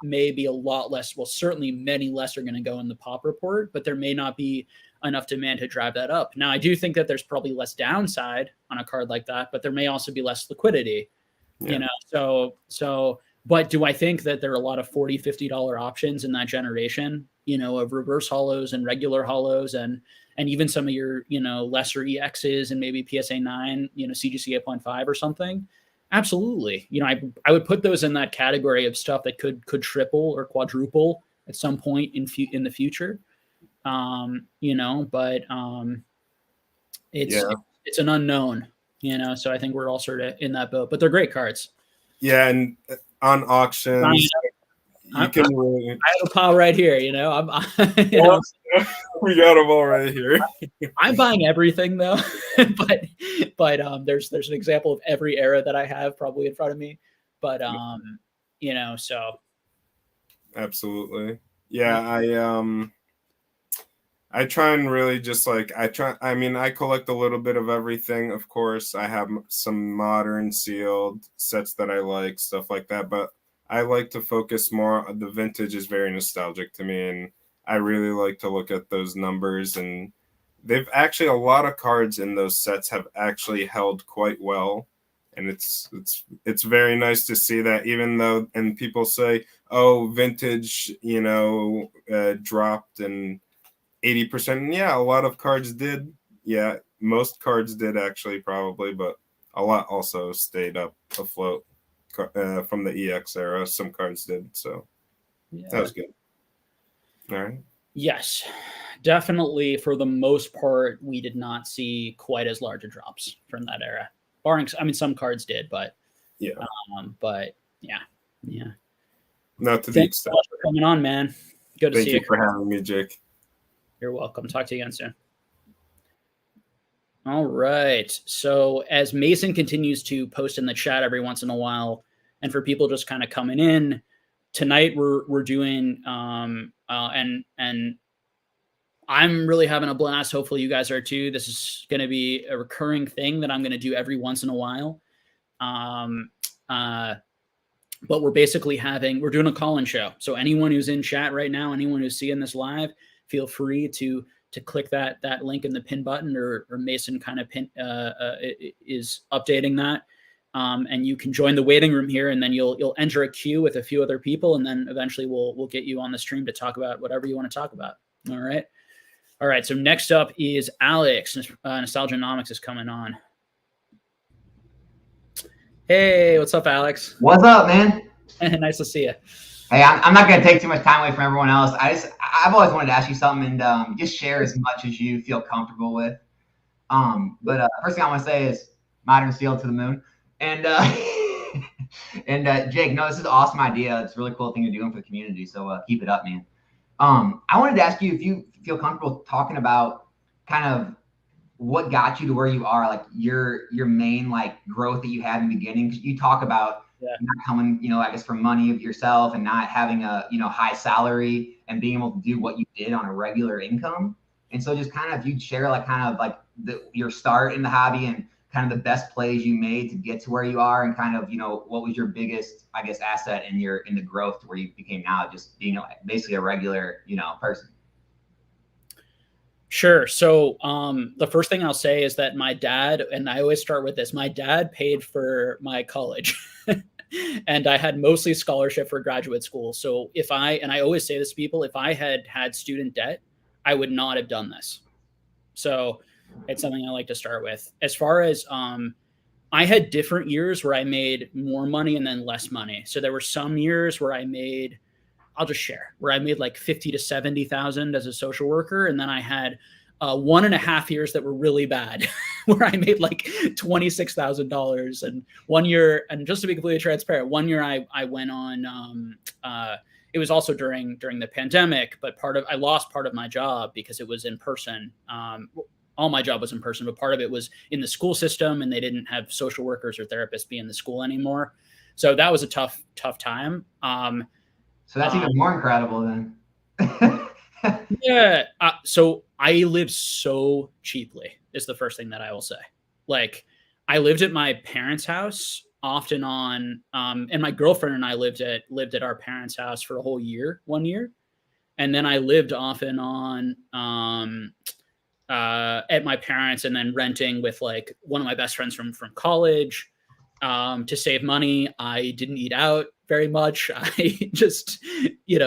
may be a lot less. Well, certainly many less are going to go in the pop report, but there may not be enough demand to drive that up. Now, I do think that there's probably less downside on a card like that, but there may also be less liquidity. Yeah. So. But do I think that there are a lot of $40, $50 options in that generation, of reverse holos and regular holos and even some of your, lesser EXs and maybe PSA 9, CGC 8.5 or something? Absolutely. I would put those in that category of stuff that could triple or quadruple at some point in the future. But it's an unknown, so I think we're all sort of in that boat, but they're great cards. Yeah, and on auctions, I have a pile right here. We got them all right here. I'm buying everything though, but there's an example of every era that I have probably in front of me. But so absolutely, yeah. I try and really just I collect a little bit of everything. Of course, I have some modern sealed sets that I like, stuff like that. But I like to focus more. The vintage is very nostalgic to me, and I really like to look at those numbers. And they've actually, a lot of cards in those sets have actually held quite well. And it's very nice to see that, even though, and people say, oh, vintage, dropped and 80%. Yeah, a lot of cards did. Yeah, most cards did actually, probably, but a lot also stayed up afloat from the EX era. Some cards did, so that was good. All right. Yes, definitely. For the most part, we did not see quite as large a drops from that era. Barring, some cards did, but yeah. Not to the Thanks so extent. much for coming on, man. Good to Thank see you you. for having me, Jake. You're welcome. Talk to you again soon. All right. So as Mason continues to post in the chat every once in a while, and for people just kind of coming in, tonight we're doing and I'm really having a blast. Hopefully you guys are too. This is going to be a recurring thing that I'm going to do every once in a while. But we're basically we're doing a call-in show. So anyone who's in chat right now, anyone who's seeing this live, feel free to click that link in the pin button, or Mason kind of is updating that. And you can join the waiting room here, and then you'll enter a queue with a few other people, and then eventually we'll get you on the stream to talk about whatever you want to talk about. All right. All right. So next up is Alex. Nostalgianomics is coming on. Hey, what's up, Alex? What's up, man? Nice to see you. Hey, I'm not going to take too much time away from everyone else. I've always wanted to ask you something, and just share as much as you feel comfortable with. But first thing I want to say is modern steel to the moon. And and Jake, no, this is an awesome idea. It's a really cool thing you're doing for the community. So keep it up, man. I wanted to ask you if you feel comfortable talking about kind of what got you to where you are, like your main like growth that you had in the beginning. Because you talk about not coming, I guess from money of yourself and not having a high salary and being able to do what you did on a regular income. And so just kind of if you'd share like kind of like your start in the hobby and kind of the best plays you made to get to where you are, and kind of what was your biggest, I guess, asset in the growth to where you became now, just being basically a regular person. Sure. So the first thing I'll say is that my dad, and I always start with this, my dad paid for my college and I had mostly scholarship for graduate school. So and I always say this to people, if I had student debt, I would not have done this. So it's something I like to start with. As far as I had different years where I made more money and then less money. So there were some years where I'll just share, where I made like 50 to 70,000 as a social worker. And then I had 1.5 years that were really bad, where I made like $26,000. And 1 year, and just to be completely transparent, 1 year I went on, it was also during the pandemic, but I lost part of my job because it was in person. All my job was in person, but part of it was in the school system, and they didn't have social workers or therapists be in the school anymore. So that was a tough time. So that's even more incredible then. Yeah. So I live so cheaply is the first thing that I will say. Like I lived at my parents' house often on, and my girlfriend and I lived at our parents' house for a whole year, 1 year. And then I lived often on, at my parents, and then renting with like one of my best friends from college. To save money, I didn't eat out very much. I just,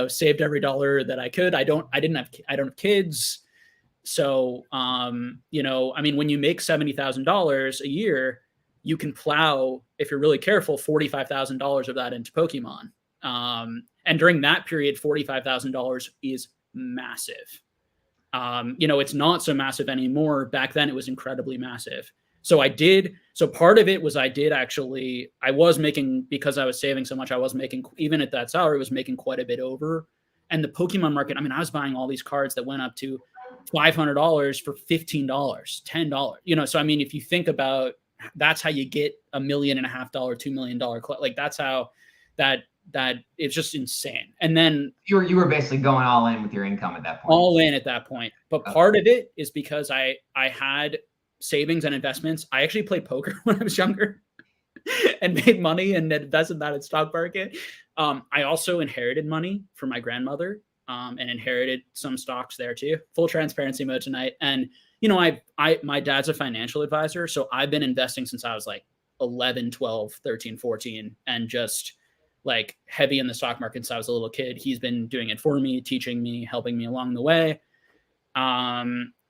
saved every dollar that I could. I don't have kids. So, I mean, when you make $70,000 a year, you can plow, if you're really careful, $45,000 of that into Pokemon. And during that period, $45,000 is massive. It's not so massive anymore. Back then it was incredibly massive. So part of it was I was making, because I was saving so much, I was making, even at that salary, was making quite a bit over. And the Pokemon market, I mean, I was buying all these cards that went up to $500 for $15, $10, so, I mean, if you think about, that's how you get $1.5 million, $2 million, like that's how that it's just insane. And then you were basically going all in with your income at that point. All in at that point. But part of it is because I had savings and investments. I actually played poker when I was younger and made money and invested that in stock market. I also inherited money from my grandmother and inherited some stocks there too. Full transparency mode tonight. And, my dad's a financial advisor. So I've been investing since I was like 11, 12, 13, 14, and just like heavy in the stock market since I was a little kid. He's been doing it for me, teaching me, helping me along the way.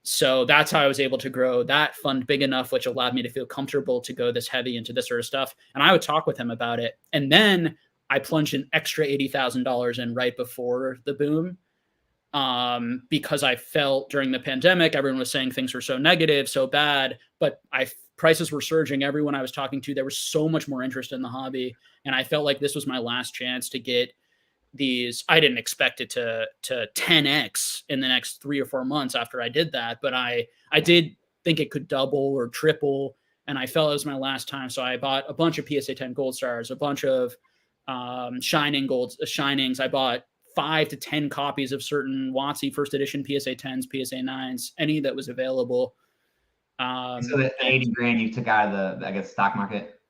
So that's how I was able to grow that fund big enough, which allowed me to feel comfortable to go this heavy into this sort of stuff. And I would talk with him about it. And then I plunged an extra $80,000 in right before the boom. Because I felt during the pandemic, everyone was saying things were so negative, so bad, but prices were surging. Everyone I was talking to, there was so much more interest in the hobby. And I felt like this was my last chance to get I didn't expect it to 10x in the next 3 or 4 months after I did that, but I did think it could double or triple, and I felt it was my last time. So I bought a bunch of PSA 10 Gold Stars, a bunch of Shinings. I bought 5 to 10 copies of certain WotC first edition PSA 10s, PSA 9s, any that was available. So the 80 grand you took out of the, I guess, stock market?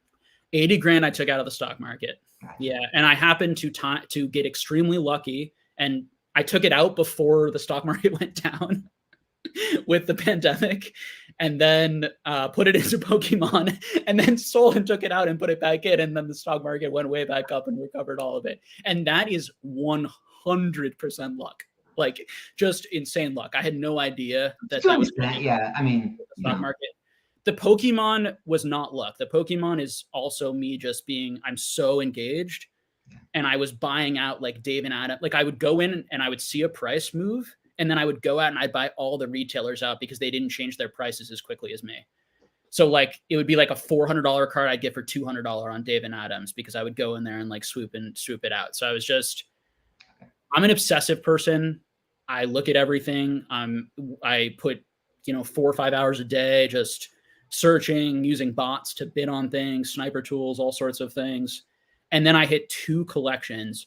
80 grand I took out of the stock market. Gotcha. Yeah. And I happened to get extremely lucky, and I took it out before the stock market went down with the pandemic, and then put it into Pokemon, and then sold and took it out and put it back in. And then the stock market went way back up and recovered all of it. And that is 100% luck. Like, just insane luck. I had no idea that was yeah. I mean, the stock market. The Pokemon was not luck. The Pokemon is also me just being, I'm so engaged, and I was buying out like Dave and Adam. Like, I would go in and I would see a price move, and then I would go out and I'd buy all the retailers out because they didn't change their prices as quickly as me. So like, it would be like a $400 card I'd get for $200 on Dave and Adams, because I would go in there and like swoop it out. So I'm an obsessive person. I look at everything. I put, 4 or 5 hours a day just searching, using bots to bid on things, sniper tools, all sorts of things. And then I hit 2 collections.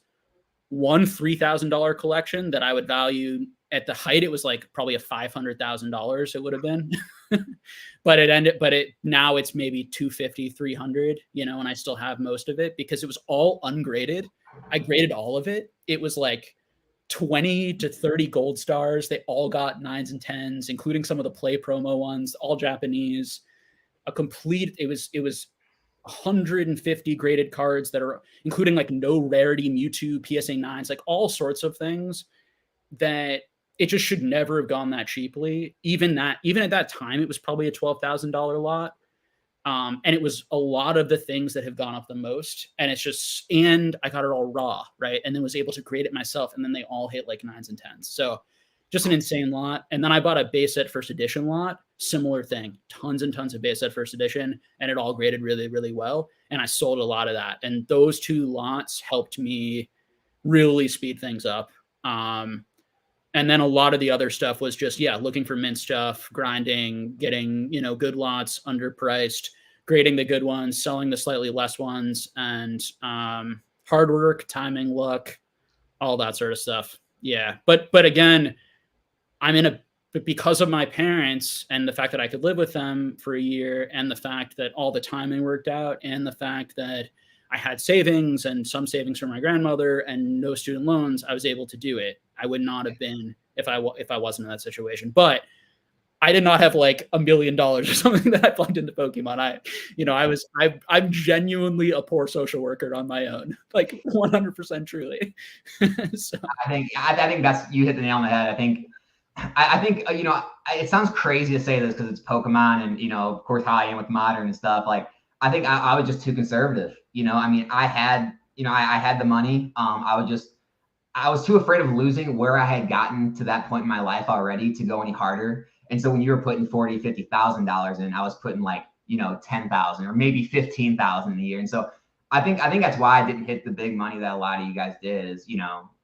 One $3,000 collection that I would value at the height. It was like probably a $500,000 it would have been, but now it's maybe 250, 300, and I still have most of it because it was all ungraded. I graded all of it. It was like 20 to 30 gold stars. They all got 9s and 10s, including some of the play promo ones, all Japanese. It was 150 graded cards that are including like no rarity Mewtwo, PSA 9s, like all sorts of things that it just should never have gone that cheaply. Even at that time, it was probably a $12,000 lot. And it was a lot of the things that have gone up the most. And and I got it all raw, right? And then was able to grade it myself. And then they all hit like 9s and 10s. So just an insane lot. And then I bought a base set first edition lot, similar thing, tons and tons of base set first edition, and it all graded really, really well. And I sold a lot of that. And those 2 lots helped me really speed things up. And then a lot of the other stuff was just, looking for mint stuff, grinding, getting, good lots, underpriced, grading the good ones, selling the slightly less ones, and hard work, timing, luck, all that sort of stuff. Yeah. But again, but because of my parents and the fact that I could live with them for a year, and the fact that all the timing worked out, and the fact that I had savings and some savings from my grandmother and no student loans, I was able to do it. I would not have been if I wasn't in that situation. But I did not have like $1 million or something that I plugged into Pokemon. I'm genuinely a poor social worker on my own, like 100% truly. So I think that's, you hit the nail on the head. I think it sounds crazy to say this because it's Pokemon, and of course how I am with modern and stuff. Like, I think I was just too conservative. I mean, I had the money. I was too afraid of losing where I had gotten to that point in my life already to go any harder. And so when you were putting $40,000, $50,000 in, I was putting like, 10,000 or maybe 15,000 a year. And so I think that's why I didn't hit the big money that a lot of you guys did. Is,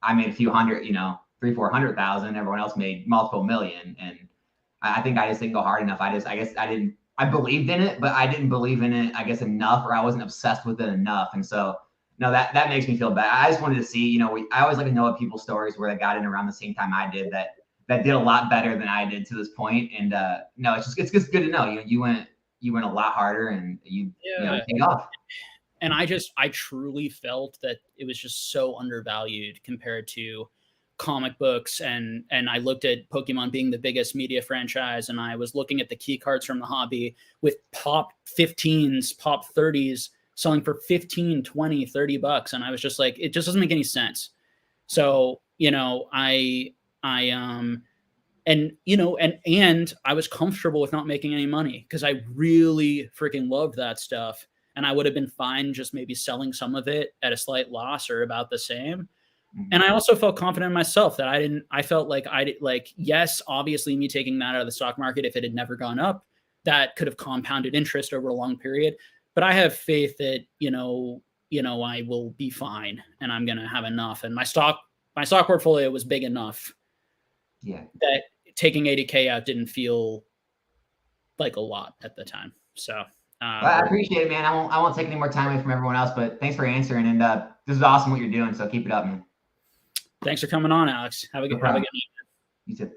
I made a few hundred, 300,000-400,000. Everyone else made multiple million. And I think I just didn't go hard enough. I believed in it, but I didn't believe in it, I guess, enough, or I wasn't obsessed with it enough. And so, no, that makes me feel bad. I just wanted to see, I always like to know what people's stories where they got in around the same time I did that did a lot better than I did to this point. And no, it's just good to know. You went a lot harder, and you paid off. And I truly felt that it was just so undervalued compared to comic books, and I looked at Pokemon being the biggest media franchise, and I was looking at the key cards from the hobby with pop 15s, pop 30s selling for 15, 20, 30 bucks. And I was just like, it just doesn't make any sense. So, I was comfortable with not making any money because I really freaking loved that stuff. And I would have been fine just maybe selling some of it at a slight loss or about the same. And I also felt confident in myself that I felt like yes, obviously me taking that out of the stock market, if it had never gone up, that could have compounded interest over a long period. But I have faith that, I will be fine and I'm going to have enough. And my stock portfolio was big enough that taking 80K out didn't feel like a lot at the time. So well, I appreciate it, man. I won't take any more time away from everyone else, but thanks for answering. And this is awesome what you're doing. So keep it up, man. Thanks for coming on, Alex. Have a good night. You too.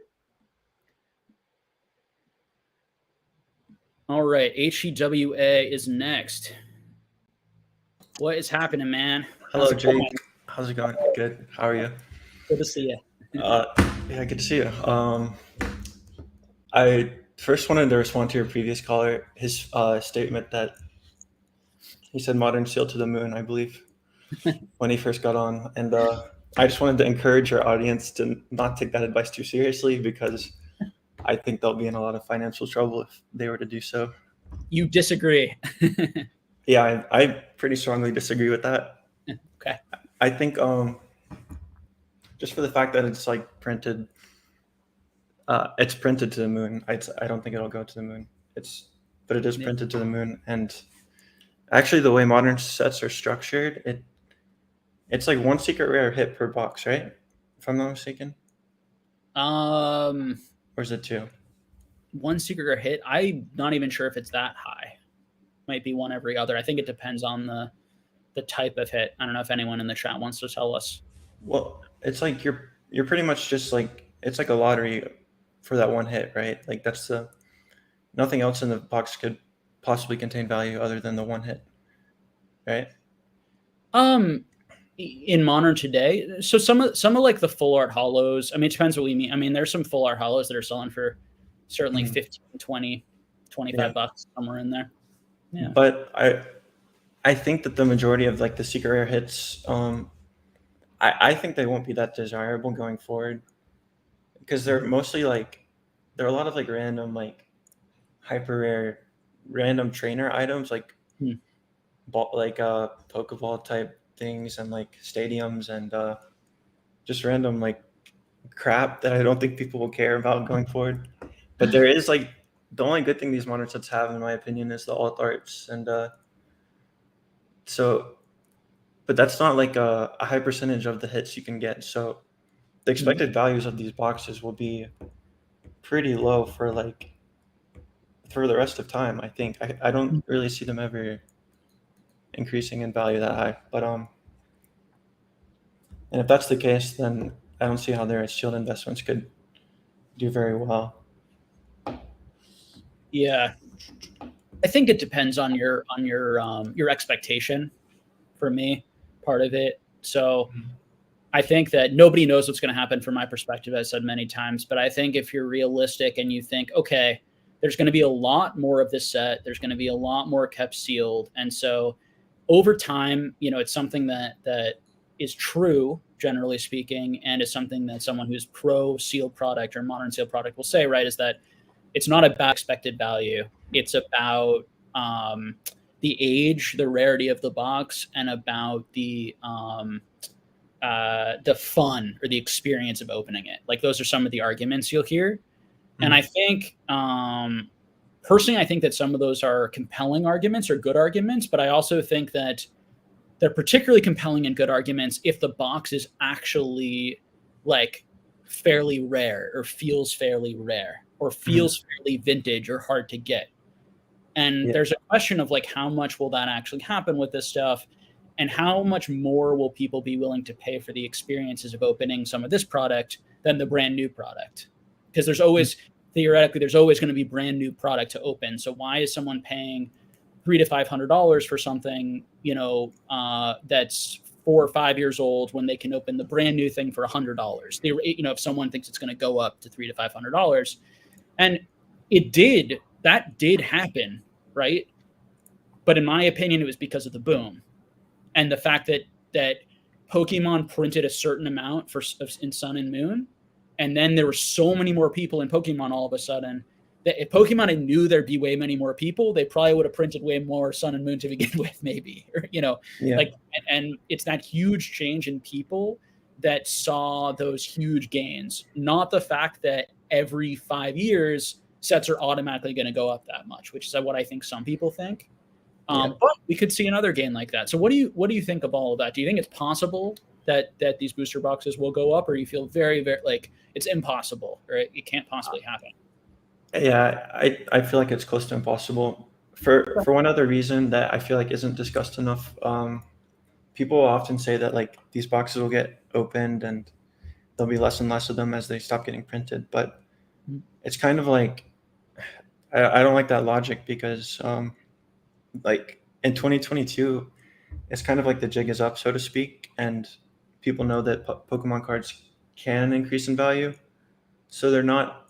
All right. HEWA is next. What is happening, man? Hello, Jake. How's it going? Good. How are you? Good to see you. Yeah, good to see you. I first wanted to respond to your previous caller, his statement that he said modern sail to the moon, I believe, when he first got on. And I just wanted to encourage your audience to not take that advice too seriously, because I think they'll be in a lot of financial trouble if they were to do so. You disagree? Yeah, I pretty strongly disagree with that. Okay. I think just for the fact that it's like printed, it's printed to the moon. I don't think it'll go to the moon. But it is printed to the moon. And actually, the way modern sets are structured, it's like one secret rare hit per box, right? If I'm not mistaken. Or is it two? One secret rare hit. I'm not even sure if it's that high. Might be one every other. I think it depends on the type of hit. I don't know if anyone in the chat wants to tell us. Well, it's like you're pretty much just like, it's like a lottery for that one hit, right? Like nothing else in the box could possibly contain value other than the one hit, right? In modern today, so some of like the full art hollows, I mean, it depends what we mean. I mean, there's some full art hollows that are selling for certainly 15, 20, 25 bucks, somewhere in there. Yeah. But I think that the majority of like the secret rare hits, I think they won't be that desirable going forward, because they're mostly like, there are a lot of like random like hyper rare random trainer items like Pokeball type things and like stadiums and just random like crap that I don't think people will care about going forward. But there is like, the only good thing these modern sets have, in my opinion, is the alt arts. And but that's not like a high percentage of the hits you can get. So the expected values of these boxes will be pretty low for the rest of time. I think I don't really see them ever increasing in value that high. But and if that's the case, then I don't see how their shield investments could do very well. Yeah, I think it depends on your expectation. For me, part of it. So I think that nobody knows what's going to happen from my perspective, as I said many times. But I think if you're realistic and you think, okay, there's going to be a lot more of this set, there's going to be a lot more kept sealed, and so over time, it's something that is true, generally speaking, and is something that someone who's pro sealed product or modern sealed product will say, right, is that it's not about expected value. It's about the age, the rarity of the box, and about the fun or the experience of opening it. Like, those are some of the arguments you'll hear. And I think, personally, I think that some of those are compelling arguments or good arguments, but I also think that they're particularly compelling and good arguments if the box is actually like fairly rare or feels fairly rare or feels fairly vintage or hard to get. And there's a question of like, how much will that actually happen with this stuff? And how much more will people be willing to pay for the experiences of opening some of this product than the brand new product? Because there's always, theoretically, there's always going to be brand new product to open. So why is someone paying $300 to $500 for something, that's 4 or 5 years old when they can open the brand new thing for $100? If someone thinks it's going to go up to $300 to $500, and that did happen, right? But in my opinion, it was because of the boom and the fact that Pokemon printed a certain amount in Sun and Moon, and then there were so many more people in Pokemon all of a sudden that if Pokemon knew there'd be way many more people, they probably would have printed way more Sun and Moon to begin with, maybe. And it's that huge change in people that saw those huge gains, not the fact that every 5 years sets are automatically going to go up that much, which is what I think some people think. But we could see another game like that. So what do you think of all of that? Do you think it's possible that these booster boxes will go up, or you feel very, very like it's impossible, or it can't possibly happen? Yeah, I feel like it's close to impossible for one other reason that I feel like isn't discussed enough. People often say that like these boxes will get opened and there'll be less and less of them as they stop getting printed, but it's kind of like I don't like that logic because like in 2022 it's kind of like the jig is up, so to speak, and people know that Pokemon cards can increase in value, so they're not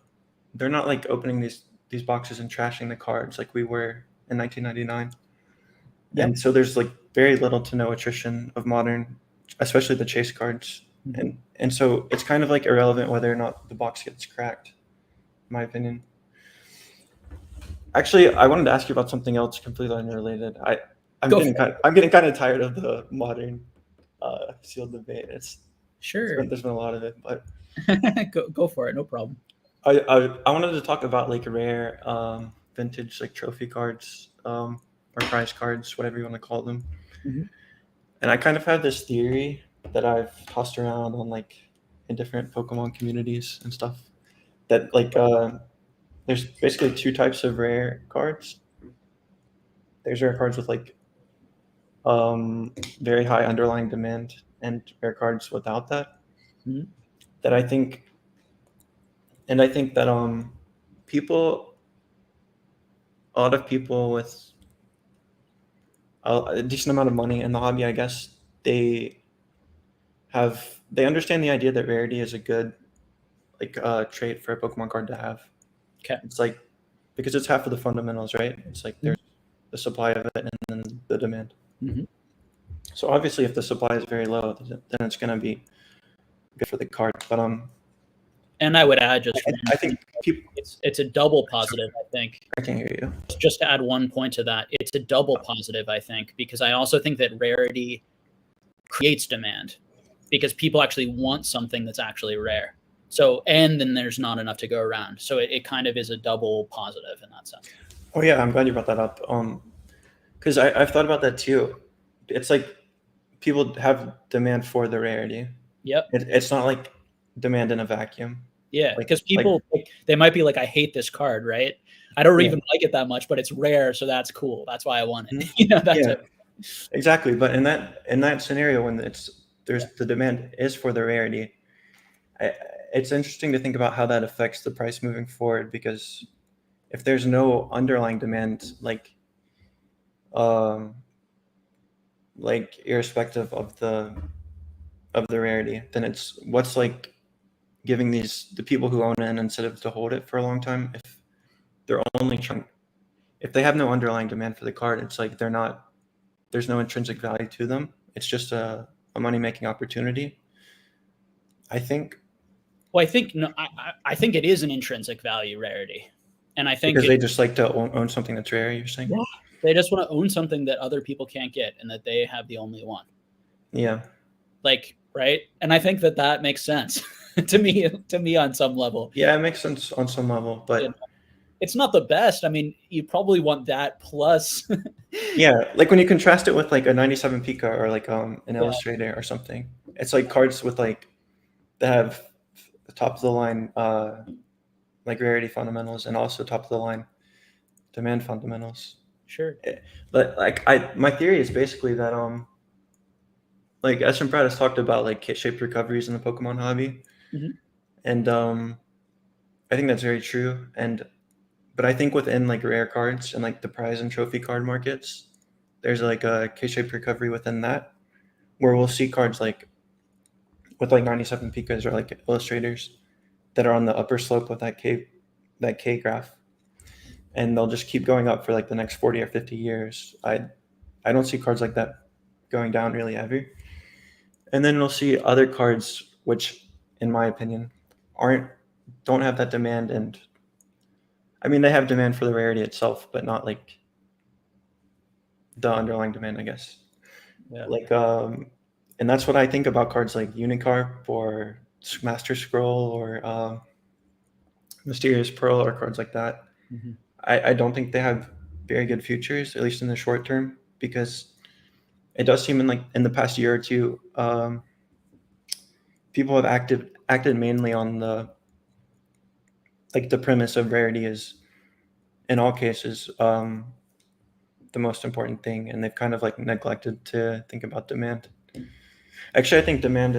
like opening these boxes and trashing the cards like we were in 1999. Yep. And so there's like very little to no attrition of modern, especially the chase cards. And so it's kind of like irrelevant whether or not the box gets cracked, in my opinion. Actually, I wanted to ask you about something else completely unrelated. I'm getting kind of tired of the modern sealed debate. There's been a lot of it, but go for it, no problem. I wanted to talk about like rare vintage like trophy cards or prize cards, whatever you want to call them. And I kind of have this theory that I've tossed around on like in different Pokemon communities and stuff that like there's basically two types of rare cards. There's rare cards with like very high underlying demand and rare cards without that. That I think that a lot of people with a decent amount of money in the hobby, I guess, they understand the idea that rarity is a good like trait for a Pokemon card to have. Okay. It's like because it's half of the fundamentals, right? It's like there's the supply of it and then the demand. So obviously, if the supply is very low, then it's going to be good for the card. But and I would add I think it's a double positive. I think I can't hear you. Just to add one point to that, it's a double positive. I think because I also think that rarity creates demand because people actually want something that's actually rare. So and then there's not enough to go around. So it kind of is a double positive in that sense. Oh yeah, I'm glad you brought that up. Because I've thought about that too. It's like people have demand for the rarity. Yep. It's not like demand in a vacuum. Yeah, because people they might be like, I hate this card, right? I don't even like it that much, but it's rare, so that's cool. That's why I want it. That's it. Exactly. But in that scenario, when there's the demand is for the rarity, it's interesting to think about how that affects the price moving forward. Because if there's no underlying demand, like irrespective of the rarity, then it's what's like giving the people who own it an incentive to hold it for a long time. If they're only if they have no underlying demand for the card, it's like there's no intrinsic value to them. It's just a money-making opportunity, I think. Well, I think it is an intrinsic value rarity. And I think because they just like to own something that's rare, you're saying? Yeah. They just want to own something that other people can't get and that they have the only one. Yeah. Like, right? And I think that makes sense to me on some level. Yeah, it makes sense on some level, but it's not the best. I mean, you probably want that plus. Yeah, like when you contrast it with like a 97 Pika or like an Illustrator or something. It's like cards with like that have the top of the line like rarity fundamentals and also top of the line demand fundamentals. Sure. But like my theory is basically that like S. Pratt has talked about like kit-shaped recoveries in the Pokemon hobby. And I think that's very true. But I think within like rare cards and like the prize and trophy card markets, there's like a K-shaped recovery within that, where we'll see cards like with like 97 Pikas or like Illustrators that are on the upper slope of that K graph, and they'll just keep going up for like the next 40 or 50 years. I don't see cards like that going down really ever. And then we'll see other cards which, in my opinion, don't have that demand, and I mean they have demand for the rarity itself, but not like the underlying demand, I guess. Yeah. Like and that's what I think about cards like Unicarp or Master Scroll or Mysterious Pearl or cards like that. I don't think they have very good futures, at least in the short term, because it does seem in the past year or two, people have acted mainly on the premise of rarity is in all cases the most important thing, and they've kind of neglected to think about demand. Actually, I think demand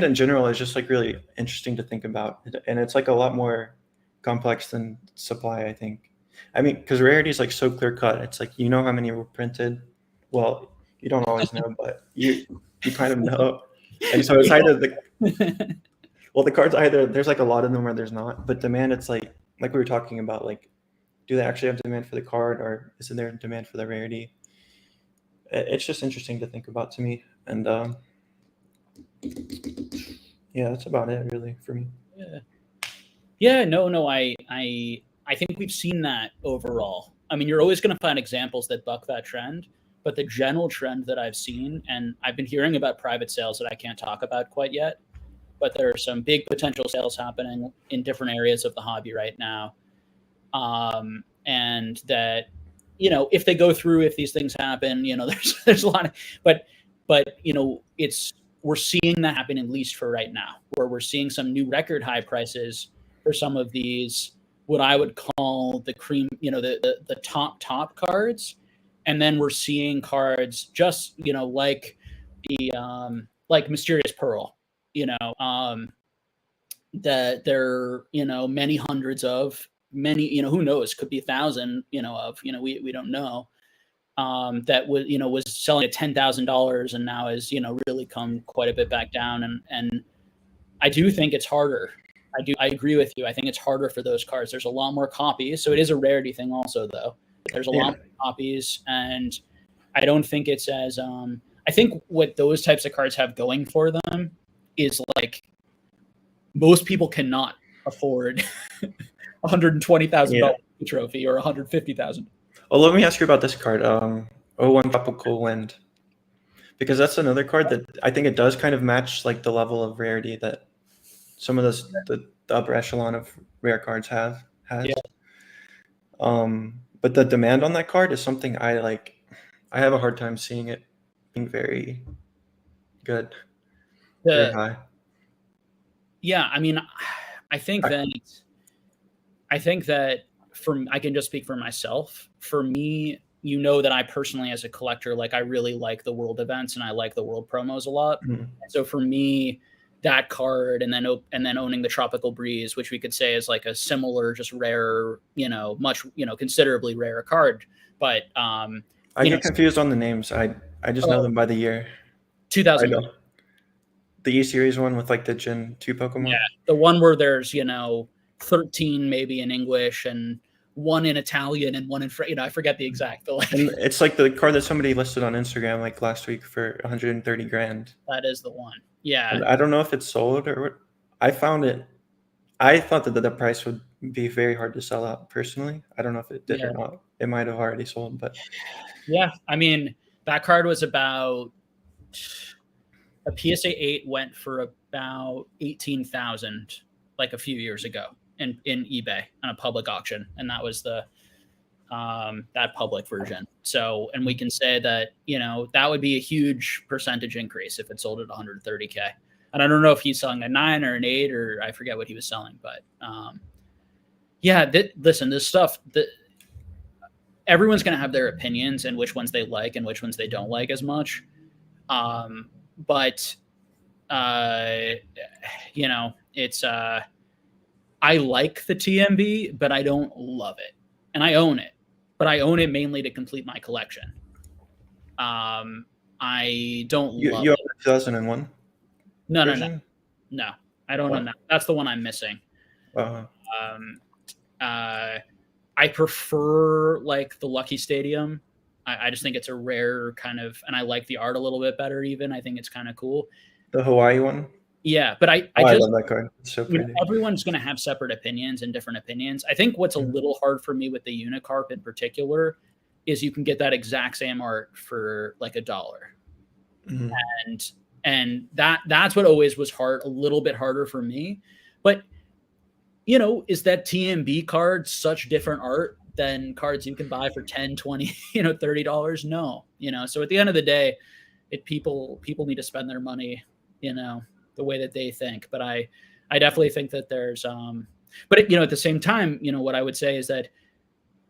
in general is just really interesting to think about, and it's a lot more complex than supply, I think. I mean, because rarity is so clear cut. It's how many were printed. Well, you don't always know, but you kind of know. And so it's either the cards either there's a lot of them or there's not. But demand, it's like we were talking about, do they actually have demand for the card, or is there demand for the rarity? It's just interesting to think about to me, and yeah, that's about it really for me. No, I think we've seen that overall. I mean, you're always going to find examples that buck that trend, but the general trend that I've seen, and I've been hearing about private sales that I can't talk about quite yet, but there are some big potential sales happening in different areas of the hobby right now. And that, if they go through, if these things happen, there's a lot of, but we're seeing that happen, at least for right now, where we're seeing some new record high prices for some of these, what I would call the cream, the top cards. And then we're seeing cards just, like the, like Mysterious Pearl, that there, many hundreds of, who knows, could be 1,000, of, we don't know, that was selling at $10,000 and now has, really come quite a bit back down. And I do think it's harder. I agree with you. I think it's harder for those cards. There's a lot more copies. So it is a rarity thing also, though. There's a lot more copies, and I don't think it's as, I think what those types of cards have going for them is most people cannot afford $120,000 trophy or $150,000. Well, let me ask you about this card, 01 Tropical Wind, because that's another card that I think it does kind of match the level of rarity that some of the upper echelon of rare cards has. But the demand on that card is something I have a hard time seeing it being very good, very high. Yeah, I mean, I think that I can just speak for myself. For me, that I personally, as a collector, I really like the world events and I like the world promos a lot. Mm-hmm. So for me, that card and then owning the Tropical Breeze, which we could say is a similar, just rare, much, considerably rarer card. But I get confused on the names. I just know them by the year. 2000. The E series one with the Gen 2 Pokemon. Yeah, the one where there's 13 maybe in English and one in Italian and one in French. I forget the exact. But and it's the card that somebody listed on Instagram last week for $130,000. That is the one. Yeah. And I don't know if it's sold or what. I found it. I thought that the price would be very hard to sell out personally. I don't know if it did or not. It might have already sold, but yeah, I mean, that card was about a PSA 8 went for about 18,000 a few years ago in eBay on a public auction, and that was the that public version. So, and we can say that that would be a huge percentage increase if it sold at 130K. And I don't know if he's selling a 9 or an 8 or I forget what he was selling, but listen, this stuff that everyone's going to have their opinions and which ones they like and which ones they don't like as much. But it's I like the TMB, but I don't love it, and I own it, but I own it mainly to complete my collection. I don't love you it. own 2001? No, I don't own that. That's the one I'm missing. Uh-huh. I prefer the Lucky Stadium. I just think it's a rare kind of, and I like the art a little bit better even. I think it's kind of cool. The Hawaii one? Yeah, but I love that card. It's so pretty. Everyone's going to have separate opinions and different opinions. I think what's a little hard for me with the Unicarp in particular is you can get that exact same art for $1. Mm-hmm. And that's what always was hard, a little bit harder for me. But is that TMB card such different art than cards you can buy for 10, 20, $30? No, so at the end of the day, people need to spend their money, the way that they think. But I definitely think that there's, but at the same time, what I would say is that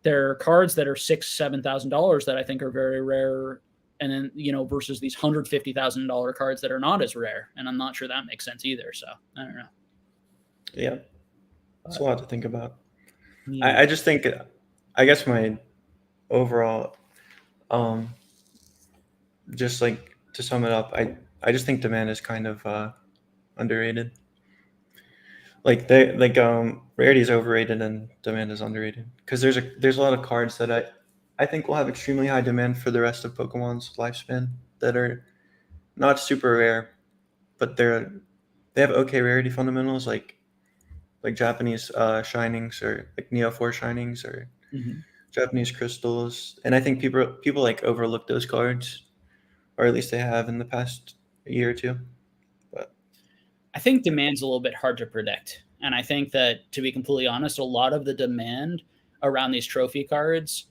there are cards that are $6,000-$7,000 that I think are very rare. And then, versus these $150,000 cards that are not as rare. And I'm not sure that makes sense either. So I don't know. Yeah. That's a lot to think about. Yeah. I just think, I guess my overall, just like to sum it up, I just think demand is kind of underrated. Like rarity is overrated and demand is underrated, because there's a lot of cards that I think will have extremely high demand for the rest of Pokemon's lifespan that are not super rare, but they have okay rarity fundamentals, like Japanese shinings, or like Neo 4 shinings, or Japanese crystals. And I think people like overlook those cards, or at least they have in the past year or two. But I think demand's a little bit hard to predict. And I think that, to be completely honest, a lot of the demand around these trophy cards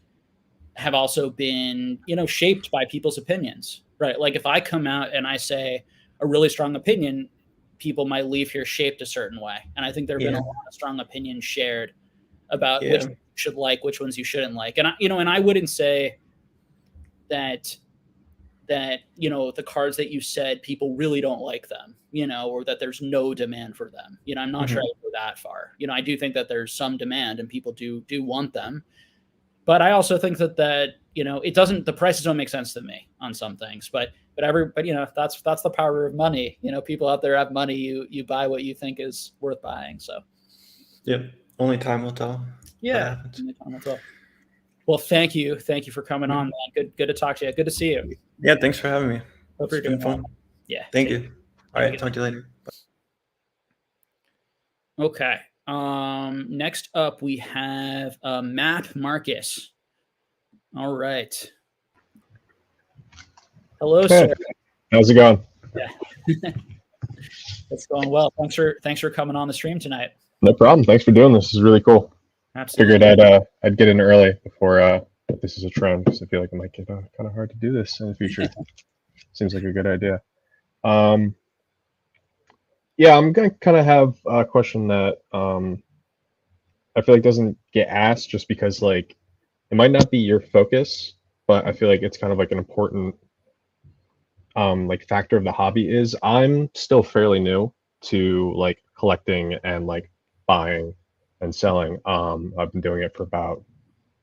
have also been, shaped by people's opinions, right? Like if I come out and I say a really strong opinion, people might leave here shaped a certain way. And I think there have been a lot of strong opinions shared about which ones you should like, which ones you shouldn't like. And I wouldn't say that the cards that you said, people really don't like them, or that there's no demand for them. I'm not sure I would go that far. I do think that there's some demand and people do want them. But I also think that the prices don't make sense to me on some things. But that's the power of money. People out there have money. You buy what you think is worth buying. So, yep, only time will tell. Yeah, only time will tell. Well, thank you for coming on, man. Good to talk to you. Good to see you. Yeah, thanks for having me. Hope you're doing fun. Yeah, thank you. All right, talk to you later. Bye. Okay. Next up we have Map Marcus. All right. Hello, sir. How's it going? Yeah. It's going well. Thanks for coming on the stream tonight. No problem. Thanks for doing this. This is really cool. Absolutely. Figured I'd get in early before this is a trend, because I feel like it might get kind of hard to do this in the future. Seems like a good idea. Yeah, I'm gonna kind of have a question that I feel like doesn't get asked, just because like it might not be your focus, but I feel like it's kind of like an important like factor of the hobby. Is I'm still fairly new to like collecting and like buying and selling. I've been doing it for about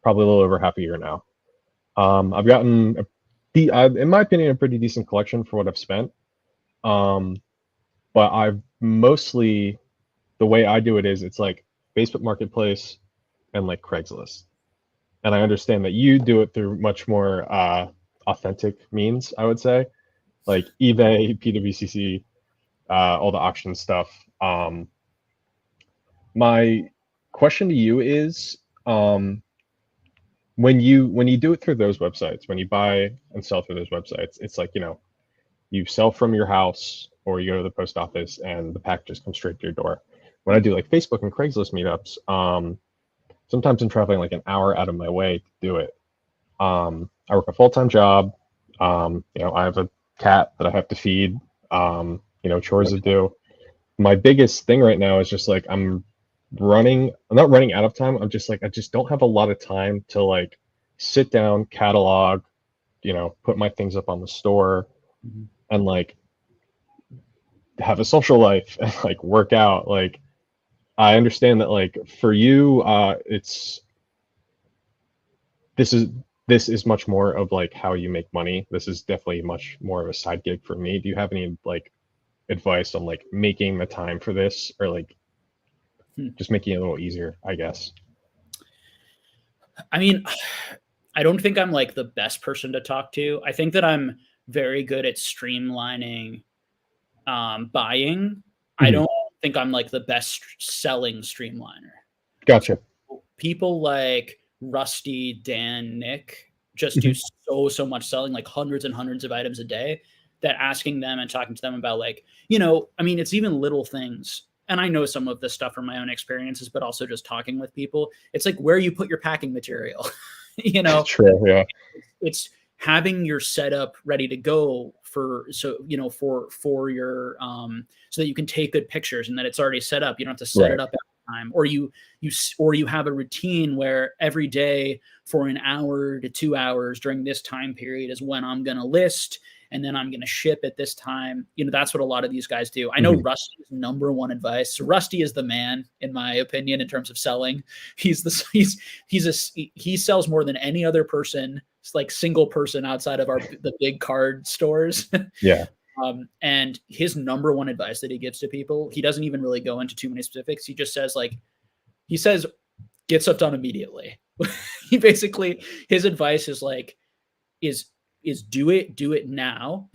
probably a little over half a year now. I've gotten in my opinion a pretty decent collection for what I've spent. But I've mostly, the way I do it is it's like Facebook Marketplace and like Craigslist. And I understand that you do it through much more authentic means, I would say, like eBay, PWCC, all the auction stuff. My question to you is, when you do it through those websites, when you buy and sell through those websites, it's like, you sell from your house, or you go to the post office and the packages come straight to your door. When I do like Facebook and Craigslist meetups, sometimes I'm traveling like an hour out of my way to do it. I work a full-time job. I have a cat that I have to feed, chores to do. My biggest thing right now is just like, I'm not running out of time. I'm just like, I just don't have a lot of time to like sit down, catalog, put my things up on the store, and like have a social life and like work out. Like, I understand that like for you, this is much more of like how you make money. This is definitely much more of a side gig for me. Do you have any like advice on like making the time for this, or like just making it a little easier, I guess? I mean, I don't think I'm like the best person to talk to. I think that I'm very good at streamlining buying. I don't think I'm like the best selling streamliner. Gotcha. People like Rusty, Dan, Nick just do so much selling, like hundreds and hundreds of items a day, that asking them and talking to them about like, I mean, it's even little things and I know some of this stuff from my own experiences, but also just talking with people, it's like where you put your packing material. You know, True, yeah. It's having your setup ready to go for your so that you can take good pictures and that it's already set up. You don't have to set it up every time, or you have a routine where every day for an hour to 2 hours during this time period is when I'm going to list, and then I'm going to ship at this time. You know, that's what a lot of these guys do. I know Rusty's number one advice. Rusty is the man, in my opinion, in terms of selling. He sells more than any other person. It's like single person outside of the big card stores. Yeah. And his number one advice that he gives to people, he doesn't even really go into too many specifics. He just says get stuff done immediately. He basically, his advice is do it now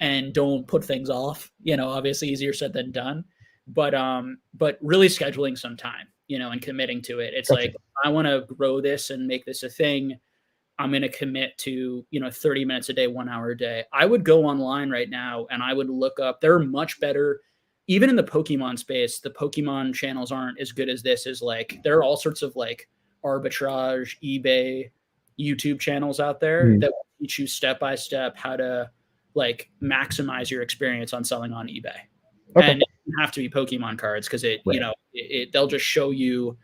and don't put things off. You know, obviously easier said than done, but really scheduling some time, you know, and committing to it. It's like, I want to grow this and make this a thing. I'm going to commit to, 30 minutes a day, 1 hour a day. I would go online right now and I would look up, they're much better. Even in the Pokemon space, the Pokemon channels aren't as good as this. Is like, there are all sorts of like arbitrage, eBay, YouTube channels out there that will teach you step by step how to like maximize your experience on selling on eBay. And it doesn't have to be Pokemon cards, because they'll just show you,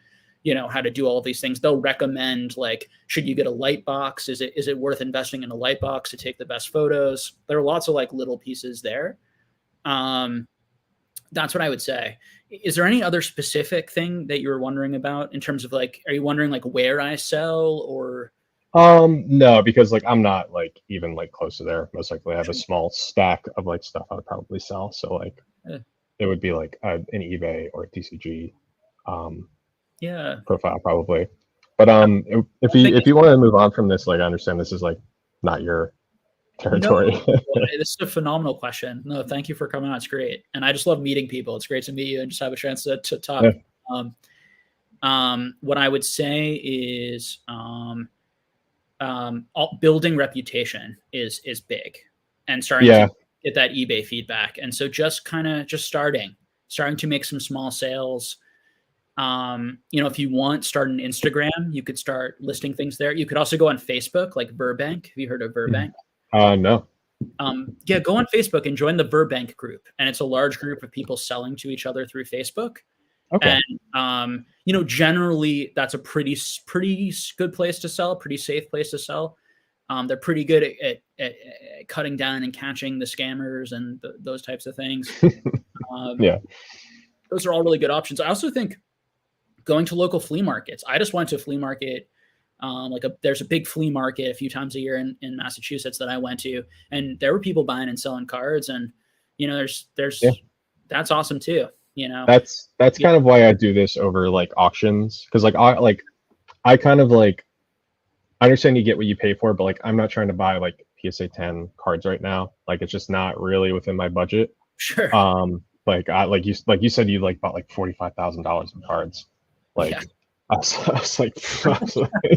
how to do all of these things. They'll recommend, like, should you get a light box? Is it worth investing in a light box to take the best photos? There are lots of like little pieces there. That's what I would say. Is there any other specific thing that you were wondering about in terms of like, are you wondering like where I sell or? No, because like I'm not like even like close to there. Most likely I have a small stack of like stuff I would probably sell. So like it would be like an eBay or a TCG profile probably. But if you want to move on from this, like I understand this is like not your territory. No, this is a phenomenal question. No, thank you for coming on. It's great. And I just love meeting people. It's great to meet you and just have a chance to talk. Yeah. What I would say is building reputation is big, and starting to get that eBay feedback. And so just starting to make some small sales. If you want, start an Instagram. You could start listing things there. You could also go on Facebook, like Burbank. Have you heard of Burbank? No. Go on Facebook and join the Burbank group. And it's a large group of people selling to each other through Facebook. Okay. And, generally that's a pretty good place to sell, pretty safe place to sell. They're pretty good at cutting down and catching the scammers and those types of things. Those are all really good options. I also think going to local flea markets. I just went to a flea market. There's a big flea market a few times a year in Massachusetts that I went to, and there were people buying and selling cards, and that's awesome too. That's kind of why I do this over like auctions, because I kind of like, I understand you get what you pay for, but like I'm not trying to buy like PSA 10 cards right now. Like it's just not really within my budget. Sure. Like you said you like bought like $45,000 in cards. Like I was like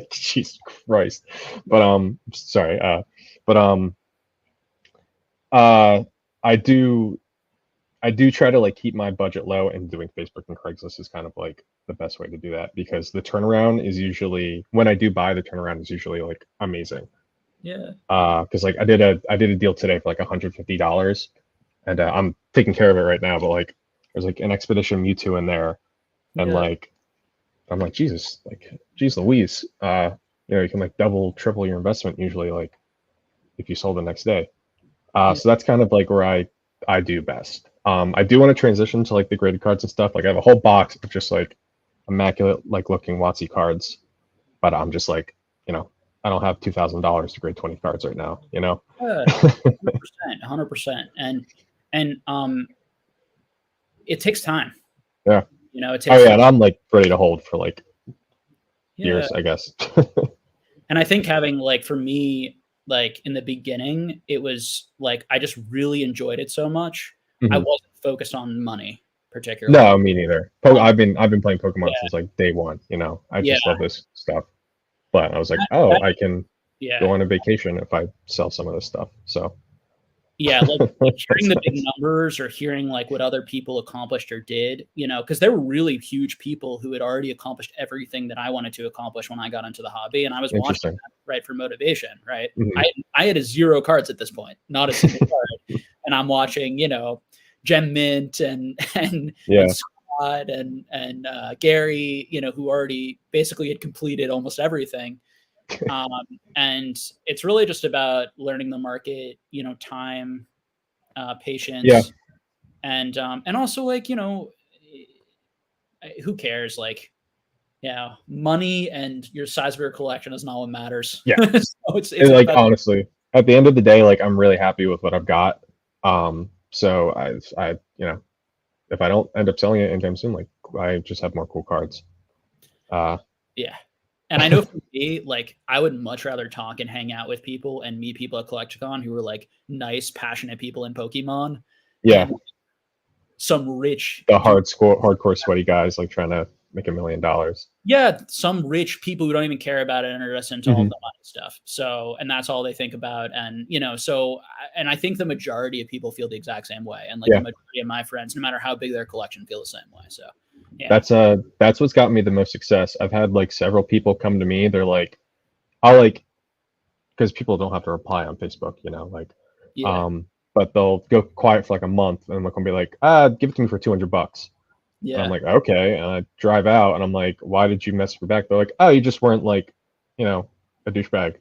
Jesus Christ. But sorry. I do try to like keep my budget low, and doing Facebook and Craigslist is kind of like the best way to do that, because the turnaround is usually, when I do buy, the turnaround is usually like amazing. Yeah. Because like I did a deal today for like $150, and I'm taking care of it right now. But like there's like an Expedition Mewtwo in there, and like I'm like, Jesus, like geez Louise, you can like double, triple your investment usually, like if you sold the next day. So that's kind of like where I do best. I do want to transition to like the graded cards and stuff. Like I have a whole box of just like immaculate like looking WotC cards, but I'm just like, I don't have $2,000 to grade 20 cards right now, 100%. And it takes time. Yeah. It takes and I'm like ready to hold for like years, I guess. And I think having like, for me, like in the beginning, it was like I just really enjoyed it so much. I wasn't focused on money particularly. No, me neither. I've been playing Pokemon since like day one. I just love this stuff. But I was like, I can go on a vacation if I sell some of this stuff. So Yeah, like hearing the big numbers or hearing like what other people accomplished or did, you know, because there were really huge people who had already accomplished everything that I wanted to accomplish when I got into the hobby, and I was watching Interesting. that, right, for motivation, right? Mhm. I had a 0 cards at this point, not a single card, and I'm watching, you know, Gem Mint and Yeah. Scott and Gary, you know, who already basically had completed almost everything. And it's really just about learning the market, you know, time, patience, Yeah. and also like, you know, who cares? Like, yeah, money and your size of your collection is not what matters. Yeah. So it's And like about, honestly, at the end of the day, like I'm really happy with what I've got. So I you know, if I don't end up selling it anytime soon, like I just have more cool cards. yeah. And I know for me, like I would much rather talk and hang out with people and meet people at Collecticon who are like nice, passionate people in Pokemon. Yeah. Than some rich The hardcore sweaty guys like trying to make $1 million. Yeah, some rich people who don't even care about it and are just into all Mhm. the money stuff. So, and that's all they think about. And, you know, so, and I think the majority of people feel the exact same way. And like Yeah. the majority of my friends, no matter how big their collection, feel the same way. So, yeah. That's what's got me the most success. I've had like several people come to me. They're like, I'll like, because people don't have to reply on Facebook, you know, like, Yeah. but they'll go quiet for like a month and they'll come be like, give it to me for $200. And I'm Yeah. like, okay. And I drive out and I'm like, why did you mess me back? They're like, oh, you just weren't like, you know, a douchebag.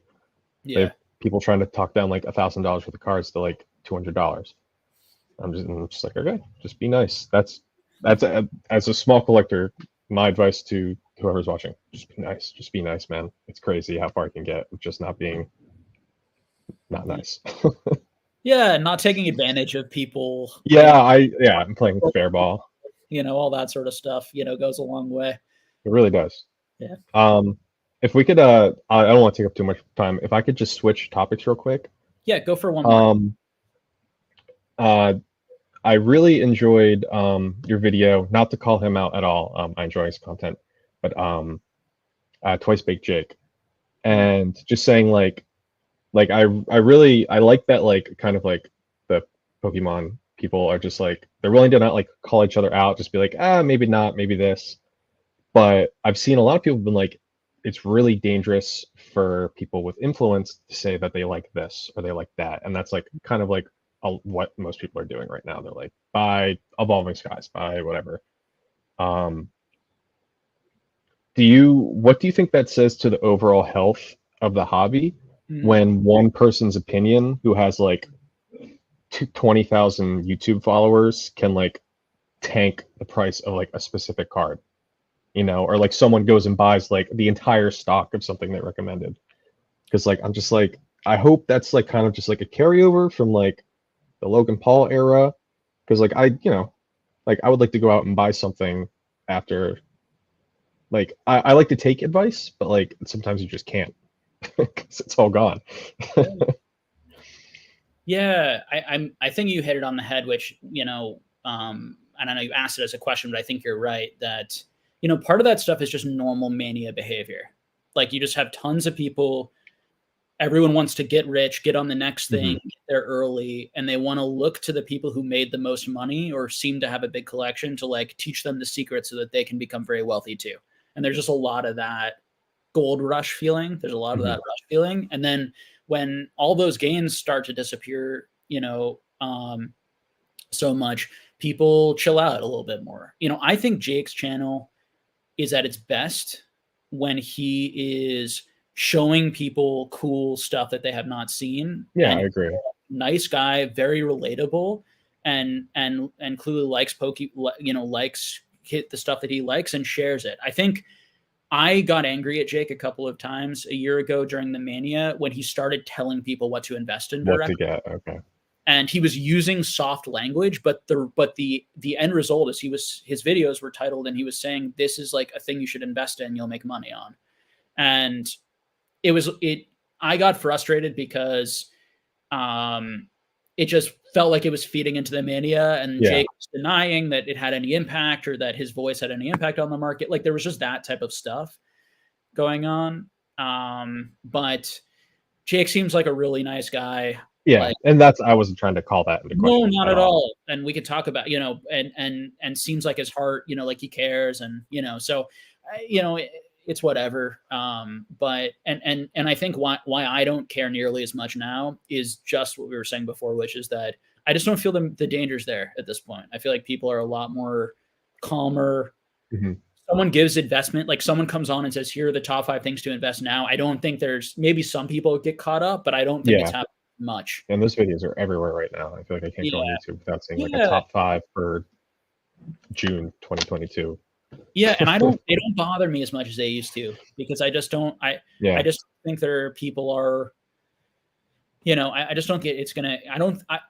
They Yeah. have people trying to talk down like $1,000 worth of cards to like $200. I'm just like, okay, just be nice. That's as a small collector, my advice to whoever's watching, just be nice. Just be nice, man. It's crazy how far you can get with just not being not nice. Yeah. Not taking advantage of people. Yeah, I'm playing with fair ball. You know, all that sort of stuff, you know, goes a long way. It really does. Yeah. If we could, I don't want to take up too much time. If I could just switch topics real quick. Yeah. Go for one more. I really enjoyed your video. Not to call him out at all. I enjoy his content, but Twice Baked Jake, and just saying like I like that like kind of like the Pokemon people are just like they're willing to not like call each other out, just be like maybe not, maybe this. But I've seen a lot of people have been like, it's really dangerous for people with influence to say that they like this or they like that, and that's like kind of like what most people are doing right now. They're like, buy Evolving Skies, buy whatever. What do you think that says to the overall health of the hobby when one person's opinion who has like 20,000 YouTube followers can like tank the price of like a specific card, you know, or like someone goes and buys like the entire stock of something they recommended? Because like I'm just like, I hope that's like kind of just like a carryover from like the Logan Paul era, because like I would like to go out and buy something after. Like I like to take advice, but like sometimes you just can't because it's all gone. Yeah, I think you hit it on the head, which, you know, and I know you asked it as a question, but I think you're right that, you know, part of that stuff is just normal mania behavior. Like you just have tons of people, everyone wants to get rich, get on the next thing, get there early, and they want to look to the people who made the most money or seem to have a big collection to like teach them the secret so that they can become very wealthy too. And there's just a lot of that gold rush feeling. There's a lot of that rush feeling. And then when all those gains start to disappear, you know, so much, people chill out a little bit more. You know, I think Jake's channel is at its best when he is showing people cool stuff that they have not seen. Yeah, and I agree. Nice guy, very relatable, and clearly likes likes hit the stuff that he likes and shares it. I think I got angry at Jake a couple of times a year ago during the mania when he started telling people what to invest in directly. What to get, okay. And he was using soft language, but the end result is his videos were titled and he was saying, this is like a thing you should invest in, you'll make money on. And I got frustrated because it just felt like it was feeding into the mania, and Jake was denying that it had any impact or that his voice had any impact on the market. Like there was just that type of stuff going on. But Jake seems like a really nice guy. Yeah, Like, and that's I wasn't trying to call that into no, question not at all. And we could talk about, and seems like his heart, like he cares, and so, it's whatever. But I think why I don't care nearly as much now is just what we were saying before, which is that I just don't feel the dangers there at this point. I feel like people are a lot more calmer. Mhm. Someone gives investment, like someone comes on and says, here are the top 5 things to invest now. I don't think maybe some people get caught up, but I don't think it's happening much. And those videos are everywhere right now. I feel like I can't go on YouTube without seeing like a top 5 for June 2022. Yeah, and they don't bother me as much as they used to, because I just don't. I just think there are people are. I just don't get it's gonna.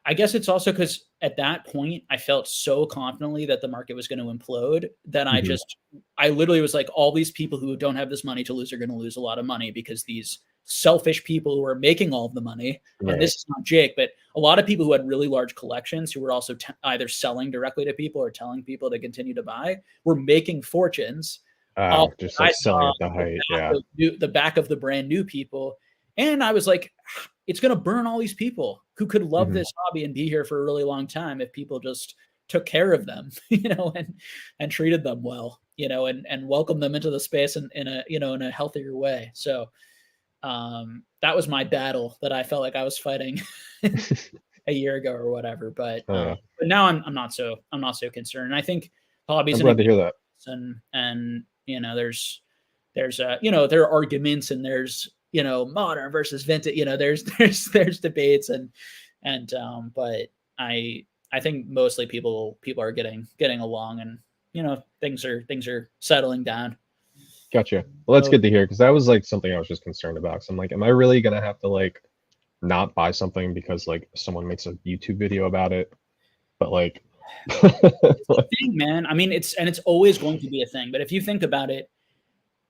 I guess it's also because at that point I felt so confidently that the market was going to implode that I literally was like, all these people who don't have this money to lose are going to lose a lot of money because these selfish people who are making all of the money. Right. And this is not Jake, but a lot of people who had really large collections who were also either selling directly to people or telling people to continue to buy were making fortunes. Just like selling at the height. The back of the brand new people. And I was like, it's going to burn all these people who could love this hobby and be here for a really long time if people just took care of them, and treated them well, and welcomed them into the space in a healthier way. So that was my battle that I felt like I was fighting a year ago or whatever. But now I'm not so concerned. And I think hobbies. I'm glad to hear that. And there's there are arguments, and there's modern versus vintage. There's debates, but I think mostly people are getting along, and things are settling down. Gotcha. Well, that's good to hear, because that was like something I was just concerned about. So I'm like, am I really gonna have to like not buy something because like someone makes a YouTube video about it? But like, it's a thing, man. I mean, it's always going to be a thing. But if you think about it,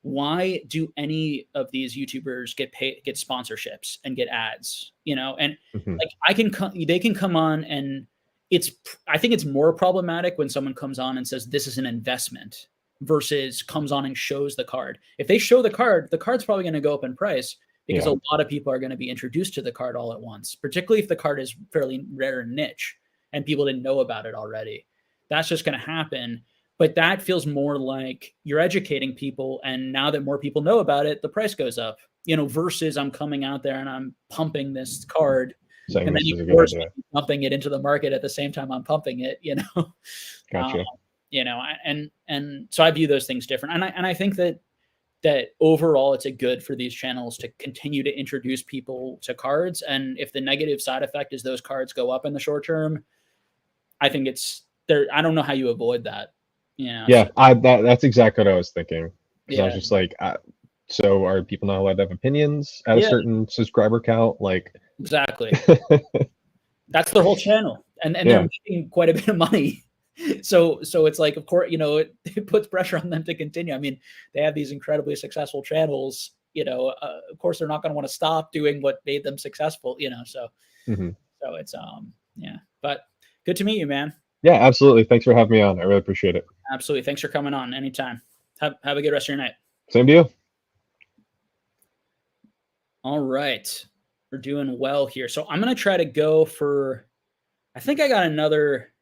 why do any of these YouTubers get sponsorships and get ads? And like they can come on, and I think it's more problematic when someone comes on and says this is an investment versus comes on and shows the card. If they show the card's probably going to go up in price because a lot of people are going to be introduced to the card all at once, particularly if the card is fairly rare and niche and people didn't know about it already. That's just going to happen. But that feels more like you're educating people, and now that more people know about it, the price goes up, versus I'm coming out there and I'm pumping this card, and then you force me pumping it into the market at the same time I'm pumping it, Gotcha. And so I view those things different. And I think that overall it's a good for these channels to continue to introduce people to cards. And if the negative side effect is those cards go up in the short term, I think it's there. I don't know how you avoid that. That's exactly what I was thinking. Because I was just like, so are people not allowed to have opinions at a certain subscriber count? Like, exactly. That's their whole channel, and they're making quite a bit of money. So it's like, of course, it puts pressure on them to continue. I mean, they have these incredibly successful channels. Of course, they're not going to want to stop doing what made them successful. So it's But good to meet you, man. Yeah, absolutely. Thanks for having me on. I really appreciate it. Absolutely. Thanks for coming on anytime. Have a good rest of your night. Same to you. All right. We're doing well here. So I'm going to try to go for, I think I got another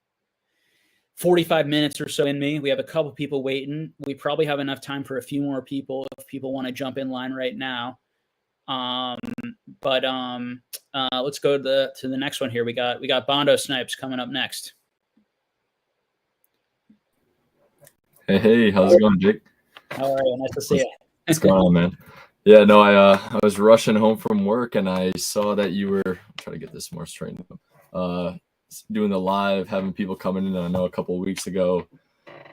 45 minutes or so in me. We have a couple people waiting. We probably have enough time for a few more people if people want to jump in line right now. Let's go to the next one here. We got Bondo Snipes coming up next. Hey, how's it going, Jake? How are you? Nice to see you. What's going on, man? Yeah, no, I was rushing home from work and I saw that you were trying to get this more straightened up. Doing the live, having people coming in. I know a couple of weeks ago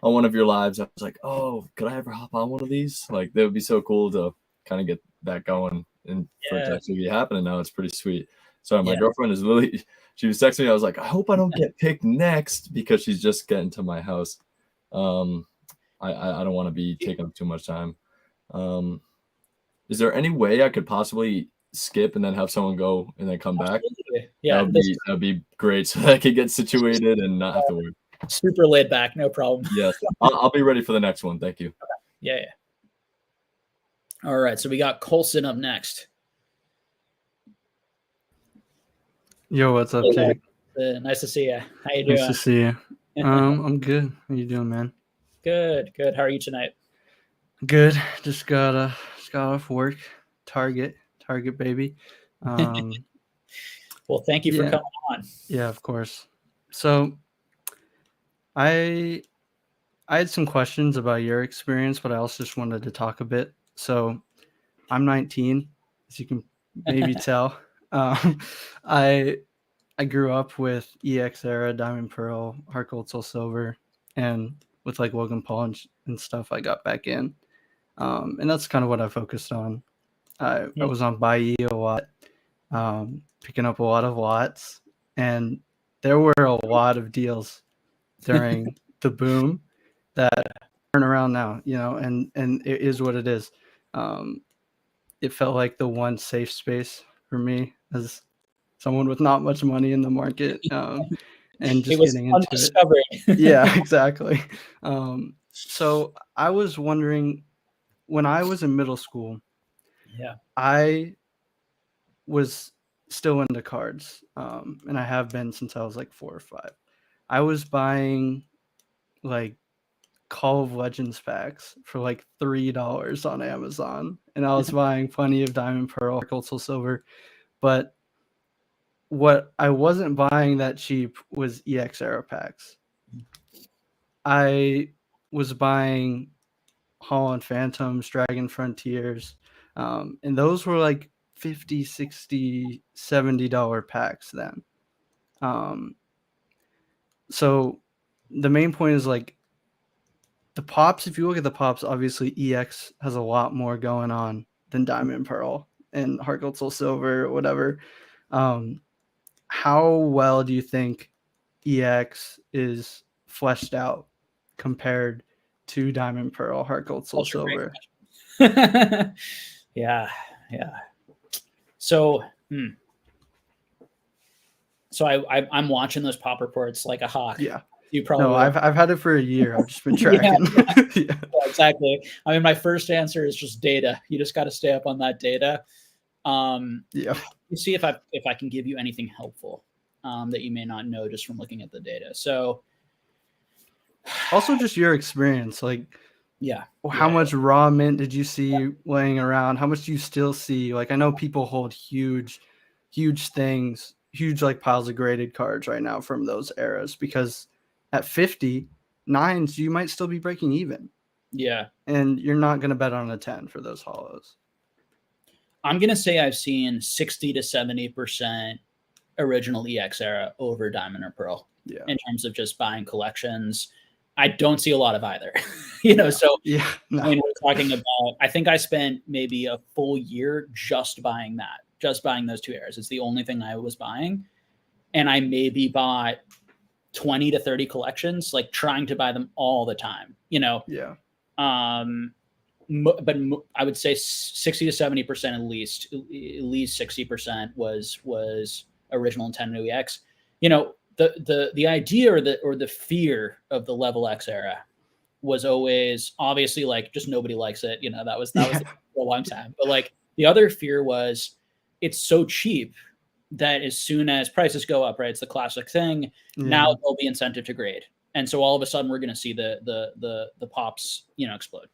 on one of your lives, I was like, oh, could I ever hop on one of these? Like, that would be so cool to kind of get that going and for it to actually be happening now. It's pretty sweet. So my girlfriend is Lily. She was texting me. I was like, I hope I don't get picked next because she's just getting to my house. I don't want to be taking up too much time. Is there any way I could possibly skip and then have someone go and then come back? Yeah, that'd be great, so I could get situated and not have to worry. Super laid back, no problem. Yes, I'll be ready for the next one. Thank you. Yeah. All right, so we got Colson up next. Yo, what's up, Hey, Jake? nice to see you. How you doing? Nice to see you. I'm good. How you doing, man? Good. How are you tonight? Good. Just got off work. Target, baby. Well, thank you for Yeah. coming on. Yeah, of course. So, I had some questions about your experience, but I also just wanted to talk a bit. So, I'm 19, as you can maybe tell. I grew up with EX era, Diamond Pearl, Heart Gold, Soul Silver, and with like Logan Paul and stuff, I got back in. And that's kind of what I focused on. I was on Buyee a lot, picking up a lot of lots, and there were a lot of deals during the boom that turn around now, and it is what it is. It felt like the one safe space for me as someone with not much money in the market, and just getting into it. Yeah, exactly. So I was wondering, when I was in middle school, I was still into cards, and I have been since I was like 4 or 5. I was buying like Call of Legends packs for like $3 on Amazon, and I was buying plenty of Diamond Pearl, Gold, Soul Silver, but what I wasn't buying that cheap was EX era packs. I was buying Holland Phantoms, Dragon Frontiers, and those were like $50, $60, $70 packs then. So the main point is like the pops. If you look at the pops, obviously EX has a lot more going on than Diamond Pearl and Heart Gold, Soul Silver, whatever. How well do you think EX is fleshed out compared to Diamond Pearl, Heart Gold, Soul Silver? Yeah. So, I'm watching those pop reports like a hawk. Yeah. You probably no. I've had it for a year. I've just been tracking. Yeah, exactly. I mean, my first answer is just data. You just got to stay up on that data. Yeah. You see if I can give you anything helpful that you may not know just from looking at the data. So, also just your experience, like, how much raw mint did you see laying around? How much do you still see? Like, I know people hold huge things, huge like piles of graded cards right now from those eras, because at 50 nines you might still be breaking even. Yeah. And you're not going to bet on a 10 for those hollows. I'm going to say I've seen 60 to 70% original EX era over Diamond or Pearl in terms of just buying collections. I don't see a lot of either, so no. I mean, we're talking about, I think I spent maybe a full year just buying those two eras. It's the only thing I was buying. And I maybe bought 20 to 30 collections, like trying to buy them all the time, Yeah. But I would say 60 to 70% at least 60% was original Nintendo EX. The idea or the fear of the Level X era was always obviously like just nobody likes it. That was for a long time. But like the other fear was it's so cheap that as soon as prices go up, right? It's the classic thing. Yeah. Now there'll be incentive to grade. And so all of a sudden we're going to see the pops, explode.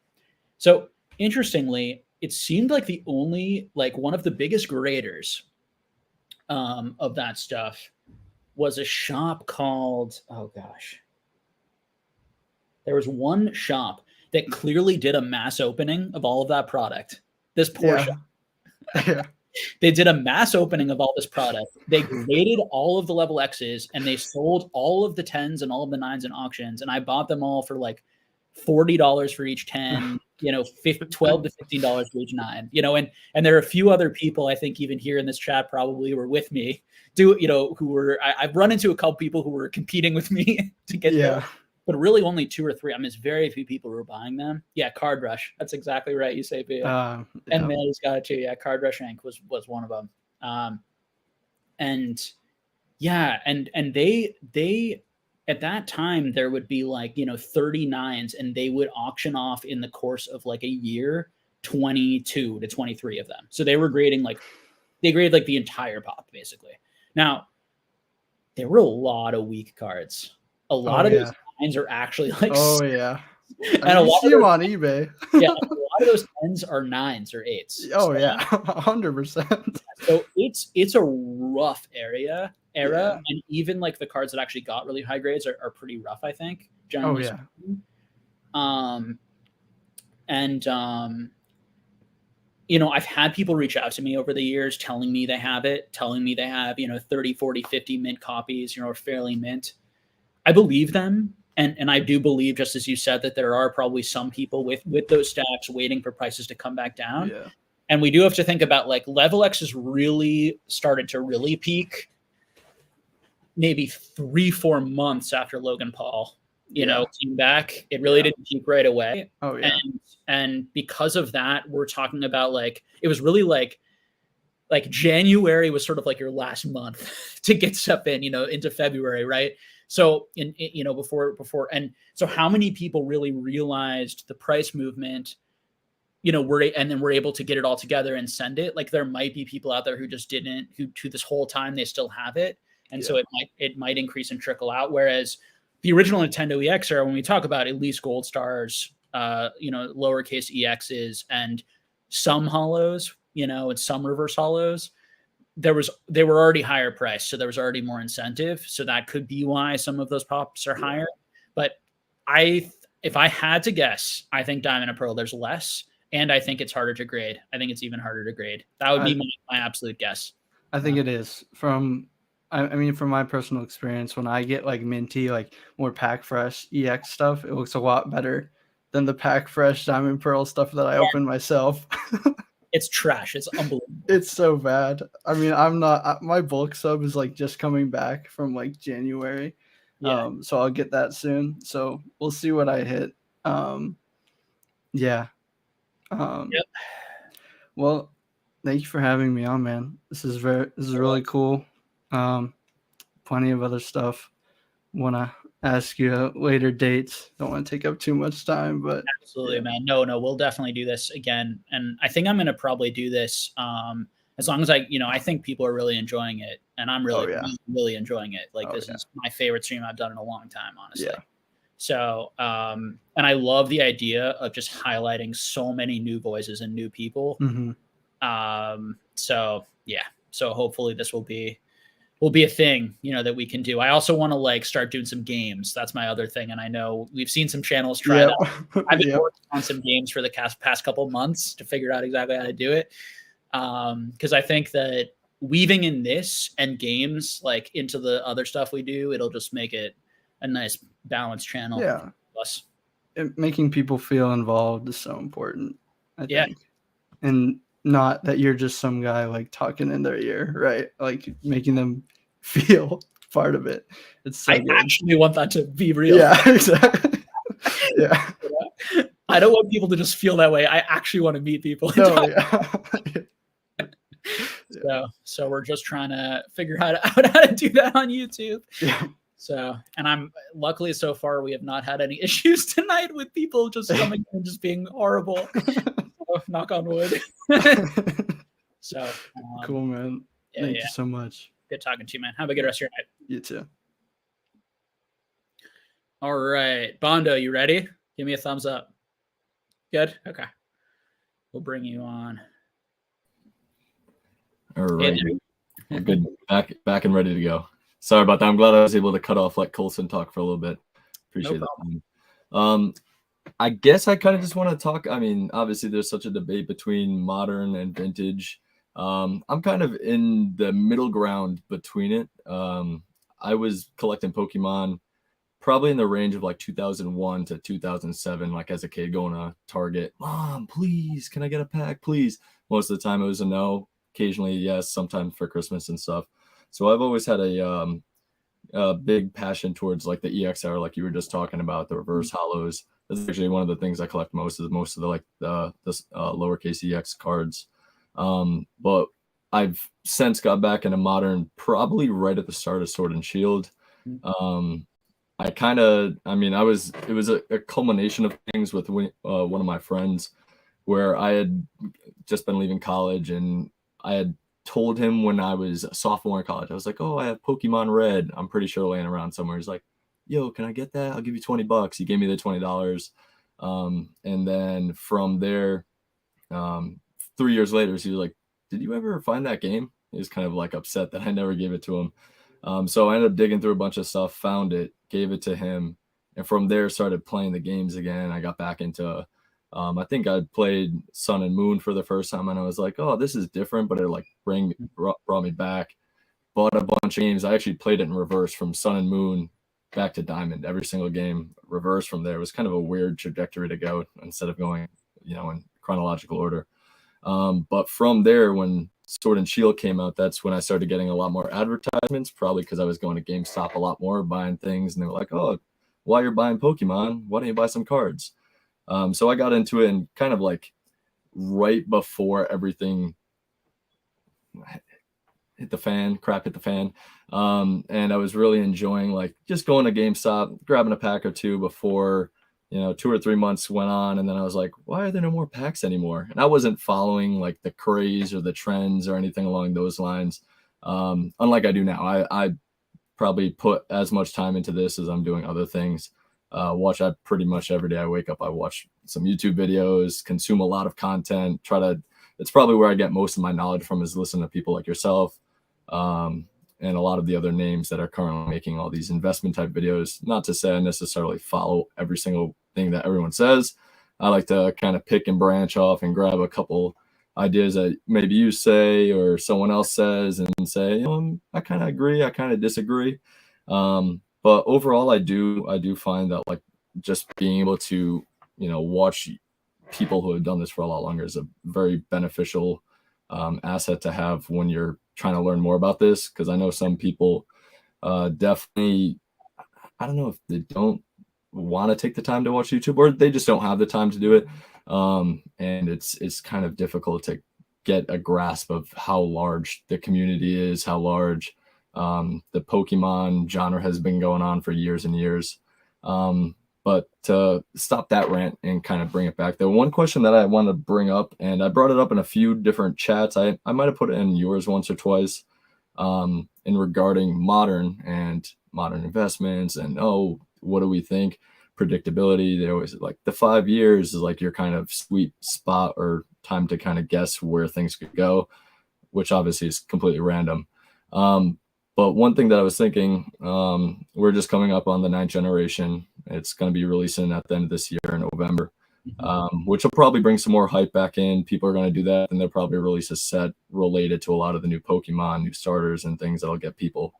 So interestingly, it seemed like the only, like one of the biggest graders of that stuff was a shop called, there was one shop that clearly did a mass opening of all of that product. This poor shop. They did a mass opening of all this product. They graded all of the level X's and they sold all of the 10s and all of the 9s in auctions. And I bought them all for like $40 for each 10, $12 to $15 for each 9, and there are a few other people I think even here in this chat probably were with me who were, I've run into a couple people who were competing with me to get there, but really only 2 or 3. I mean, it's very few people who were buying them. Yeah. Card Rush. That's exactly right. You say, and Manny's got it too. Yeah. Card Rush Inc. was one of them. And they, at that time, there would be like, 39s, and they would auction off in the course of like a year, 22 to 23 of them. So they were grading they graded like the entire pop basically. Now, there were a lot of weak cards. A lot of those 9s are actually like, oh yeah, and I a mean, you lot see of them those, on eBay. yeah, and a lot of those 10s are 9s or 8s. Oh So, yeah, 100%. so it's a rough era, and even like the cards that actually got really high grades are pretty rough, I think, generally speaking. You know, I've had people reach out to me over the years telling me they have it, telling me they have, you know, 30, 40, 50 mint copies, you know, or fairly mint. I believe them. And I do believe, just as you said, that there are probably some people with those stacks waiting for prices to come back down. Yeah. And we do have to think about, like, Level X has really started to really peak maybe 3-4 months after Logan Paul, you know, came back. It really didn't peak right away. Oh yeah. And because of that, we're talking about, like, it was really like January was sort of like your last month to get stuff in, you know, into February, right? So you know, before, and so how many people really realized the price movement, you know, and then we're able to get it all together and send it. Like, there might be people out there who just didn't, who to this whole time they still have it. And so it might increase and trickle out. Whereas the original Nintendo EX era, when we talk about at least gold stars, you know, lowercase EXs and some hollows, you know, and some reverse hollows, they were already higher priced. So there was already more incentive. So that could be why some of those pops are higher. But if I had to guess, I think Diamond and Pearl, there's less. And I think it's harder to grade. I think it's even harder to grade. That would be my absolute guess. I think it is. I mean, from my personal experience, when I get like minty, like more pack fresh EX stuff, it looks a lot better than the pack fresh Diamond Pearl stuff that I open myself. It's trash. It's unbelievable. It's so bad. I mean, my bulk sub is like just coming back from like January. Yeah. So I'll get that soon. So we'll see what I hit. Yeah. Well, thank you for having me on, man. This is really cool. Plenty of other stuff. Want to ask you at later dates. Don't want to take up too much time, but absolutely, man. No, we'll definitely do this again. And I think I'm going to probably do this as long as I think people are really enjoying it, and I'm really, really enjoying it. Like, this is my favorite stream I've done in a long time, honestly. Yeah. So, and I love the idea of just highlighting so many new voices and new people. Mm-hmm. So yeah. So hopefully this will be a thing, you know, that we can do. I also want to like start doing some games. That's my other thing. And I know we've seen some channels try that. I've been working on some games for the past couple months to figure out exactly how to do it. Because I think that weaving in this and games like into the other stuff we do, it'll just make it a nice balanced channel. Yeah. Plus, making people feel involved is so important, I Yeah. think. And not that you're just some guy like talking in their ear, right? Like making them feel part of it. It's so good. actually want that to be real. Yeah, exactly. Yeah. I don't want people to just feel that way. I actually want to meet people. And So we're just trying to figure out how to do that on YouTube. Yeah. So, and I'm luckily so far we have not had any issues tonight with people just coming and just being horrible. So, knock on wood. So cool, man. Thank you so much. Good talking to you, man. Have a good rest of your night. You too. All right, Bondo, you ready? Give me a thumbs up. Good. Okay. We'll bring you on. All right. We're good. Back and ready to go. Sorry about that. I'm glad I was able to cut off like Colson talk for a little bit. Appreciate that. I guess I kind of just want to talk. I mean, obviously there's such a debate between modern and vintage. I'm kind of in the middle ground between it. I was collecting Pokemon probably in the range of like 2001 to 2007, like as a kid going to Target. Mom, please, can I get a pack, please? Most of the time it was a no. Occasionally, yes, sometimes for Christmas and stuff. So I've always had a big passion towards like the EXR, like you were just talking about, the reverse hollows. That's actually one of the things I collect most of the like the lowercase EX cards. But I've since got back into modern, probably right at the start of Sword and Shield. It was a culmination of things with one of my friends where I had just been leaving college and I had told him when I was a sophomore in college. I was like, oh, I have Pokemon Red. I'm pretty sure laying around somewhere. He's like, yo, can I get that? I'll give you $20. He gave me the $20. And then from there, 3 years later, he was like, did you ever find that game? He was kind of like upset that I never gave it to him. So I ended up digging through a bunch of stuff, found it, gave it to him. And from there, started playing the games again. I got back into, I think I played Sun and Moon for the first time. And I was like, oh, this is different, but it like brought me back. Bought a bunch of games. I actually played it in reverse from Sun and Moon back to Diamond. Every single game reverse from there. It was kind of a weird trajectory to go instead of going, in chronological order. But from there, when Sword and Shield came out, that's when I started getting a lot more advertisements, probably because I was going to GameStop a lot more, buying things. And they were like, oh, while you're buying Pokemon, why don't you buy some cards? So I got into it, and kind of like right before everything hit the fan, and I was really enjoying like just going to GameStop, grabbing a pack or two before, 2 or 3 months went on. And then I was like, why are there no more packs anymore? And I wasn't following like the craze or the trends or anything along those lines. Unlike I do now. I probably put as much time into this as I'm doing other things. Watch I pretty much every day I wake up, I watch some YouTube videos, consume a lot of content, it's probably where I get most of my knowledge from, is listening to people like yourself, and a lot of the other names that are currently making all these investment type videos. Not to say I necessarily follow every single thing that everyone says. I like to kind of pick and branch off and grab a couple ideas that maybe you say or someone else says and say, I kind of agree, I kind of disagree. But overall, I do find that like just being able to, watch people who have done this for a lot longer is a very beneficial asset to have when you're trying to learn more about this. Because I know some people definitely, I don't know if they don't want to take the time to watch YouTube, or they just don't have the time to do it. And it's kind of difficult to get a grasp of how large the community is, how large the Pokemon genre has been going on for years and years. But to stop that rant and kind of bring it back, the one question that I want to bring up, and I brought it up in a few different chats, I might have put it in yours once or twice, in regarding modern investments and, what do we think? Predictability. They always like the 5 years is like your kind of sweet spot or time to kind of guess where things could go, which obviously is completely random. But one thing that I was thinking, we're just coming up on the 9th generation. It's going to be releasing at the end of this year in November, which will probably bring some more hype back in. People are going to do that, and they'll probably release a set related to a lot of the new Pokemon, new starters, and things that'll get people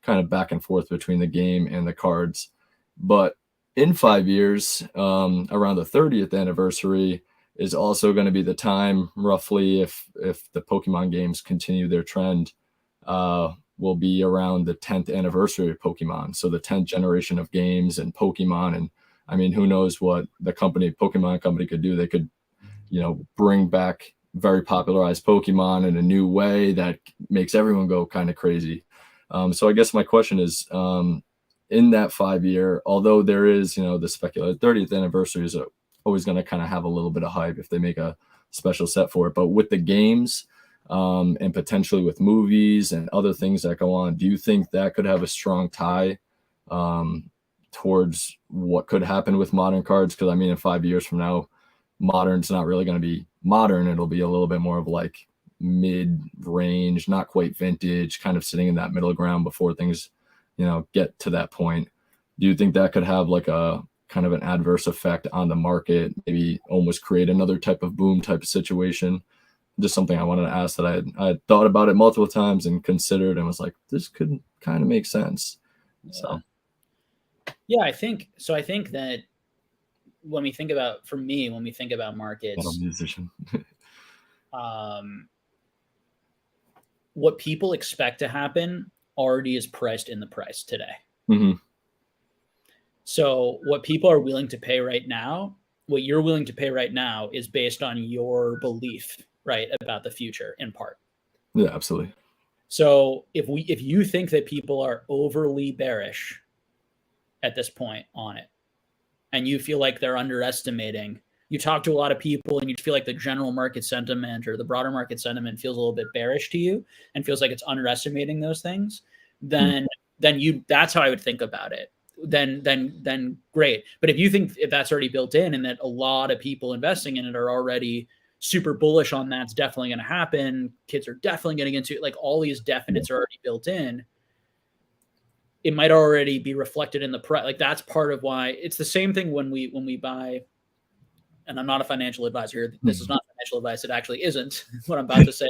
kind of back and forth between the game and the cards. But in 5 years, around the 30th anniversary is also going to be the time, roughly, if the Pokemon games continue their trend, will be around the 10th anniversary of Pokemon. So the 10th generation of games and Pokemon. And I mean, who knows what the Pokemon company could do. They could, bring back very popularized Pokemon in a new way that makes everyone go kind of crazy. So I guess my question is, in that 5 year, although there is, the speculated 30th anniversary is always going to kind of have a little bit of hype if they make a special set for it. But with the games, and potentially with movies and other things that go on, do you think that could have a strong tie towards what could happen with modern cards? Because I mean, in 5 years from now, modern's not really going to be modern. It'll be a little bit more of like mid-range, not quite vintage, kind of sitting in that middle ground before things, get to that point. Do you think that could have like a kind of an adverse effect on the market, maybe almost create another type of boom type of situation? Just something I wanted to ask that I had thought about it multiple times and considered and was like, this could kind of make sense. So, yeah, I think that when we think about markets, musician. What people expect to happen already is priced in the price today. Mm-hmm. So what people are willing to pay right now, what you're willing to pay right now is based on your belief, right, about the future in part. Yeah, absolutely. So if you think that people are overly bearish at this point on it, and you feel like they're underestimating you talk to a lot of people and you feel like the general market sentiment or the broader market sentiment feels a little bit bearish to you and feels like it's underestimating those things, then that's how I would think about it. Then great. But if you think if that's already built in and that a lot of people investing in it are already super bullish on that's definitely going to happen, kids are definitely getting into it, like all these definites are already built in, it might already be reflected in the price. Like that's part of why it's the same thing when we buy, and I'm not a financial advisor here. This is not financial advice. It actually isn't what I'm about to say.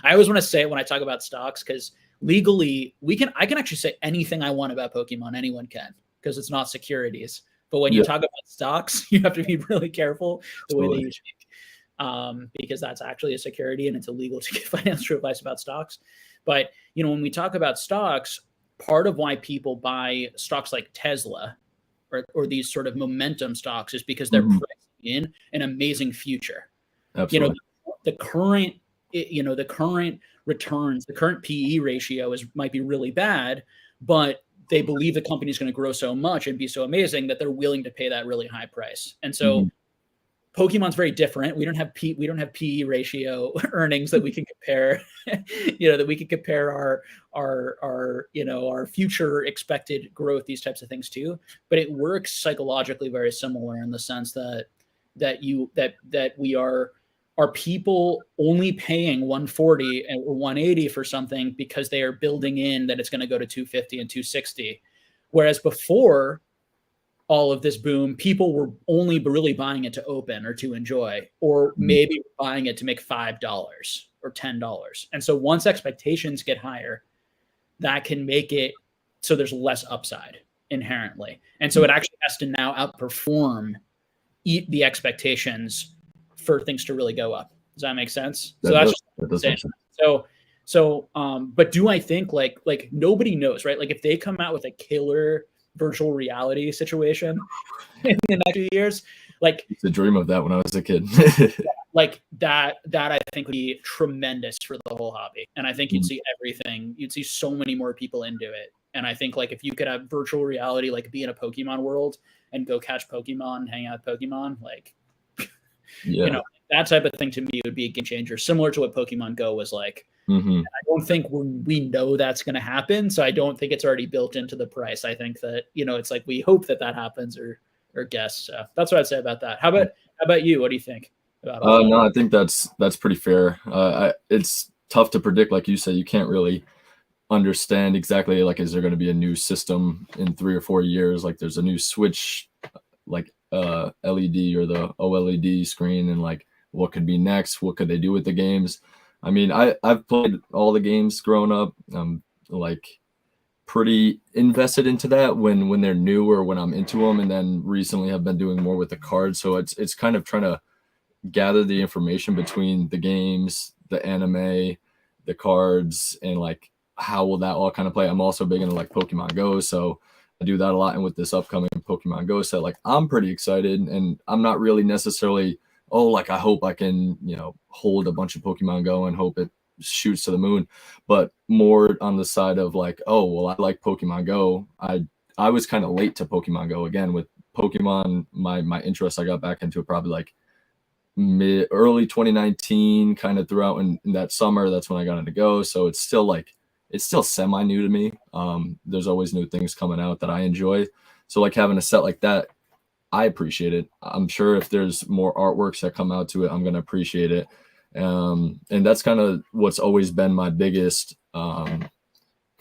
I always want to say it when I talk about stocks, because legally I can actually say anything I want about Pokemon. Anyone can, because it's not securities. But when you talk about stocks, you have to be really careful the way that you speak, because that's actually a security and it's illegal to give financial advice about stocks. But when we talk about stocks, part of why people buy stocks like Tesla or these sort of momentum stocks is because they're pricing in an amazing future. Absolutely. The current returns, the current PE ratio might be really bad, but they believe the company is going to grow so much and be so amazing that they're willing to pay that really high price. And so Pokemon's very different. We don't have PE ratio earnings that we can compare, that we can compare our future expected growth, these types of things too. But it works psychologically very similar in the sense that we are people only paying 140 or 180 for something because they are building in that it's going to go to 250 and 260. Whereas before all of this boom, people were only really buying it to open or to enjoy, or maybe buying it to make $5 or $10. And so once expectations get higher, that can make it so there's less upside inherently. And so it actually has to now outperform the expectations for things to really go up. Does that make sense? So that's just but do I think like nobody knows, right? Like if they come out with a killer virtual reality situation in the next few years, like it's a dream of that when I was a kid. like that I think would be tremendous for the whole hobby. And I think you'd see everything. You'd see so many more people into it. And I think like if you could have virtual reality, like be in a Pokemon world and go catch Pokemon, hang out with Pokemon, like that type of thing to me would be a game changer, similar to what Pokemon Go was like. I don't think we know that's going to happen, so I don't think it's already built into the price. I think that it's like we hope that happens or guess. So that's what I'd say about that. How about you? What do you think about all that? No, I think that's pretty fair. It's tough to predict, like you said. You can't really understand exactly like is there going to be a new system in 3 or 4 years? Like there's a new Switch, like LED or the OLED screen, and like what could be next? What could they do with the games? I mean, I've played all the games growing up. I'm like pretty invested into that when they're new or when I'm into them, and then recently have been doing more with the cards. So it's kind of trying to gather the information between the games, the anime, the cards, and like how will that all kind of play. I'm also big into like Pokemon Go, so I do that a lot. And with this upcoming Pokemon Go set, like I'm pretty excited, and I'm not really necessarily like I hope I can, hold a bunch of Pokemon Go and hope it shoots to the moon, but more on the side of like, oh, well, I like Pokemon Go. I was kind of late to Pokemon Go again with Pokemon. My interest, I got back into it probably like early 2019, kind of throughout in that summer. That's when I got into Go. So it's still semi new to me. There's always new things coming out that I enjoy. So like having a set like that, I appreciate it. I'm sure if there's more artworks that come out to it, I'm going to appreciate it. And that's kind of what's always been my biggest kind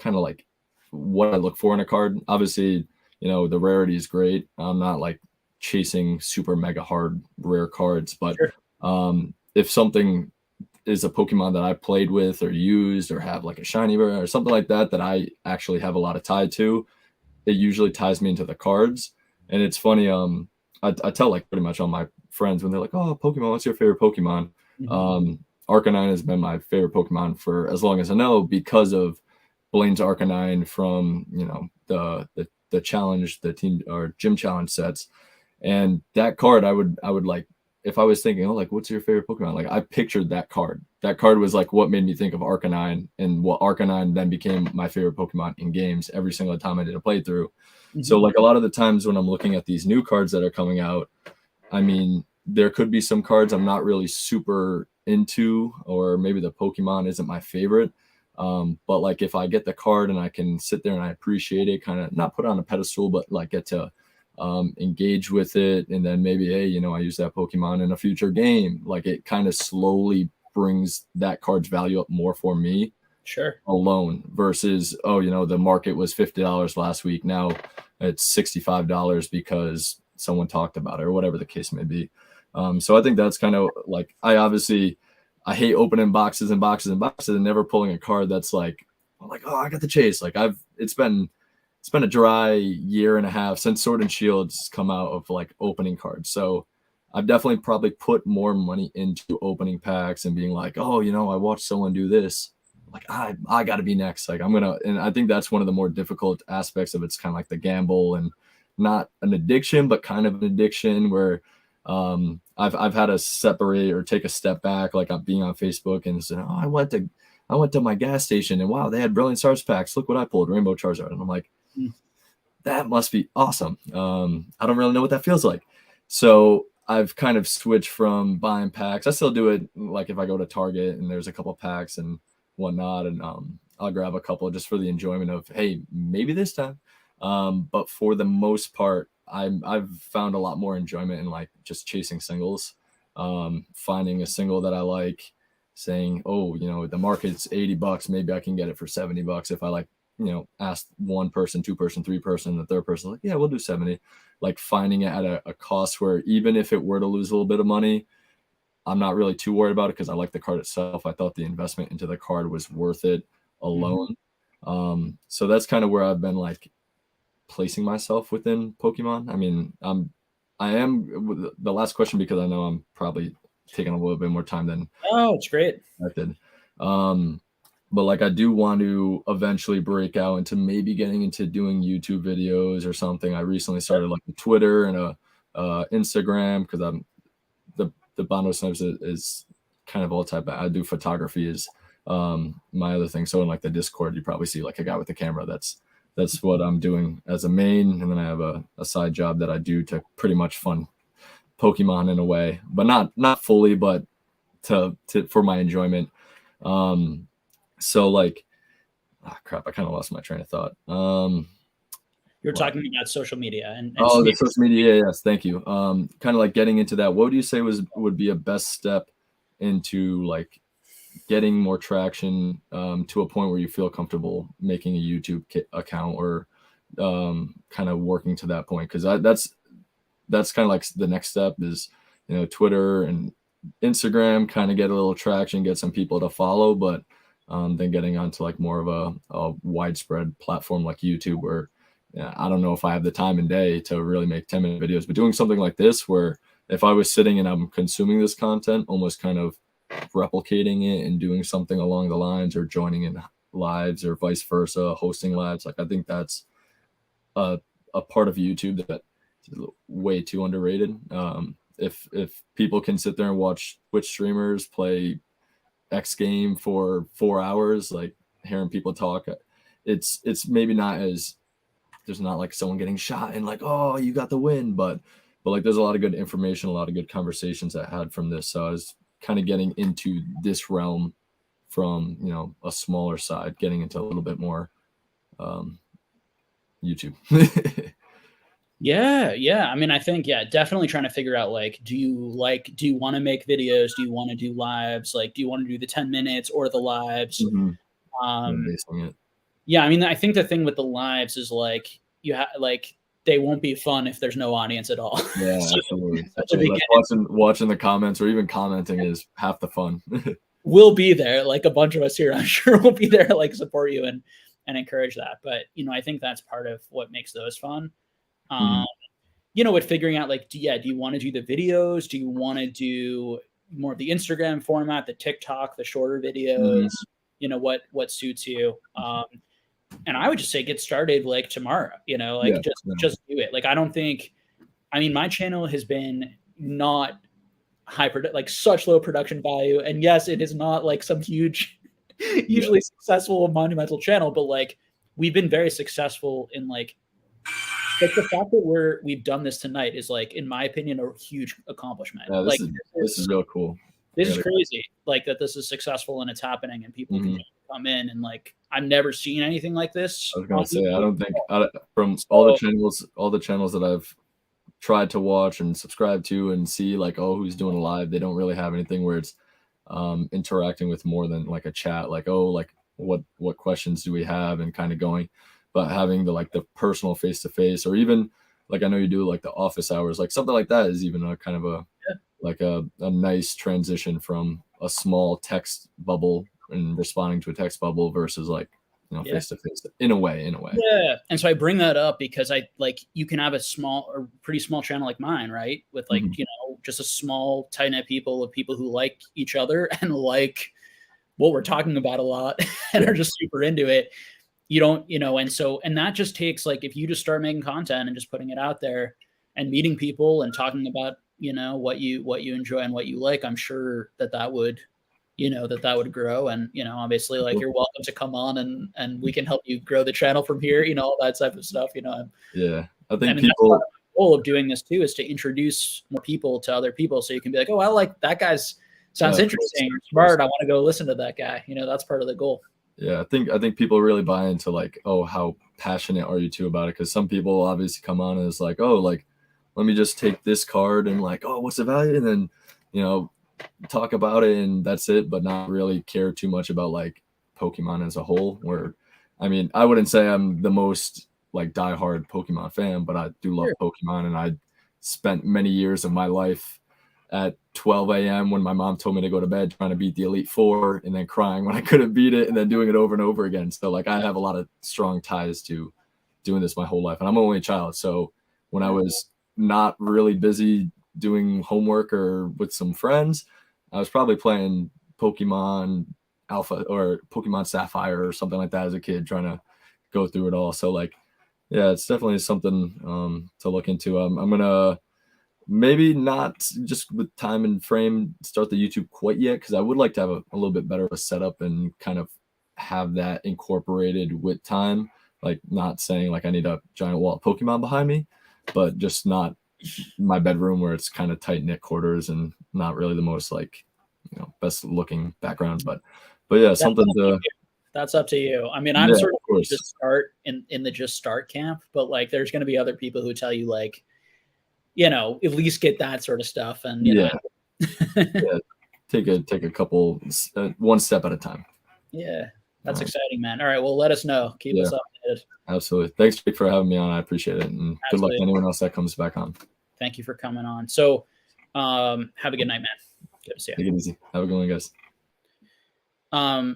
of like what I look for in a card. Obviously, the rarity is great. I'm not like chasing super mega hard rare cards, but if something is a Pokemon that I played with or used or have like a shiny or something like that I actually have a lot of tie to, it usually ties me into the cards. And it's funny, I tell like pretty much all my friends when they're like, oh, Pokemon, what's your favorite Pokemon? Arcanine has been my favorite Pokemon for as long as I know because of Blaine's Arcanine from, the challenge, the team or gym challenge sets. And that card, I would like, if I was thinking, like, what's your favorite Pokemon? Like I pictured that card. That card was like what made me think of Arcanine, and what Arcanine then became my favorite Pokemon in games every single time I did a playthrough. So like a lot of the times when I'm looking at these new cards that are coming out, I mean, there could be some cards I'm not really super into, or maybe the Pokemon isn't my favorite. But like if I get the card and I can sit there and I appreciate it, kind of not put it on a pedestal, but like get to engage with it, and then maybe, hey, you know, I use that Pokemon in a future game, like it kind of slowly brings that card's value up more for me. Sure. Alone versus, oh, you know, the market was $50 last week, now it's $65 because someone talked about it, or whatever the case may be. So I think that's kind of like, I hate opening boxes and boxes and boxes and never pulling a card that's like, oh, I got the chase. Like it's been a dry year and a half since Sword and Shield's come out of like opening cards. So I've definitely probably put more money into opening packs and being like, oh, you know, I watched someone do this. Like I got to be next. Like and I think that's one of the more difficult aspects of it's kind of like the gamble, and not an addiction, but kind of an addiction where I've had to separate or take a step back, like I'm being on Facebook and said, oh, I went to my gas station and wow, they had Brilliant Stars packs. Look what I pulled, Rainbow Charizard. And I'm like, that must be awesome. I don't really know what that feels like. So I've kind of switched from buying packs. I still do it like if I go to Target and there's a couple packs and whatnot, and I'll grab a couple just for the enjoyment of, hey, maybe this time. But for the most part, I've found a lot more enjoyment in like just chasing singles, finding a single that I like, saying, oh, you know, the market's $80, maybe I can get it for $70 if I like, you know, ask one person, two person, three person, the third person, like, yeah, we'll do 70. Like finding it at a cost where even if it were to lose a little bit of money, I'm not really too worried about it because I like the card itself. I thought the investment into the card was worth it alone. So that's kind of where I've been like placing myself within Pokemon. I mean, I am the last question because I know I'm probably taking a little bit more time than it's great. Expected. But like I do want to eventually break out into maybe getting into doing YouTube videos or something. I recently started like a Twitter and a Instagram because I'm the Bondo Snipes is kind of all type. I do photography is my other thing. So in like the Discord, you probably see like a guy with a camera. That's what I'm doing as a main, and then I have a side job that I do to pretty much fund Pokemon in a way, but not fully, but to for my enjoyment. So like, crap, I kind of lost my train of thought. You're talking about social media and the social media. Yes, thank you. Kind of like getting into that. What do you say would be a best step into like getting more traction to a point where you feel comfortable making a YouTube account or kind of working to that point? Because that's kind of like the next step is, you know, Twitter and Instagram, kind of get a little traction, get some people to follow, but then getting onto like more of a widespread platform like YouTube where I don't know if I have the time and day to really make 10-minute videos, but doing something like this where if I was sitting and I'm consuming this content, almost kind of replicating it and doing something along the lines or joining in lives or vice versa, hosting lives. Like I think that's a part of YouTube that is way too underrated. If people can sit there and watch Twitch streamers play X game for 4 hours, like hearing people talk, it's maybe not as, there's not like someone getting shot and like, oh, you got the win, but like there's a lot of good information, a lot of good conversations I had from this. So I was kind of getting into this realm from, you know, a smaller side, getting into a little bit more YouTube. Yeah. I mean, I think, definitely trying to figure out like, do you want to make videos? Do you want to do lives? Like, do you want to do the 10 minutes or the lives? Yeah, I mean, I think the thing with the lives is like they won't be fun if there's no audience at all. Yeah, So, absolutely. like Watching the comments or even commenting is half the fun. We'll be there, like a bunch of us here. I'm sure we'll be there to like support you and encourage that. But you know, I think that's part of what makes those fun. You know, with figuring out like, do you want to do the videos? Do you want to do more of the Instagram format, the TikTok, the shorter videos? You know, what suits you? And I would just say get started like tomorrow, you know, like just do it. Like, I mean, my channel has been not like such low production value. And yes, it is not like some huge, usually successful monumental channel, but like we've been very successful in like But the fact that we've done this tonight is, like, in my opinion, a huge accomplishment. Yeah, Like, this is real cool. this is crazy. Like, that this is successful and it's happening and people can come in and, like, I've never seen anything like this. I was gonna say, I don't think from all the channels that I've tried to watch and subscribe to and see, like, oh, who's doing a live, they don't really have anything where it's interacting with more than like a chat, like, oh, like what questions do we have, and kind of going, but having the personal face-to-face, or even like I know you do like the office hours, like something like that is even a kind of a like a nice transition from a small text bubble and responding to a text bubble versus like, you know, face-to-face in a way. Yeah. And so I bring that up because you can have a pretty small channel like mine, right? With like, you know, just a small tight knit people who like each other and like what we're talking about a lot and are just super into it. You don't, you know, and that just takes, like, if you just start making content and just putting it out there and meeting people and talking about, you know, what you enjoy and what you like, I'm sure that would, you know, that would grow. And, you know, obviously, like, you're welcome to come on and we can help you grow the channel from here, you know, all that type of stuff, you know. I think that's part of the goal of doing this too, is to introduce more people to other people, so you can be like, oh, I like that guy's sounds interesting, smart, I want to go listen to that guy, you know. That's part of the goal. Yeah, I think people really buy into, like, oh, how passionate are you two about it? Because some people obviously come on and it's like, oh, like, let me just take this card and like, oh, what's the value? And then, you know, talk about it and that's it, but not really care too much about like Pokemon as a whole. Where, I mean, I wouldn't say I'm the most like diehard Pokemon fan, but I do love Pokemon, and I spent many years of my life at 12 a.m. when my mom told me to go to bed trying to beat the Elite Four, and then crying when I couldn't beat it, and then doing it over and over again. So like I have a lot of strong ties to doing this my whole life, and I'm only a child. So when I was not really busy doing homework or with some friends, I was probably playing Pokemon Alpha or Pokemon Sapphire or something like that as a kid, trying to go through it all. So like, yeah, it's definitely something to look into. I'm gonna maybe not just with time and frame start the YouTube quite yet, because I would like to have a little bit better of a setup and kind of have that incorporated with time. Like, not saying like I need a giant wall of Pokemon behind me, but just not my bedroom where it's kind of tight knit quarters and not really the most like, you know, best looking background. But yeah, that's up to you. I mean, I'm sort of just start in the just start camp, but like there's going to be other people who tell you like, you know, at least get that sort of stuff. And you know. Take a couple, one step at a time. Yeah, that's exciting, man. All right, well, let us know. Keep us updated. Absolutely. Thanks for having me on. I appreciate it, and good luck to anyone else that comes back on. Thank you for coming on. So, have a good night, man. Good to see you. Take it easy. Have a good one, guys.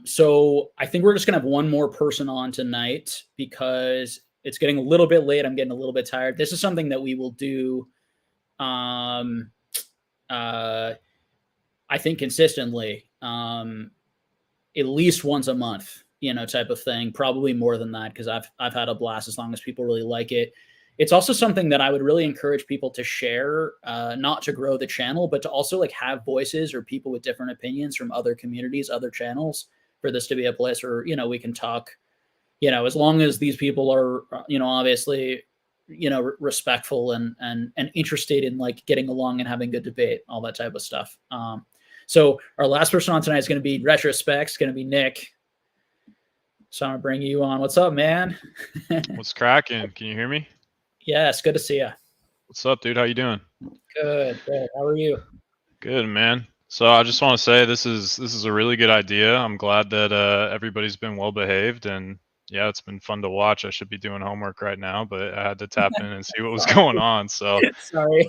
So I think we're just gonna have one more person on tonight because it's getting a little bit late. I'm getting a little bit tired. This is something that we will do. I think consistently, at least once a month, you know, type of thing. Probably more than that, because I've had a blast as long as people really like it. It's also something that I would really encourage people to share, not to grow the channel, but to also like have voices or people with different opinions from other communities, other channels, for this to be a place where, you know, we can talk, you know, as long as these people are, you know, obviously, you know, respectful and interested in like getting along and having good debate, all that type of stuff. So our last person on tonight is going to be Retrospect. It's going to be Nick. So I'm going to bring you on. What's up, man? What's cracking? Can you hear me? Yes, good to see you. What's up, dude? How you doing? Good. How are you? Good, man. So I just want to say this is a really good idea. I'm glad that everybody's been well behaved, and yeah, it's been fun to watch. I should be doing homework right now, but I had to tap in and see what was going on. So sorry.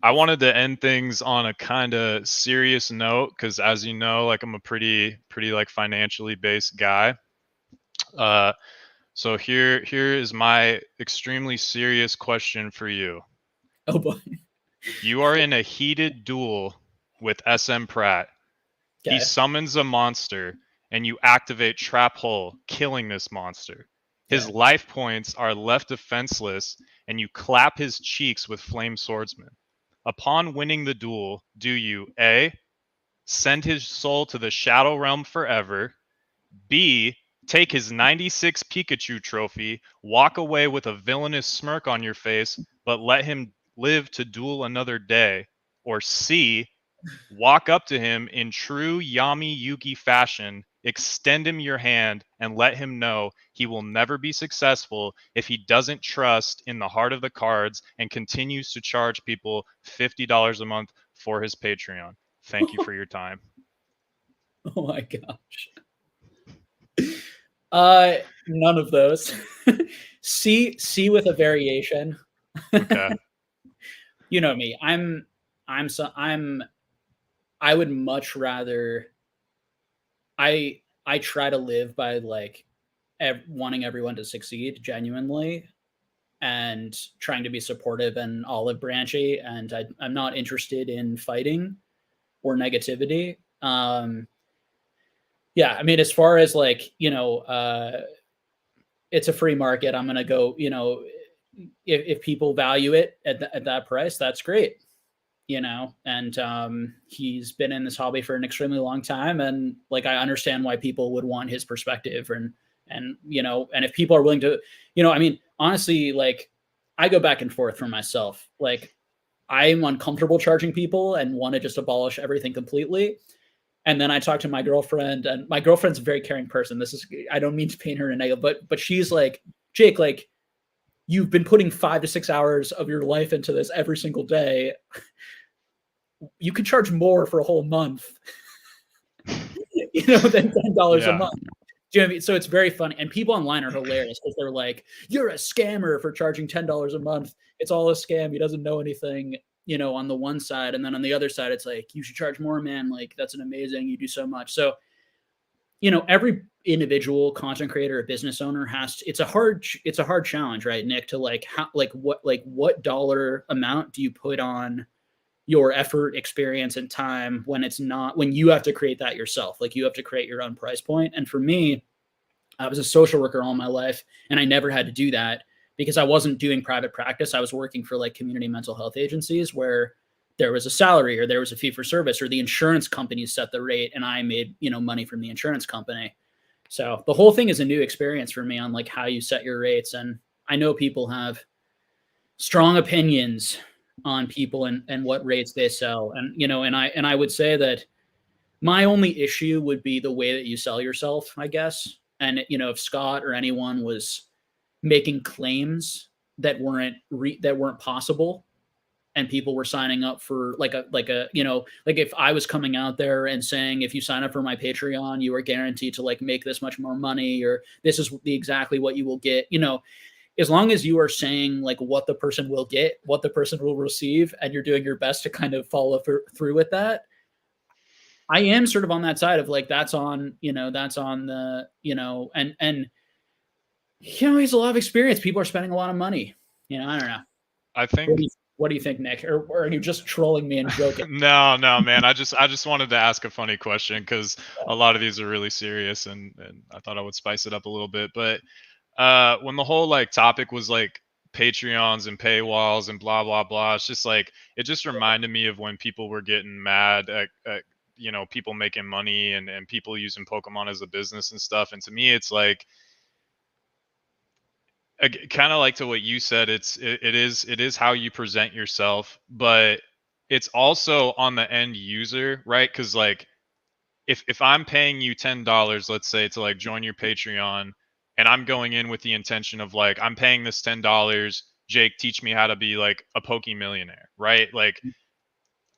I wanted to end things on a kind of serious note, because as you know, like I'm a pretty like financially based guy. So here is my extremely serious question for you. Oh boy. You are in a heated duel with SM Pratt. Okay. He summons a monster and you activate Trap Hole, killing this monster. His life points are left defenseless and you clap his cheeks with Flame Swordsman. Upon winning the duel, do you A, send his soul to the Shadow Realm forever, B, take his 96 Pikachu trophy, walk away with a villainous smirk on your face, but let him live to duel another day? Or C, walk up to him in true Yami Yugi fashion, extend him your hand, and let him know he will never be successful if he doesn't trust in the heart of the cards and continues to charge people $50 a month for his Patreon. Thank you for your time. Oh my gosh. None of those. C with a variation. Okay. You know me. I would much rather. I try to live by like wanting everyone to succeed genuinely, and trying to be supportive and olive branchy. And I'm not interested in fighting or negativity. Yeah, I mean, as far as like, it's a free market. I'm gonna go. If people value it at that price, that's great. And he's been in this hobby for an extremely long time, and like I understand why people would want his perspective, and if people are willing to, I mean, honestly, like I go back and forth for myself. Like I'm uncomfortable charging people and want to just abolish everything completely. And then I talk to my girlfriend, and my girlfriend's a very caring person. I don't mean to paint her in a negative, but she's like, Jake, like you've been putting 5 to 6 hours of your life into this every single day. You could charge more for a whole month, than $10 a month. Do you know what I mean? So it's very funny. And people online are hilarious because they're like, you're a scammer for charging $10 a month. It's all a scam. He doesn't know anything, on the one side. And then on the other side, it's like, you should charge more, man. Like, that's an amazing. You do so much. So, every individual content creator or business owner it's a hard challenge, right, Nick, to what dollar amount do you put on your effort, experience, and time when you have to create that yourself. Like you have to create your own price point. And for me, I was a social worker all my life, and I never had to do that because I wasn't doing private practice. I was working for like community mental health agencies where there was a salary or there was a fee for service, or the insurance companies set the rate and I made, money from the insurance company. So the whole thing is a new experience for me on like how you set your rates. And I know people have strong opinions on people and what rates they sell. And, and I would say that my only issue would be the way that you sell yourself, I guess. And, if Scott or anyone was making claims that weren't possible, and people were signing up for like if I was coming out there and saying, if you sign up for my Patreon, you are guaranteed to like make this much more money, or this is exactly what you will get, as long as you are saying like what the person will get, what the person will receive, and you're doing your best to kind of follow through with that, I am sort of on that side of like, that's on the, and he has a lot of experience. People are spending a lot of money. I don't know. I think. What do you think, Nick? Or are you just trolling me and joking? No, man. I just wanted to ask a funny question because a lot of these are really serious, and I thought I would spice it up a little bit. But when the whole like topic was like Patreons and paywalls and blah blah blah, it's just like it just reminded me of when people were getting mad at people making money and people using Pokemon as a business and stuff. And to me, it's like kind of like to what you said, it is how you present yourself, but it's also on the end user, right? Because like if I'm paying you $10, let's say, to like join your Patreon, and I'm going in with the intention of like, I'm paying this $10, Jake, teach me how to be like a Pokemillionaire, right? Like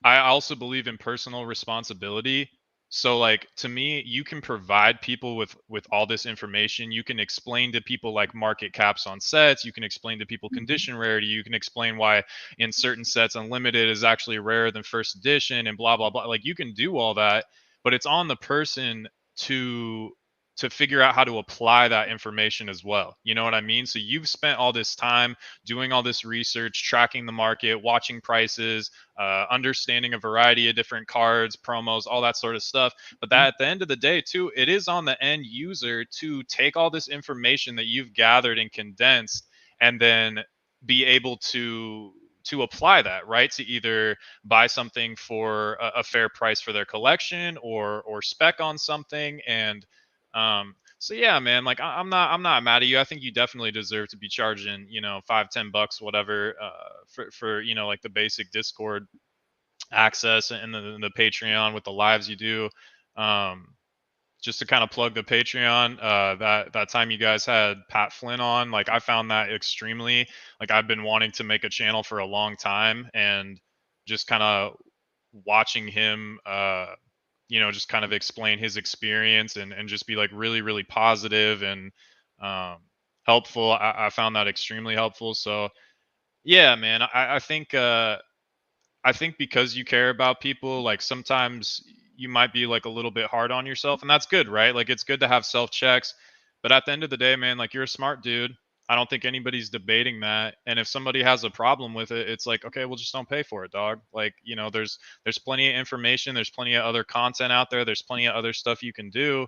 I also believe in personal responsibility. So like to me, you can provide people with all this information. You can explain to people like market caps on sets. You can explain to people condition rarity. You can explain why in certain sets unlimited is actually rarer than first edition and blah blah blah. Like you can do all that, but it's on the person to figure out how to apply that information as well. You know what I mean? So you've spent all this time doing all this research, tracking the market, watching prices, understanding a variety of different cards, promos, all that sort of stuff. But that at the end of the day, too, it is on the end user to take all this information that you've gathered and condensed and then be able to apply that, right, to either buy something for a fair price for their collection or spec on something. And So yeah, man, like I'm not mad at you. I think you definitely deserve to be charging, you know, $5-10, whatever, for you know, like the basic Discord access and the Patreon with the lives you do. Um, just to kind of plug the Patreon, that time you guys had Pat Flynn on, like I found that extremely, like I've been wanting to make a channel for a long time, and just kind of watching him, you know, just kind of explain his experience and just be like really, really positive and um, helpful. I found that extremely helpful. So yeah, man, I think because you care about people, like sometimes you might be like a little bit hard on yourself, and that's good, right? Like it's good to have self checks, but at the end of the day, man, like you're a smart dude. I don't think anybody's debating that. And if somebody has a problem with it, it's like, okay, well, just don't pay for it, dog. Like, you know, there's plenty of information, there's plenty of other content out there, there's plenty of other stuff you can do.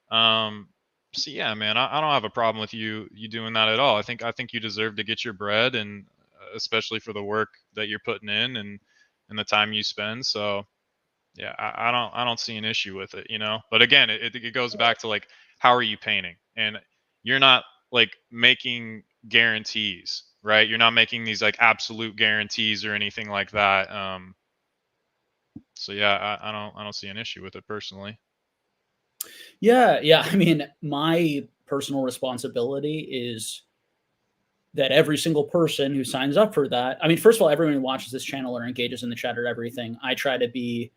Um, so yeah, man, I don't have a problem with you doing that at all. I think you deserve to get your bread, and especially for the work that you're putting in and the time you spend. So yeah, I don't see an issue with it, you know. But again, it goes back to like, how are you painting? And you're not like making guarantees, right? You're not making these like absolute guarantees or anything like that. So yeah, I don't see an issue with it personally. Yeah. I mean, my personal responsibility is that every single person who signs up for that, I mean, first of all, everyone who watches this channel or engages in the chat or everything, I try to be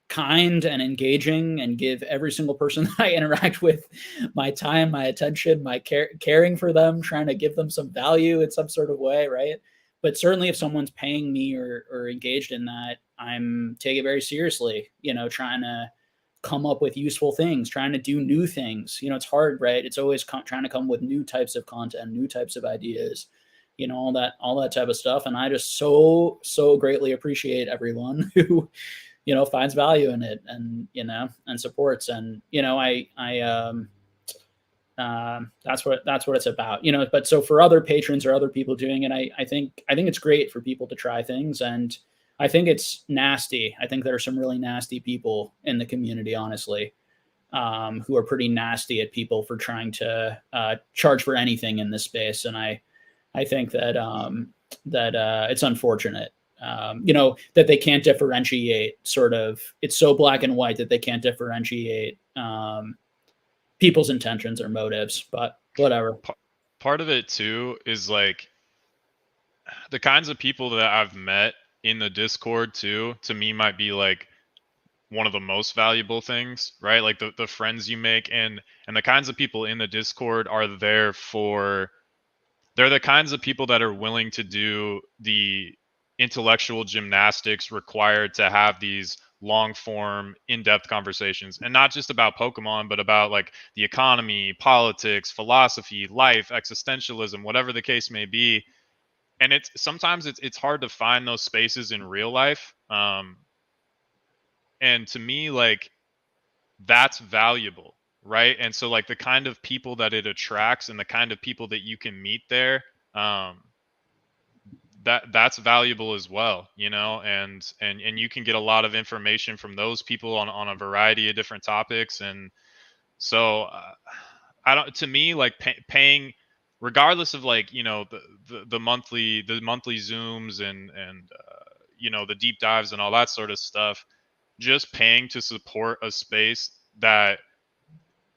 kind and engaging and give every single person that I interact with my time, my attention, my caring for them, trying to give them some value in some sort of way, right? But certainly if someone's paying me or engaged in that, I'm take it very seriously, you know, trying to come up with useful things, trying to do new things. You know, it's hard, right? It's always trying to come with new types of content, new types of ideas, you know, all that type of stuff. And I just so greatly appreciate everyone who, you know, finds value in it and, you know, and supports. And, you know, that's what it's about, you know. But so for other patrons or other people doing it, I think it's great for people to try things, and I think it's nasty. I think there are some really nasty people in the community, honestly, who are pretty nasty at people for trying to charge for anything in this space, and I think that it's unfortunate. You know, that they can't differentiate sort of, it's so black and white that they can't differentiate people's intentions or motives, but whatever. Part of it too is like the kinds of people that I've met in the Discord too, to me might be like one of the most valuable things, right? Like the friends you make and the kinds of people in the Discord are there for, they're the kinds of people that are willing to do the intellectual gymnastics required to have these long form in-depth conversations, and not just about Pokemon, but about like the economy, politics, philosophy, life, existentialism, whatever the case may be. And it's sometimes it's hard to find those spaces in real life. And to me, like that's valuable, right? And so like the kind of people that it attracts and the kind of people that you can meet there, that's valuable as well, you know. And you can get a lot of information from those people on a variety of different topics. And so I don't, to me, like paying, regardless of like, you know, the monthly Zooms and you know, the deep dives and all that sort of stuff, just paying to support a space that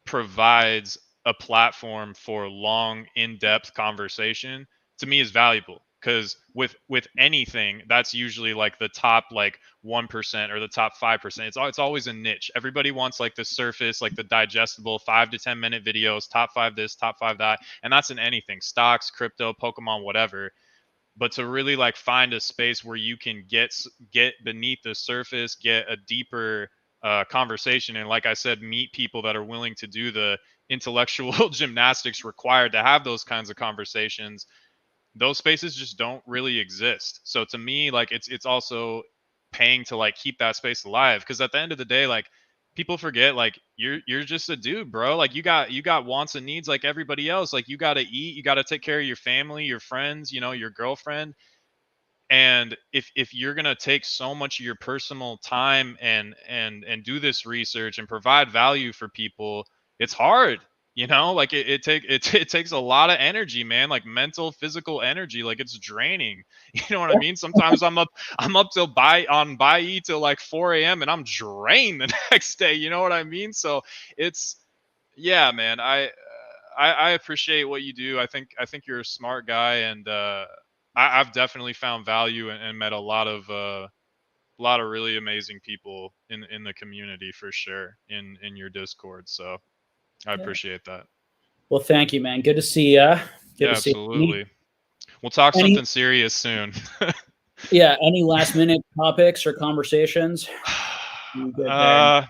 provides a platform for long, in-depth conversation, to me is valuable. Because with anything, that's usually like the top like 1% or the top 5%. It's always a niche. Everybody wants like the surface, like the digestible 5 to 10 minute videos, top 5 this, top 5 that, and that's in anything, stocks, crypto, Pokemon, whatever. But to really like find a space where you can get beneath the surface, get a deeper conversation, and like I said, meet people that are willing to do the intellectual gymnastics required to have those kinds of conversations, those spaces just don't really exist. So to me, like it's also paying to like keep that space alive, because at the end of the day, like people forget, like you're just a dude, bro. Like you got wants and needs like everybody else. Like you got to eat, you got to take care of your family, your friends, you know, your girlfriend. And if you're going to take so much of your personal time and do this research and provide value for people, it's hard. You know, like it takes a lot of energy, man, like mental, physical energy. Like it's draining. You know what I mean? Sometimes I'm up till Bai till like 4 a.m. and I'm drained the next day. You know what I mean? So it's, yeah, man. I appreciate what you do. I think you're a smart guy, and I've definitely found value and met a lot of really amazing people in the community for sure in your Discord. So I appreciate that. Well, thank you, man. Good to see ya. Good Yeah, to see you. absolutely. We'll talk Any- something serious soon. Yeah. Any last minute topics or conversations? You good there?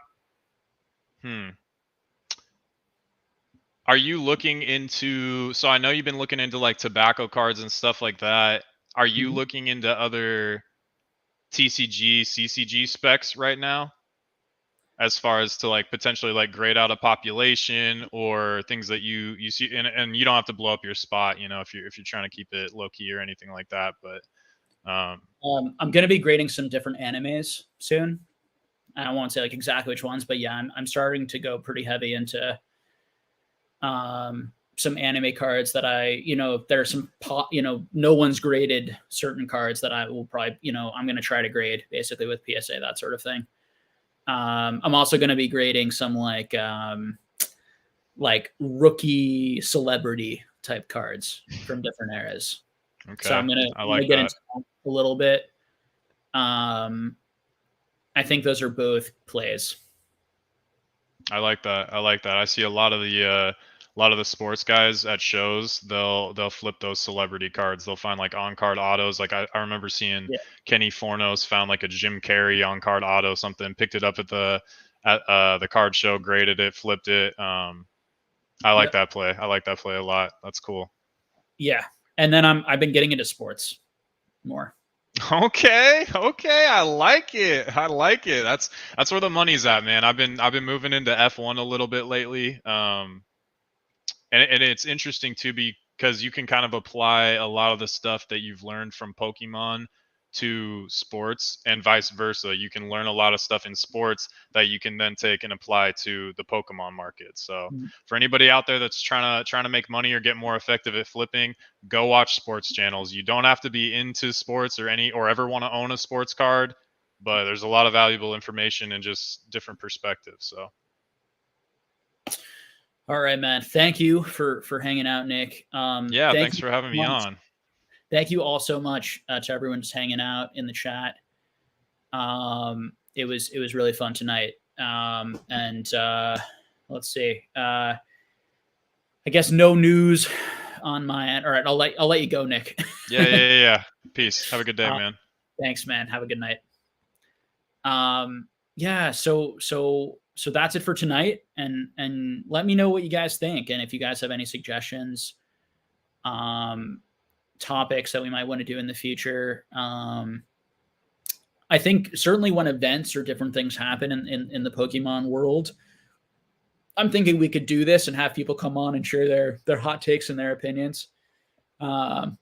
Are you looking into, so I know you've been looking into like tobacco cards and stuff like that. Are you Mhm. looking into other TCG, CCG specs right now? As far as to like potentially like grade out a population or things that you see, and you don't have to blow up your spot, you know, if you're trying to keep it low key or anything like that. But I'm going to be grading some different animes soon. I won't say like exactly which ones, but yeah, I'm starting to go pretty heavy into some anime cards that there are some no one's graded certain cards that I will probably, I'm going to try to grade basically with PSA, that sort of thing. I'm also going to be grading some like rookie celebrity type cards from different eras. okay, So I'm gonna get into that a little bit. I think those are both plays. I like that. I see a lot of the sports guys at shows. They'll flip those celebrity cards. They'll find like on card autos. Like I remember seeing Kenny Fornos found like a Jim Carrey on card auto something. Picked it up at the card show. Graded it. Flipped it. I like that play. I like that play a lot. That's cool. Yeah, and then I've been getting into sports more. Okay, I like it. That's where the money's at, man. I've been moving into F1 a little bit lately. And it's interesting too because you can kind of apply a lot of the stuff that you've learned from Pokemon to sports and vice versa. You can learn a lot of stuff in sports that you can then take and apply to the Pokemon market. So for anybody out there that's trying to make money or get more effective at flipping, go watch sports channels. You don't have to be into sports or ever want to own a sports card, but there's a lot of valuable information and just different perspectives. So all right, man. Thank you for hanging out, Nick. Yeah, thanks for having me on. Thank you all so much to everyone just hanging out in the chat. It was really fun tonight. And let's see. I guess no news on my end. All right, I'll let you go, Nick. Yeah. Peace. Have a good day, man. Thanks, man. Have a good night. Yeah. So that's it for tonight. And let me know what you guys think, and if you guys have any suggestions, topics that we might want to do in the future. I think certainly when events or different things happen in the Pokemon world, I'm thinking we could do this and have people come on and share their hot takes and their opinions. So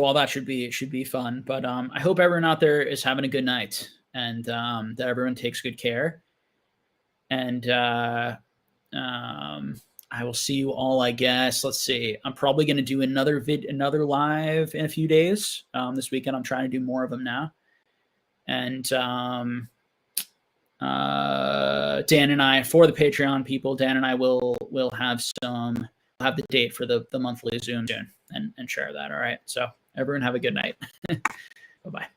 all that should be fun. But I hope everyone out there is having a good night, and that everyone takes good care. And I will see you all, I guess. Let's see. I'm probably going to do another live in a few days. This weekend, I'm trying to do more of them now. And Dan and I, for the Patreon people, Dan and I will have the date for the monthly Zoom soon and share that. All right. So everyone have a good night. Bye-bye.